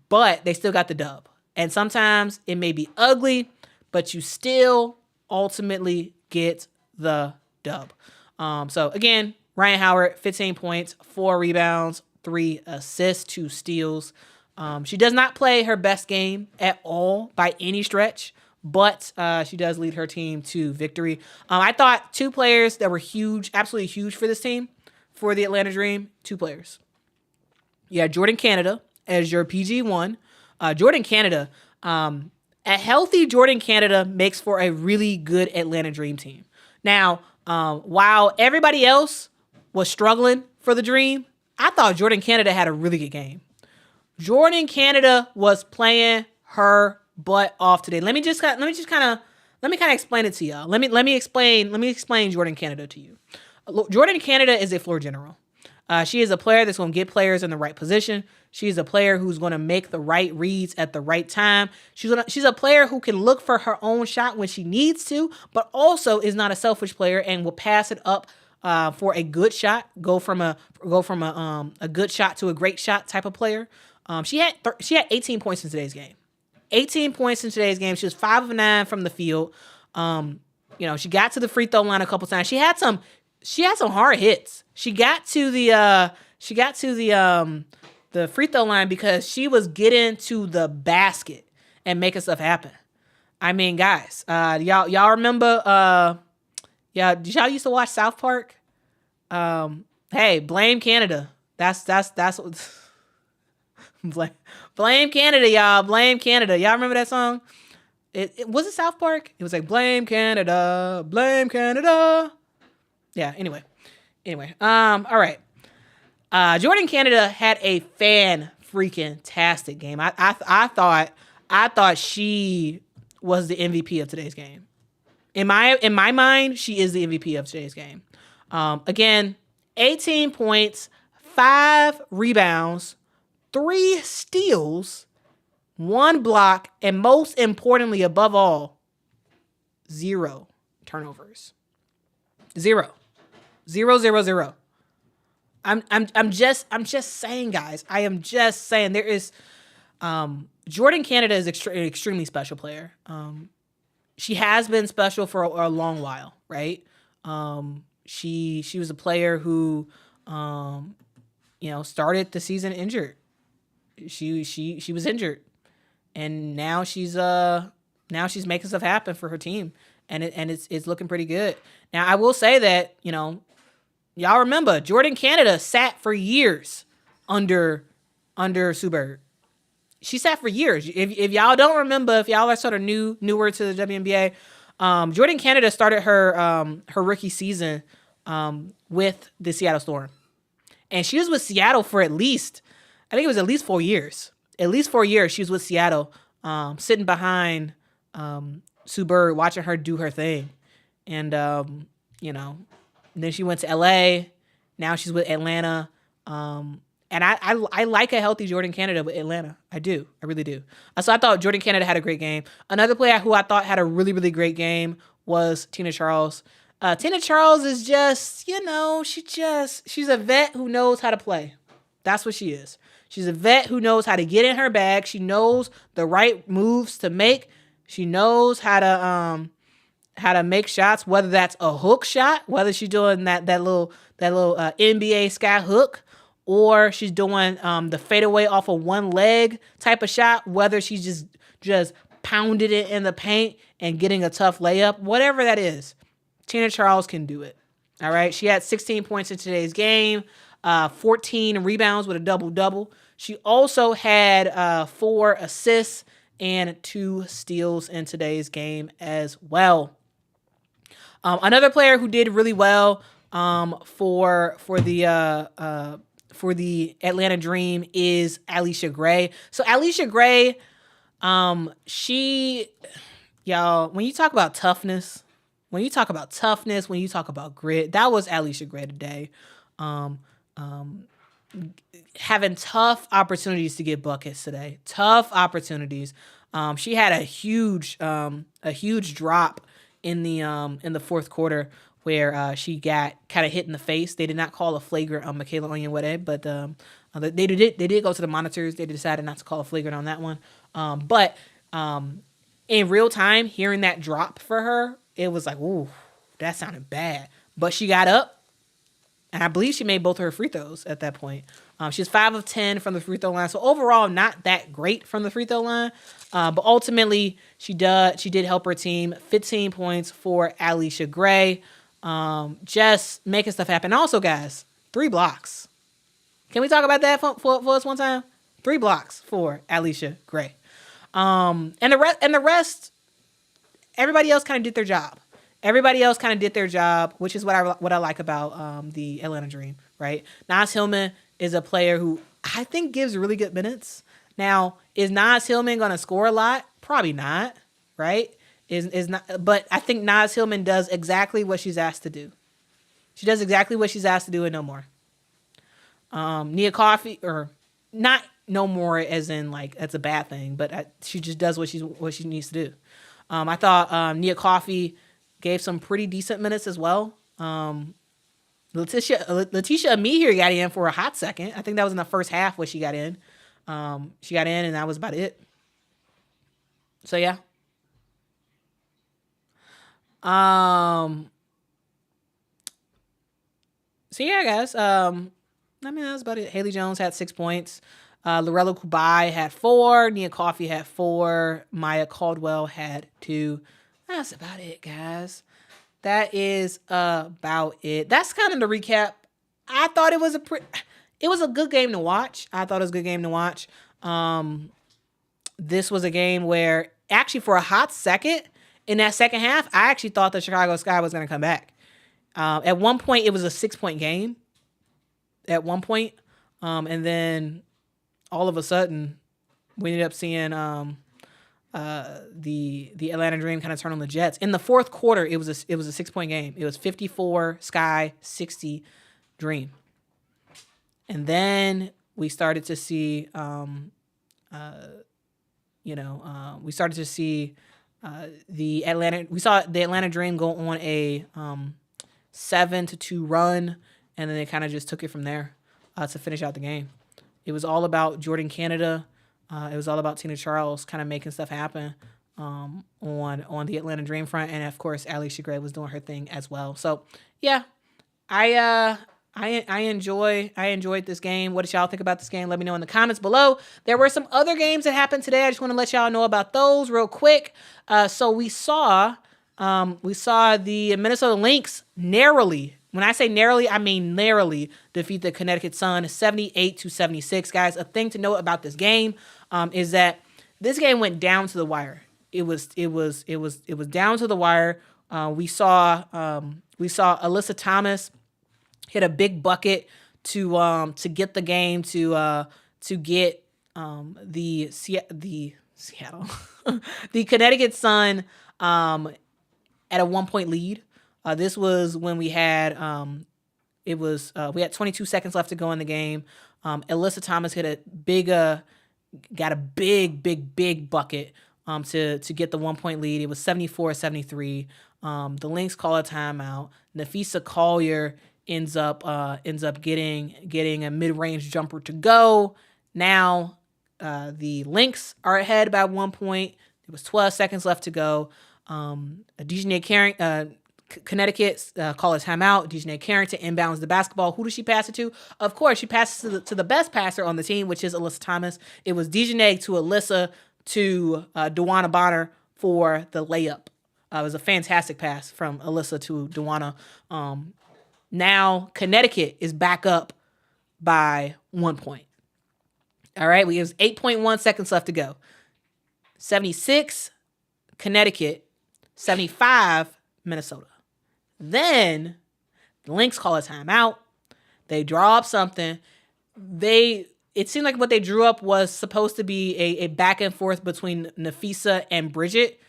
but they still got the dub. And sometimes it may be ugly, but you still ultimately get the dub. So again, Ryan Howard, 15 points, 4 rebounds, 3 assists, 2 steals. She does not play her best game at all by any stretch, but she does lead her team to victory. I thought two players that were huge, absolutely huge for this team, for the Atlanta Dream, two players. Yeah, Jordan Canada as your PG1. Jordan Canada, a healthy Jordan Canada makes for a really good Atlanta Dream team. Now, while everybody else was struggling for the Dream, I thought Jordan Canada had a really good game. Jordan Canada was playing her butt off today. Let me kind of explain it to y'all. Let me explain Jordan Canada to you. Jordan Canada is a floor general. She is a player that's going to get players in the right position. She's a player who's going to make the right reads at the right time. She's a player who can look for her own shot when she needs to, but also is not a selfish player and will pass it up for a good shot. Go from a good shot to a great shot type of player. She had 18 points in today's game. 18 points in today's game. She was 5 of 9 from the field. She got to the free throw line a couple times. She had some hard hits. She got to the free throw line because she was getting to the basket and making stuff happen. I mean, guys, y'all remember? Did y'all used to watch South Park? Hey, blame Canada. That's what. Blame Canada, y'all. Blame Canada. Y'all remember that song? It was it South Park? It was like blame Canada, blame Canada. Yeah. Anyway. All right. Jordan Canada had a freaking-tastic game. I thought she was the MVP of today's game. In my mind, she is the MVP of today's game. Again, 18 points, 5 rebounds, 3 steals, 1 block, and most importantly, above all, 0 turnovers. 0. 0, 0, 0. I'm just saying, guys. I am just saying there is Jordan Canada is an extremely special player. She has been special for a long while, right? She was a player who started the season injured. She was injured, and now she's making stuff happen for her team, and it's looking pretty good. Now I will say that y'all remember Jordan Canada sat for years under Sue Bird. She sat for years. If y'all don't remember, if y'all are sort of newer to the WNBA, Jordan Canada started her rookie season with the Seattle Storm, and she was with Seattle for at least 4 years. At least 4 years she was with Seattle, sitting behind Sue Bird, watching her do her thing. And, then she went to LA. Now she's with Atlanta. And I like a healthy Jordan Canada with Atlanta. I do. I really do. So I thought Jordan Canada had a great game. Another player who I thought had a really, really great game was Tina Charles. Tina Charles is just, she's a vet who knows how to play. That's what she is. She's a vet who knows how to get in her bag. She knows the right moves to make. She knows how to make shots, whether that's a hook shot, whether she's doing that little NBA sky hook, or she's doing the fadeaway off of one leg type of shot, whether she's just pounded it in the paint and getting a tough layup, whatever that is. Tina Charles can do it. All right. She had 16 points in today's game, 14 rebounds with a double-double. She also had 4 assists and 2 steals in today's game as well. Another player who did really well for the Atlanta Dream is Alicia Gray. So Alicia Gray, y'all, when you talk about toughness, when you talk about grit, that was Alicia Gray today. Having tough opportunities to get buckets today. Tough opportunities. She had a huge drop in the fourth quarter where she got kind of hit in the face. They did not call a flagrant on Michaela Onyenwere, but they did go to the monitors. They decided not to call a flagrant on that one. But in real time, hearing that drop for her, it was like, ooh, that sounded bad. But she got up, and I believe she made both of her free throws at that point. She's 5 of 10 from the free throw line. So overall, not that great from the free throw line. But ultimately, she did help her team. 15 points for Alicia Gray. Just making stuff happen. Also, guys, 3 blocks. Can we talk about that for us one time? 3 blocks for Alicia Gray. And the rest, everybody else kind of did their job. Which is what I like about the Atlanta Dream, right? Naz Hillman is a player who I think gives really good minutes. Now, is Naz Hillman going to score a lot? Probably not, right? Is not, but I think Naz Hillman does exactly what she's asked to do. She does exactly what she's asked to do and no more. Nia Coffey, or not no more as in like that's a bad thing, but she just does what she needs to do. I thought Nia Coffey gave some pretty decent minutes as well. Letitia Amihir got in for a hot second. I think that was in the first half where she got in. She got in and that was about it. So yeah. So yeah, guys. I mean, that was about it. Haley Jones had 6 points. Lorella Kubai had 4. Nia Coffey had 4. Maya Caldwell had 2. That's about it, guys. That is about it. That's kind of the recap. I thought it was a good game to watch. This was a game where actually for a hot second in that second half, I actually thought the Chicago Sky was going to come back. At one point, it was a 6-point game. At one point, and then all of a sudden, we ended up seeing the Atlanta Dream kind of turn on the Jets. In the fourth quarter, it was a 6-point game. It was 54 Sky, 60 Dream. And then we started to see, the Atlanta Dream go on a 7-2 run, and then they kind of just took it from there to finish out the game. It was all about Jordan Canada. It was all about Tina Charles kind of making stuff happen on the Atlanta Dream front, and of course, Alicia Gray was doing her thing as well. So yeah, I enjoyed this game. What did y'all think about this game? Let me know in the comments below. There were some other games that happened today. I just want to let y'all know about those real quick. So we saw the Minnesota Lynx narrowly. When I say narrowly, I mean narrowly defeat the Connecticut Sun 78-76. Guys, a thing to note about this game is that this game went down to the wire. It was down to the wire. We saw Alyssa Thomas hit a big bucket to get the game to get the Seattle the Connecticut Sun at a 1-point lead. This was when we had we had 22 seconds left to go in the game. Alyssa Thomas got a big bucket to get the 1-point lead. It was 74-73. The Lynx call a timeout. Nafisa Collier ends up getting a mid-range jumper to go. Now the Lynx are ahead by 1 point. There was 12 seconds left to go. Dejanay Carrington, Connecticut call a timeout. Dejanay Carrington inbounds the basketball. Who does she pass it to? Of course, she passes to the best passer on the team, which is Alyssa Thomas. It was Dejanay to Alyssa to Dewana Bonner for the layup. It was a fantastic pass from Alyssa to Dewana. Now Connecticut is back up by 1 point. All right, we have 8.1 seconds left to go. 76 Connecticut, 75 Minnesota. Then the Lynx call a timeout. They draw up something. It seemed like what they drew up was supposed to be a back and forth between Nafisa and Bridget.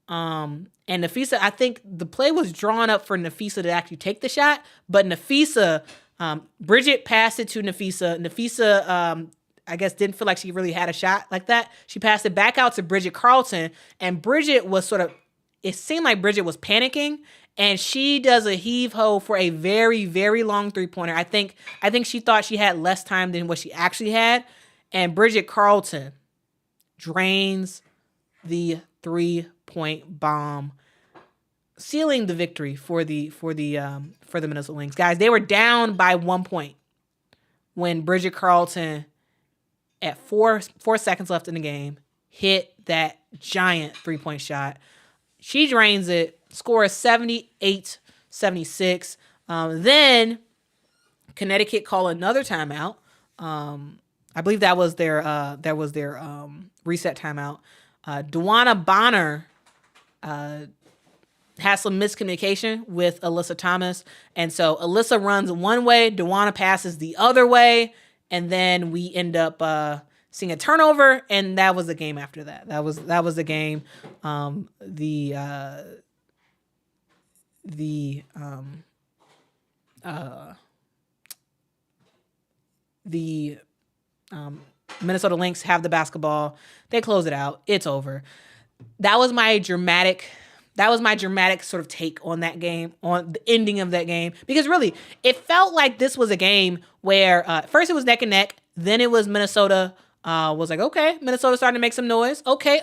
And Nafisa, I think the play was drawn up for Nafisa to actually take the shot, but Bridget passed it to Nafisa. Nafisa, I guess, didn't feel like she really had a shot like that. She passed it back out to Bridget Carlton, and Bridget was it seemed like Bridget was panicking, and she does a heave-ho for a very, very long three-pointer. I think she thought she had less time than what she actually had, and Bridget Carlton drains the three-point bomb, sealing the victory for the Minnesota Lynx. Guys, they were down by 1 point. when Bridget Carlton, at 4 seconds left in the game, hit that giant 3-point shot. She drains it, scores 78-76. Then Connecticut call another timeout. I believe that was their reset timeout. Dewana Bonner has some miscommunication with Alyssa Thomas, and so Alyssa runs one way, Dewana passes the other way, and then we end up seeing a turnover, and that was the game after that. That was the game. The Minnesota Lynx have the basketball. They close it out. It's over. That was my dramatic sort of take on that game, on the ending of that game. Because really, it felt like this was a game where first it was neck and neck. Then it was Minnesota was like, okay, Minnesota starting to make some noise. Okay.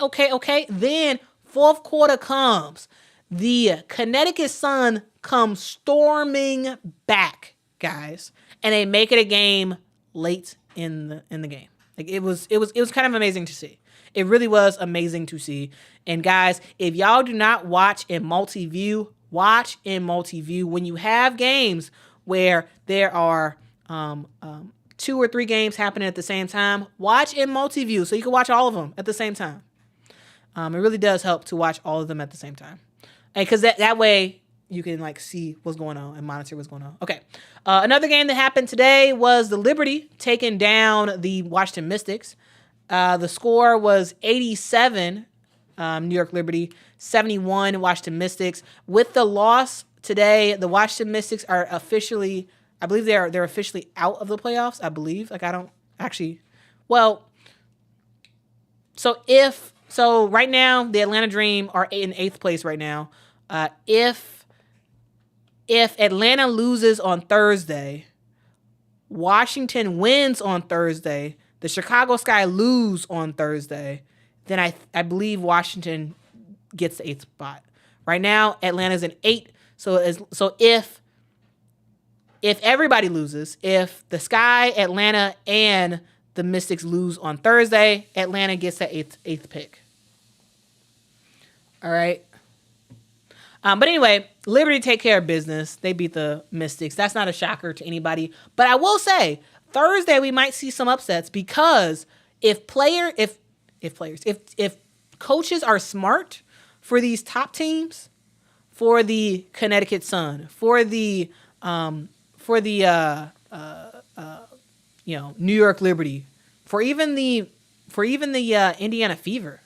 Then fourth quarter comes. The Connecticut Sun comes storming back, guys. And they make it a game late in the game. Like it was kind of amazing to see. It really was amazing to see. And guys, if y'all do not watch in multi-view, watch in multi-view. When you have games where there are 2 or 3 games happening at the same time, watch in multi-view so you can watch all of them at the same time. It really does help to watch all of them at the same time. And because that way you can like see what's going on and monitor what's going on. Okay. Another game that happened today was the Liberty taking down the Washington Mystics. The score was 87, New York Liberty, 71, Washington Mystics. With the loss today, the Washington Mystics are officially, I believe they're officially out of the playoffs, I believe. Like I don't actually, well, so right now, the Atlanta Dream are in 8th place right now. If Atlanta loses on Thursday, Washington wins on Thursday, the Chicago Sky lose on Thursday, then I believe Washington gets the 8th spot. Right now, Atlanta's in 8. So if everybody loses, if the Sky, Atlanta, and the Mystics lose on Thursday, Atlanta gets that 8th pick. All right. But anyway, Liberty take care of business. They beat the Mystics. That's not a shocker to anybody. But I will say, Thursday we might see some upsets because if coaches are smart for these top teams, for the Connecticut Sun, for the New York Liberty, for even the Indiana Fever,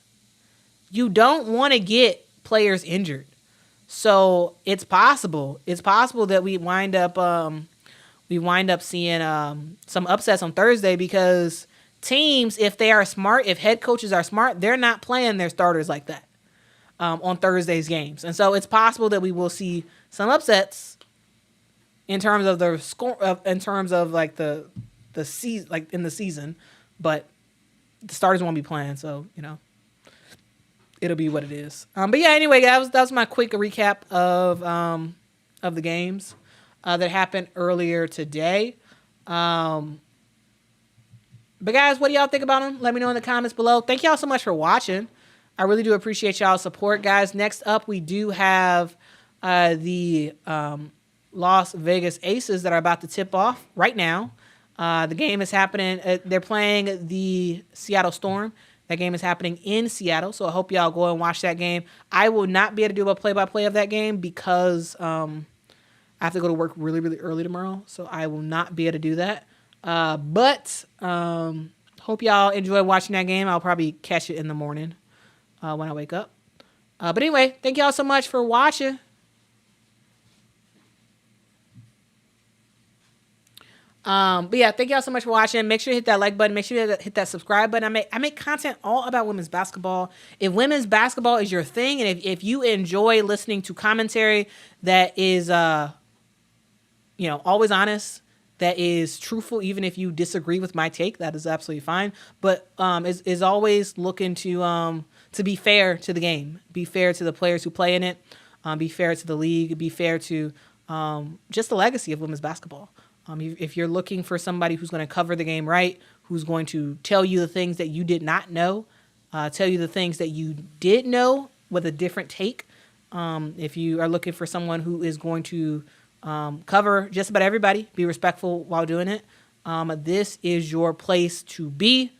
you don't want to get players injured. So it's possible that we wind up seeing some upsets on Thursday because teams, if they are smart, if head coaches are smart, they're not playing their starters like that on Thursday's games. And so it's possible that we will see some upsets in terms of the score, in terms of like the season, like in the season, but the starters won't be playing. So, it'll be what it is. But yeah, anyway, that was my quick recap of the games that happened earlier today. But guys, what do y'all think about them? Let me know in the comments below. Thank y'all so much for watching. I really do appreciate y'all's support, guys. Next up, we do have the Las Vegas Aces that are about to tip off right now. The game is happening. They're playing the Seattle Storm. That game is happening in Seattle, so I hope y'all go and watch that game. I will not be able to do a play-by-play of that game because I have to go to work really, really early tomorrow, so I will not be able to do that. But hope y'all enjoy watching that game. I'll probably catch it in the morning when I wake up. But anyway, thank y'all so much for watching. But yeah, thank y'all so much for watching. Make sure you hit that like button. Make sure you hit that subscribe button. I make content all about women's basketball. If women's basketball is your thing, and if you enjoy listening to commentary that is, always honest, that is truthful, even if you disagree with my take, that is absolutely fine. But is always looking to be fair to the game, be fair to the players who play in it, be fair to the league, be fair to just the legacy of women's basketball. If you're looking for somebody who's going to cover the game right, who's going to tell you the things that you did not know, tell you the things that you did know with a different take. If you are looking for someone who is going to cover just about everybody, be respectful while doing it, this is your place to be.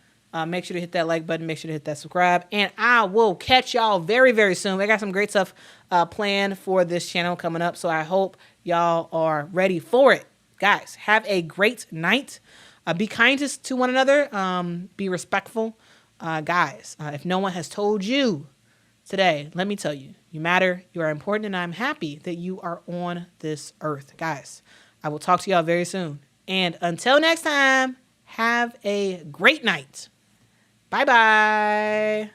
Make sure to hit that like button. Make sure to hit that subscribe. And I will catch y'all very, very soon. I got some great stuff planned for this channel coming up, so I hope y'all are ready for it. Guys, have a great night. Be kind to one another. Be respectful. Guys, if no one has told you today, let me tell you, you matter, you are important, and I'm happy that you are on this earth. Guys, I will talk to y'all very soon. And until next time, have a great night. Bye-bye.